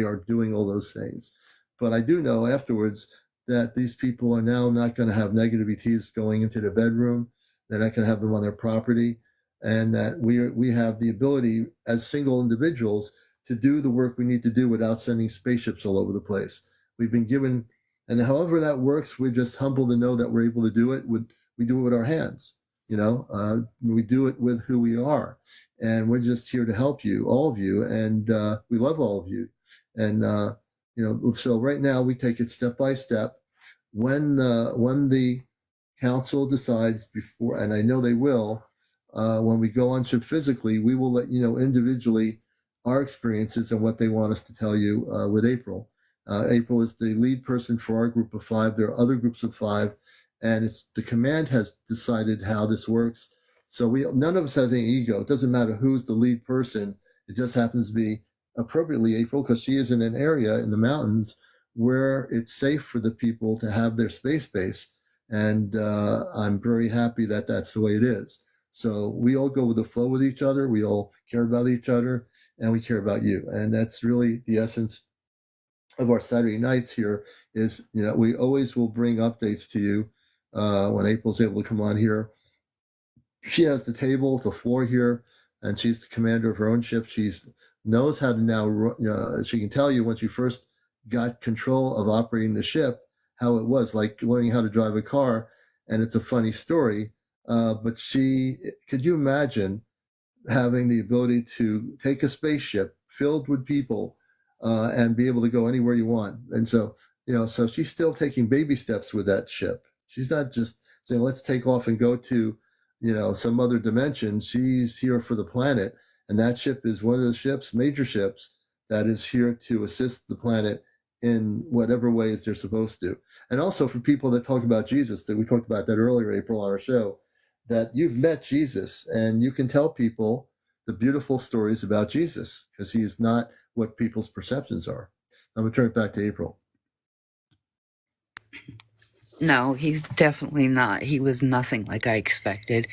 are doing all those things. But I do know afterwards that these people are now not going to have negative ETs going into their bedroom. They're not going to have them on their property, and that we have the ability as single individuals to do the work we need to do without sending spaceships all over the place. We've been given, and however that works, we're just humbled to know that we're able to do it. We do it with our hands. We do it with who we are, and we're just here to help you, all of you, and we love all of you. And so right now we take it step by step. When the council decides before, and I know they will, when we go on ship physically, we will let you know individually our experiences and what they want us to tell you with April. April is the lead person for our group of 5. There are other groups of 5, and it's the command has decided how this works. So none of us has any ego. It doesn't matter who's the lead person. It just happens to be appropriately April, because she is in an area in the mountains where it's safe for the people to have their space base. And I'm very happy that that's the way it is. So we all go with the flow with each other. We all care about each other, and we care about you. And that's really the essence of our Saturday nights here is, we always will bring updates to you when April's able to come on here. She has the table, the floor here, and she's the commander of her own ship. She knows how to now, she can tell you when she first got control of operating the ship, how it was like learning how to drive a car. And it's a funny story. But could you imagine having the ability to take a spaceship filled with people and be able to go anywhere you want? And so, so she's still taking baby steps with that ship. She's not just saying, let's take off and go to, some other dimension. She's here for the planet. And that ship is one of the major ships, that is here to assist the planet in whatever ways they're supposed to. And also for people that talk about Jesus, that we talked about that earlier, April, on our show, that you've met Jesus, and you can tell people the beautiful stories about Jesus, because he is not what people's perceptions are. I'm going to turn it back to April. No, he's definitely not. He was nothing like I expected.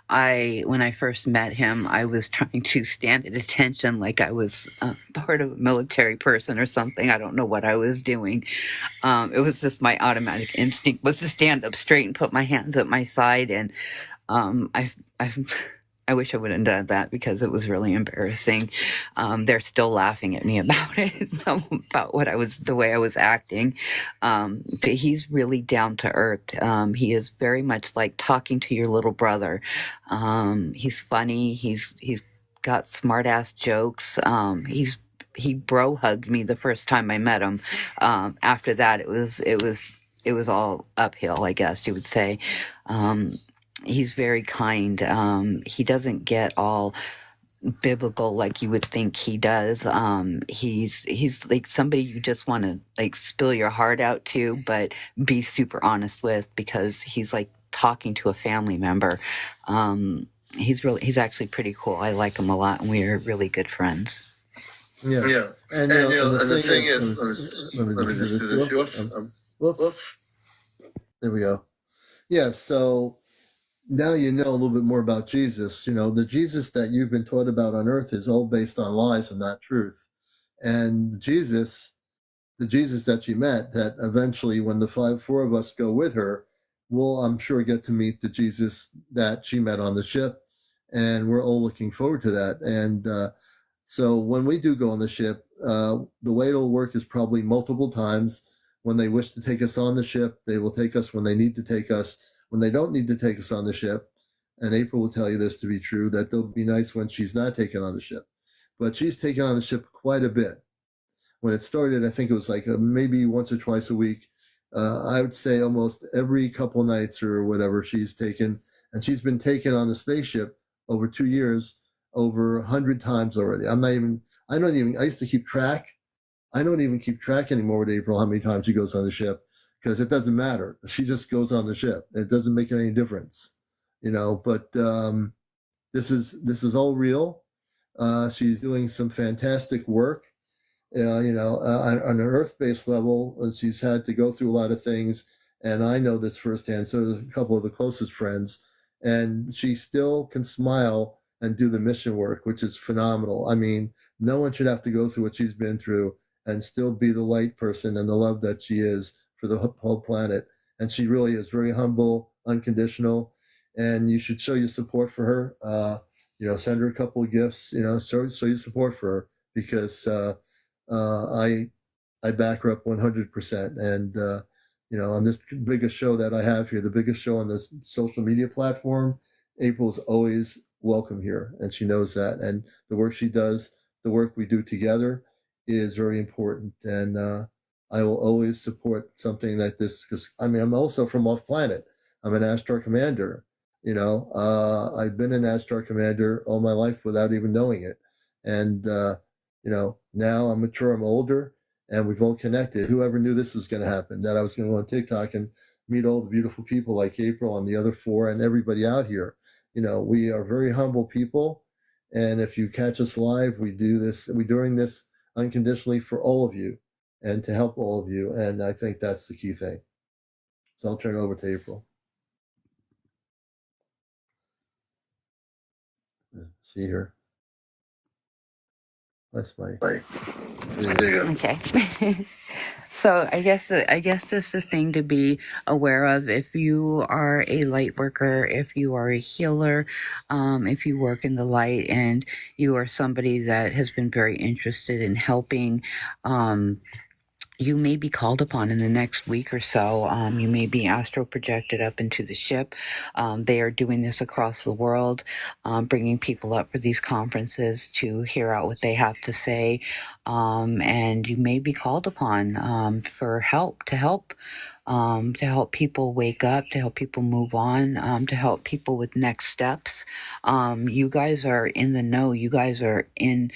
When I first met him, I was trying to stand at attention like I was part of a military person or something. I don't know what I was doing. It was just my automatic instinct was to stand up straight and put my hands at my side. And I wish I would have done that, because it was really embarrassing. They're still laughing at me about it, about the way I was acting. But he's really down to earth. He is very much like talking to your little brother. He's funny. He's got smart ass jokes. He bro hugged me the first time I met him. After that, it was all uphill, I guess you would say. He's very kind. He doesn't get all biblical like you would think he does. He's like somebody you just want to like spill your heart out to, but be super honest with, because he's like talking to a family member. He's actually pretty cool. I like him a lot, and we're really good friends. Yeah. And the thing is, let me just do this. Whoops. There we go. Yeah, so now you know a little bit more about Jesus. You know, the Jesus that you've been taught about on earth is all based on lies and not truth. And the Jesus that she met, that eventually when the four of us go with her, we'll, I'm sure, get to meet the Jesus that she met on the ship. And we're all looking forward to that. And so when we do go on the ship, the way it'll work is probably multiple times. When they wish to take us on the ship, they will take us when they need to take us. When they don't need to take us on the ship, and April will tell you this to be true, that they'll be nice when she's not taken on the ship. But she's taken on the ship quite a bit. When it started, I think it was like maybe once or twice a week. I would say almost every couple nights or whatever she's taken. And she's been taken on the spaceship over 2 years, over 100 times already. I used to keep track. I don't even keep track anymore with April how many times she goes on the ship, because it doesn't matter. She just goes on the ship. It doesn't make any difference, you know. But this is all real. She's doing some fantastic work, on an Earth-based level. She's had to go through a lot of things, and I know this firsthand. So there's a couple of the closest friends, and she still can smile and do the mission work, which is phenomenal. I mean, no one should have to go through what she's been through and still be the light person and the love that she is for the whole planet. And she really is very humble, unconditional, and you should show your support for her. Send her a couple of gifts, show your support for her, because I back her up 100%. And, on this biggest show that I have here, the biggest show on this social media platform, April's always welcome here, and she knows that. And the work she does, the work we do together, is very important. And I will always support something like this, because I'm also from off planet. I'm an Ashtar Commander. I've been an Ashtar Commander all my life without even knowing it. And now I'm mature, I'm older, and we've all connected. Whoever knew this was going to happen, that I was going to go on TikTok and meet all the beautiful people like April and the other four and everybody out here. We are very humble people. And if you catch us live, we're doing this unconditionally for all of you and to help all of you. And I think that's the key thing. So I'll turn it over to April. See her. That's my. Okay. So I guess that's the thing to be aware of. If you are a light worker, if you are a healer, if you work in the light, and you are somebody that has been very interested in helping, you may be called upon in the next week or so. You may be astral projected up into the ship. They are doing this across the world, bringing people up for these conferences to hear out what they have to say. And you may be called upon for help, to help people wake up, to help people move on, to help people with next steps. You guys are in the know. You guys are in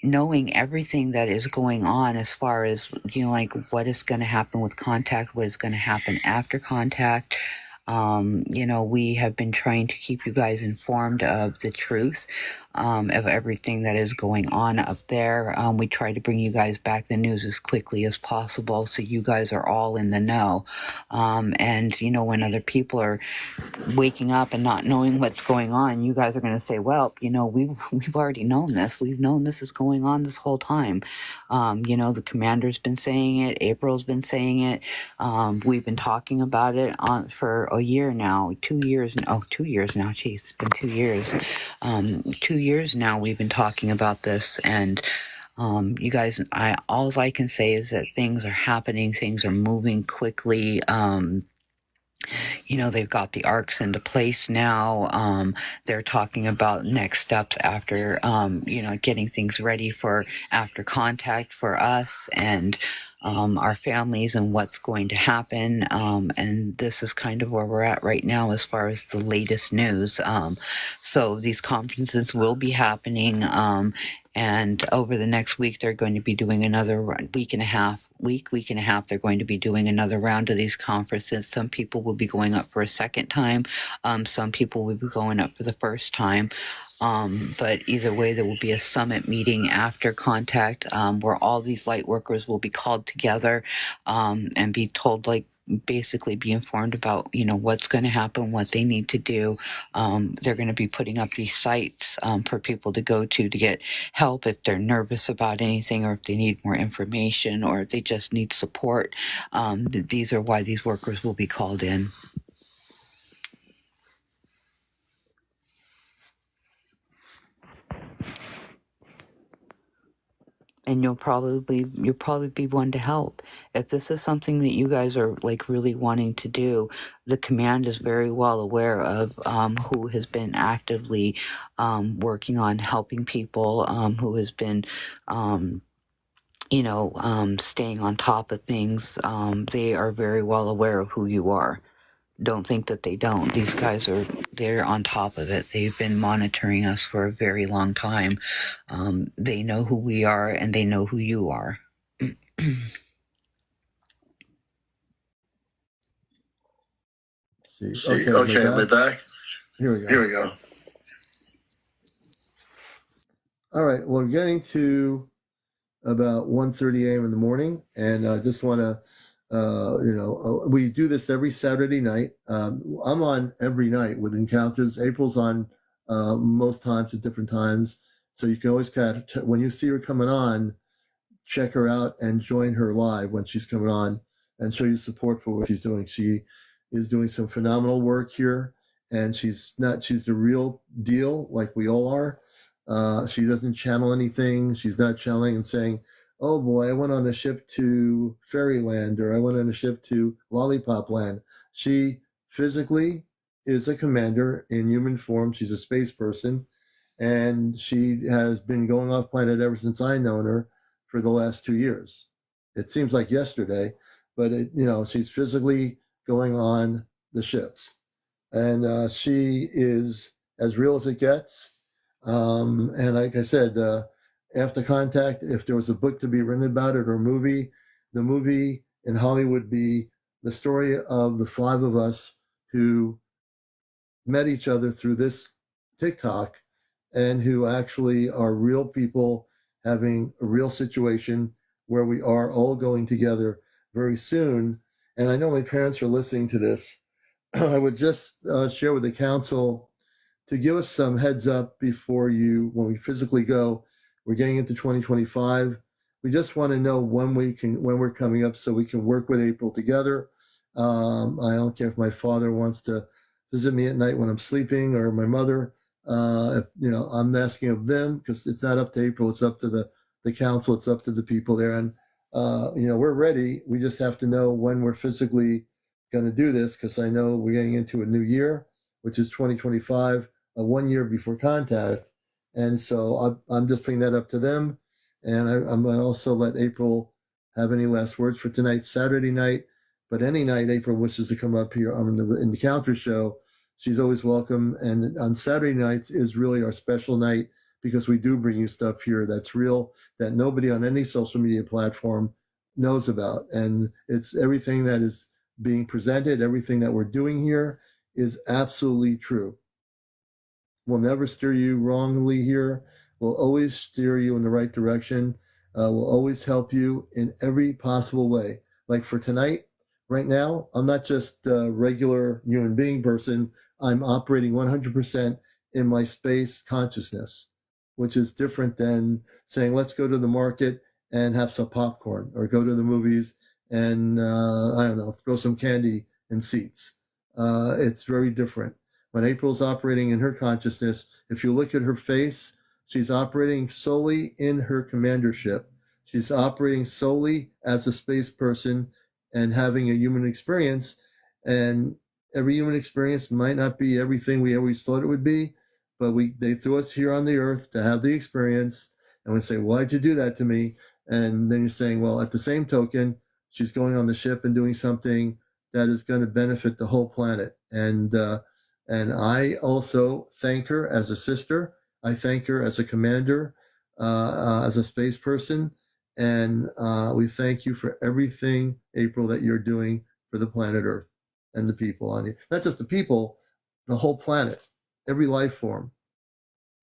knowing everything that is going on as far as, like what is going to happen with contact, what is going to happen after contact. We have been trying to keep you guys informed of the truth, of everything that is going on up there. We try to bring you guys back the news as quickly as possible, so you guys are all in the know. And when other people are waking up and not knowing what's going on, you guys are going to say, well, we've already known this. We've known this is going on this whole time. The commander's been saying it. April's been saying it. We've been talking about it for a year now, 2 years. 2 years now. Jeez, it's been 2 years. 2 years now we've been talking about this, and you guys, all I can say is that things are happening. Things are moving quickly. They've got the arcs into place now. They're talking about next steps after, getting things ready for after contact for us. And our families and what's going to happen. And this is kind of where we're at right now as far as the latest news. So these conferences will be happening. And over the next week, they're going to be doing another week and a half, they're going to be doing another round of these conferences. Some people will be going up for a second time. Some people will be going up for the first time. But either way, there will be a summit meeting after contact, where all these light workers will be called together, and be told, like, basically be informed about, what's going to happen, what they need to do. They're going to be putting up these sites, for people to go to get help if they're nervous about anything, or if they need more information, or if they just need support. These are why these workers will be called in. And you'll probably be one to help. If this is something that you guys are like really wanting to do, the command is very well aware of who has been actively working on helping people, who has been staying on top of things. They are very well aware of who you are. Don't think that they don't. These guys they're on top of it. They've been monitoring us for a very long time. They know who we are, and they know who you are. See, okay, am I back? Here we go. All right, well, we're getting to about 1:30 a.m. in the morning, and I just want to, we do this every Saturday night. I'm on every night with Encounters. April's on most times at different times, so you can always when you see her coming on, check her out and join her live when she's coming on, and show your support for what she's doing. She is doing some phenomenal work here, and she's the real deal, like we all are. She doesn't channel anything. She's not channeling and saying, oh boy, I went on a ship to Fairyland, or I went on a ship to Lollipop Land. She physically is a commander in human form. She's a space person, and she has been going off planet ever since I known her for the last 2 years. It seems like yesterday, but she's physically going on the ships, and she is as real as it gets. And like I said, after contact, if there was a book to be written about it or a movie, the movie in Hollywood would be the story of the 5 of us who met each other through this TikTok, and who actually are real people having a real situation where we are all going together very soon. And I know my parents are listening to this. I would just share with the council to give us some heads up before when we physically go. We're getting into 2025. We just want to know when we're coming up, so we can work with April together. I don't care if my father wants to visit me at night when I'm sleeping, or my mother. I'm asking of them, because it's not up to April. It's up to the council. It's up to the people there. And, we're ready. We just have to know when we're physically going to do this, because I know we're getting into a new year, which is 2025, 1 year before contact. And so I'm just putting that up to them. And I'm going to also let April have any last words for tonight, Saturday night. But any night April wishes to come up here in the counter show, she's always welcome. And on Saturday nights is really our special night, because we do bring you stuff here that's real, that nobody on any social media platform knows about. And it's everything that is being presented, everything that we're doing here is absolutely true. We'll never steer you wrongly here. We'll always steer you in the right direction. We'll always help you in every possible way. Like for tonight, right now, I'm not just a regular human being person. I'm operating 100% in my space consciousness, which is different than saying, let's go to the market and have some popcorn, or go to the movies and, throw some candy in seats. It's very different. When April's operating in her consciousness, if you look at her face, she's operating solely in her commandership. She's operating solely as a space person and having a human experience. And every human experience might not be everything we always thought it would be, but they threw us here on the earth to have the experience. And we say, why'd you do that to me? And then you're saying, well, at the same token, she's going on the ship and doing something that is going to benefit the whole planet. And I also thank her as a sister. I thank her as a commander, as a space person. And we thank you for everything, April, that you're doing for the planet Earth and the people on it. Not just the people, the whole planet, every life form.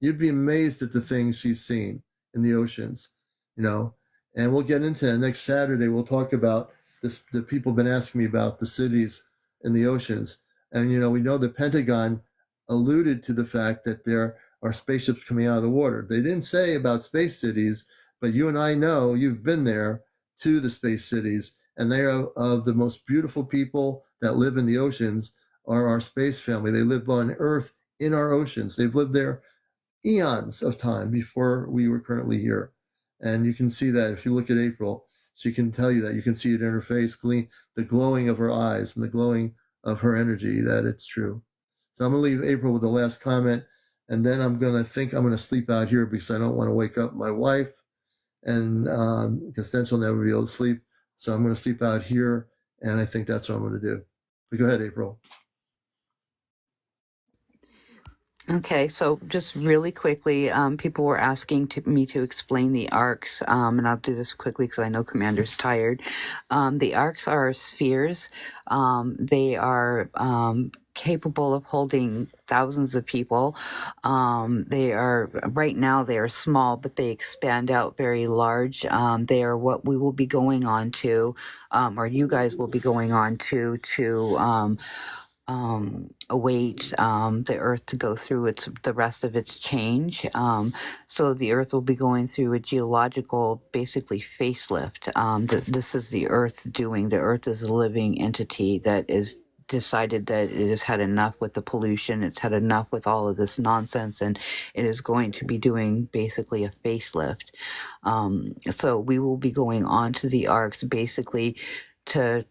You'd be amazed at the things she's seen in the oceans, you know. And we'll get into that next Saturday. We'll talk about this. The people have been asking me about the cities in the oceans. And, you know, we know the Pentagon alluded to the fact that there are spaceships coming out of the water. They didn't say about space cities, but you and I know, you've been there to the space cities, and they are of the most beautiful people that live in the oceans are our space family. They live on Earth in our oceans. They've lived there eons of time before we were currently here. And you can see that if you look at April, she can tell you that. You can see it in her face, the glowing of her eyes and the glowing of her energy, that it's true. So I'm going to leave April with the last comment, and then I'm going to sleep out here because I don't want to wake up my wife, and because then she'll never be able to sleep. So I'm going to sleep out here, and I think that's what I'm going to do. But go ahead, April. Okay, so just really quickly, people were asking me to explain the arcs, and I'll do this quickly because I know Commander's tired. The arcs are spheres. They are capable of holding thousands of people. They are, right now, they are small, but they expand out very large. They are what we will be going on to, or you guys will be going on to await the Earth to go through the rest of its change. So the Earth will be going through a geological, basically, facelift. This is the Earth's doing. The Earth is a living entity that is decided that it has had enough with the pollution, it's had enough with all of this nonsense, and it is going to be doing basically a facelift. So we will be going on to the arcs basically to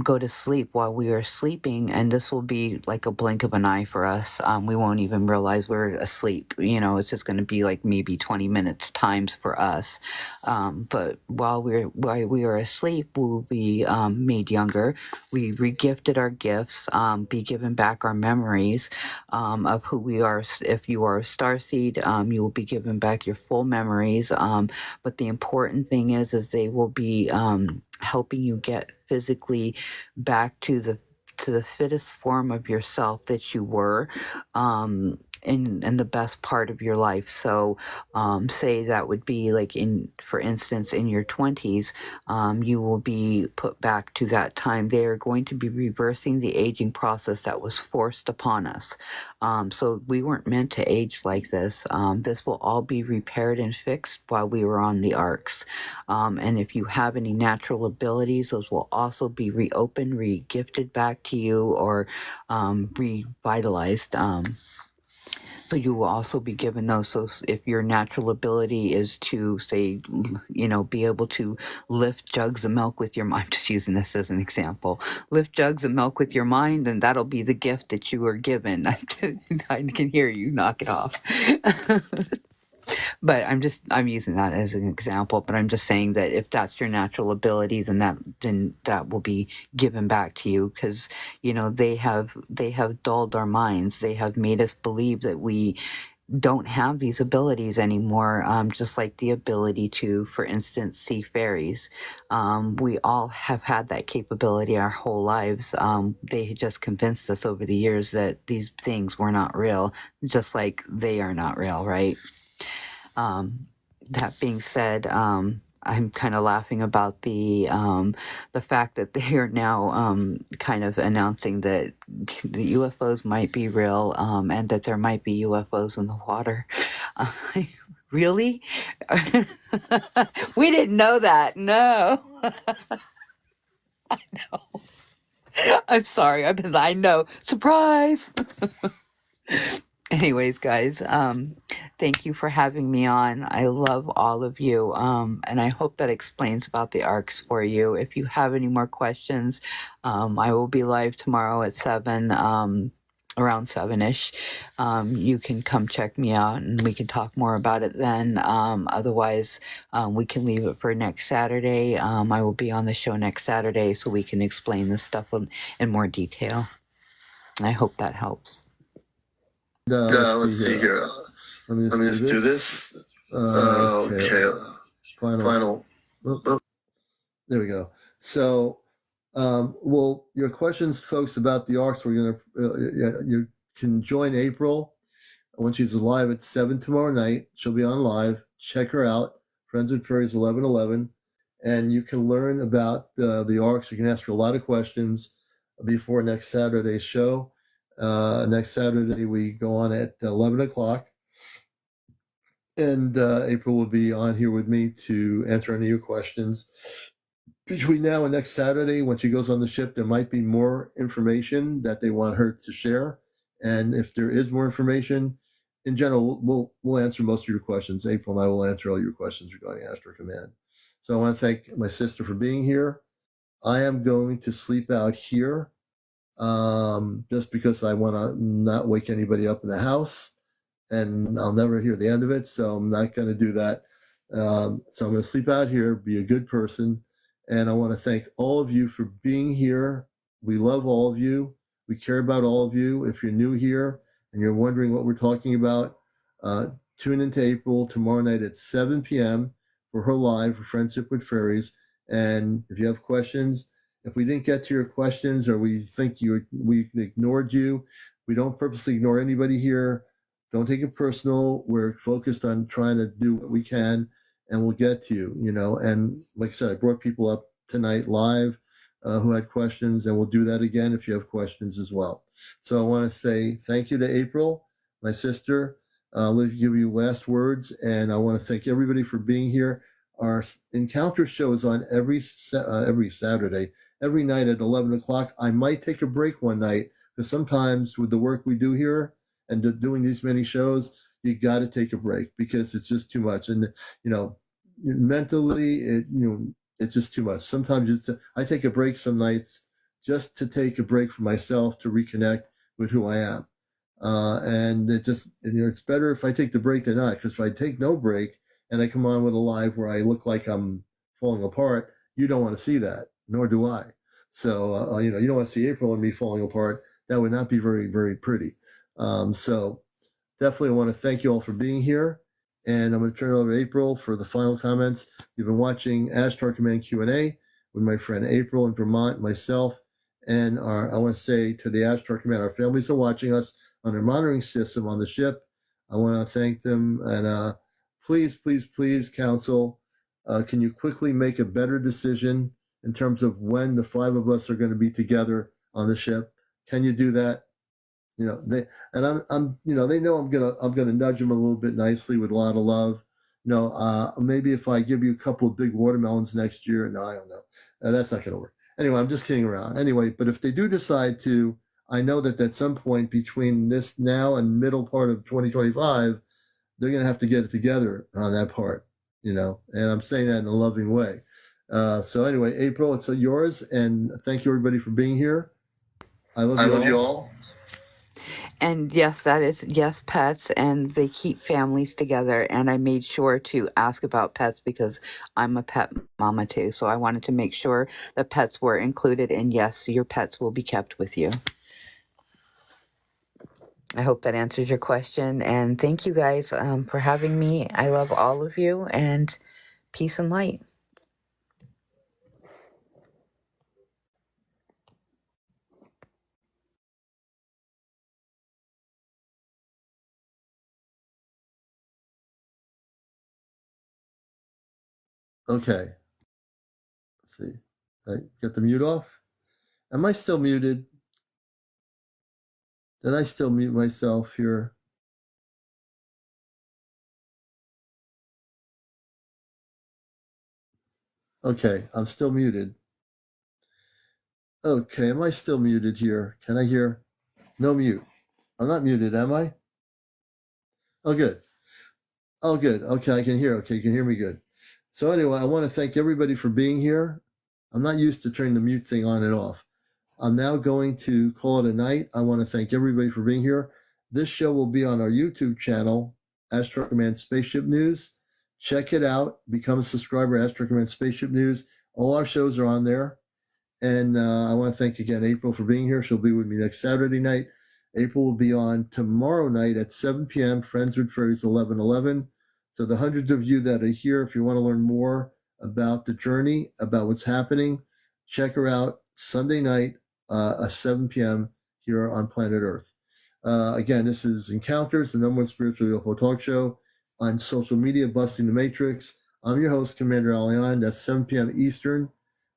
go to sleep while we are sleeping, and this will be like a blink of an eye for us. We won't even realize we're asleep. You know, it's just going to be like maybe 20 minutes times for us. But while we are asleep, we will be made younger. We regifted our gifts, be given back our memories of who we are. If you are a starseed, you will be given back your full memories. But the important thing is they will be helping you get physically back to the fittest form of yourself that you were in the best part of your life. So say that would be like for instance, in your 20s, you will be put back to that time. They are going to be reversing the aging process that was forced upon us. So we weren't meant to age like this. This will all be repaired and fixed while we were on the arcs. And if you have any natural abilities, those will also be reopened, re-gifted back to you, or revitalized. So you will also be given those. So if your natural ability is to, say, you know, be able to lift jugs of milk with your mind, I'm just using this as an example, lift jugs of milk with your mind, and that'll be the gift that you are given. I can hear you, knock it off. But I'm using that as an example, but I'm just saying that if that's your natural ability, then that will be given back to you, because, you know, they have dulled our minds. They have made us believe that we don't have these abilities anymore, just like the ability to, for instance, see fairies. We all have had that capability our whole lives. They had just convinced us over the years that these things were not real, just like they are not real, right? That being said, I'm kind of laughing about the fact that they are now kind of announcing that the UFOs might be real, and that there might be UFOs in the water. Really? We didn't know that. No. I know. I'm sorry. I know. Surprise. Anyways, guys, thank you for having me on. I love all of you, and I hope that explains about the arcs for you. If you have any more questions, I will be live tomorrow at 7, around 7ish. You can come check me out and we can talk more about it then. Otherwise, we can leave it for next Saturday. I will be on the show next Saturday so we can explain this stuff in more detail. I hope that helps. Let's see here. Let me just do this. Okay. Final. Oh, there we go. So, well, your questions, folks, about the ARCs, we're going to, you can join April when she's live at 7 tomorrow night. She'll be on live. Check her out. Friends with Furries 1111. And you can learn about the ARCs. You can ask her a lot of questions before next Saturday's show. Next Saturday, we go on at 11 o'clock. And April will be on here with me to answer any of your questions. Between now and next Saturday, when she goes on the ship, there might be more information that they want her to share. And if there is more information, in general, we'll answer most of your questions. April and I will answer all your questions regarding Ashtar Command. So I want to thank my sister for being here. I am going to sleep out here just because I want to not wake anybody up in the house. And I'll never hear the end of it, so I'm not going to do that. So I'm going to sleep out here, be a good person. And I want to thank all of you for being here. We love all of you. We care about all of you. If you're new here and you're wondering what we're talking about, tune into April tomorrow night at 7 p.m. for her live for Friendship with Fairies. And if you have questions, if we didn't get to your questions or we think we ignored you, we don't purposely ignore anybody here. Don't take it personal. We're focused on trying to do what we can, and we'll get to you, And like I said, I brought people up tonight live who had questions, and we'll do that again if you have questions as well. So I want to say thank you to April, my sister. Let me give you last words, and I want to thank everybody for being here. Our Encounter show is on every Saturday, every night at 11 o'clock. I might take a break one night because sometimes with the work we do here, and doing these many shows, you got to take a break because it's just too much. And mentally, it's just too much. Sometimes I take a break some nights just to take a break for myself to reconnect with who I am. And it's better if I take the break than not, because if I take no break and I come on with a live where I look like I'm falling apart, you don't want to see that, nor do I. So you don't want to see April and me falling apart. That would not be very, very pretty. So definitely I want to thank you all for being here, and I'm going to turn it over to April for the final comments. You've been watching Ashtar Command Q&A with my friend April in Vermont, myself, and I want to say to the Ashtar Command, our families are watching us on their monitoring system on the ship. I want to thank them, and please, please, please, Council, can you quickly make a better decision in terms of when the 5 of us are going to be together on the ship? Can you do that? They know I'm gonna nudge them a little bit nicely with a lot of love. Maybe if I give you a couple of big watermelons next year. No, I don't know. That's not gonna work. Anyway, I'm just kidding around. Anyway, but if they do decide to, I know that at some point between this now and middle part of 2025, they're gonna have to get it together on that part. And I'm saying that in a loving way. So anyway, April, it's yours, and thank you everybody for being here. I love you all. And yes, pets, and they keep families together. And I made sure to ask about pets because I'm a pet mama too. So I wanted to make sure the pets were included. And yes, your pets will be kept with you. I hope that answers your question. And thank you guys for having me. I love all of you, and peace and light. Okay. Let's see. I get the mute off. Am I still muted? Did I still mute myself here? Okay, I'm still muted. Okay, am I still muted here? Can I hear? No mute. I'm not muted, am I? Oh, good. Oh, good. Okay, I can hear. Okay, you can hear me good. So anyway, I want to thank everybody for being here. I'm not used to turning the mute thing on and off. I'm now going to call it a night. I want to thank everybody for being here. This show will be on our YouTube channel, Ashtar Command Spaceship News. Check it out. Become a subscriber, Ashtar Command Spaceship News. All our shows are on there. And I want to thank again April for being here. She'll be with me next Saturday night. April will be on tomorrow night at 7 p.m. Friends with Furries 1111. So the hundreds of you that are here, if you want to learn more about the journey, about what's happening, check her out Sunday night at 7 p.m. here on planet Earth. Again, this is Encounters, the #1 spiritual UFO talk show on social media, Busting the Matrix. I'm your host, CmdrAleon. That's 7 p.m. Eastern.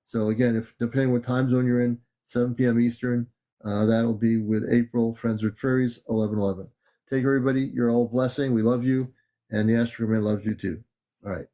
So again, if depending what time zone you're in, 7 p.m. Eastern, that'll be with April, Friends with Furries, 1111. Take everybody, you're all a blessing. We love you, and the Ashtar Command loves you too. All right.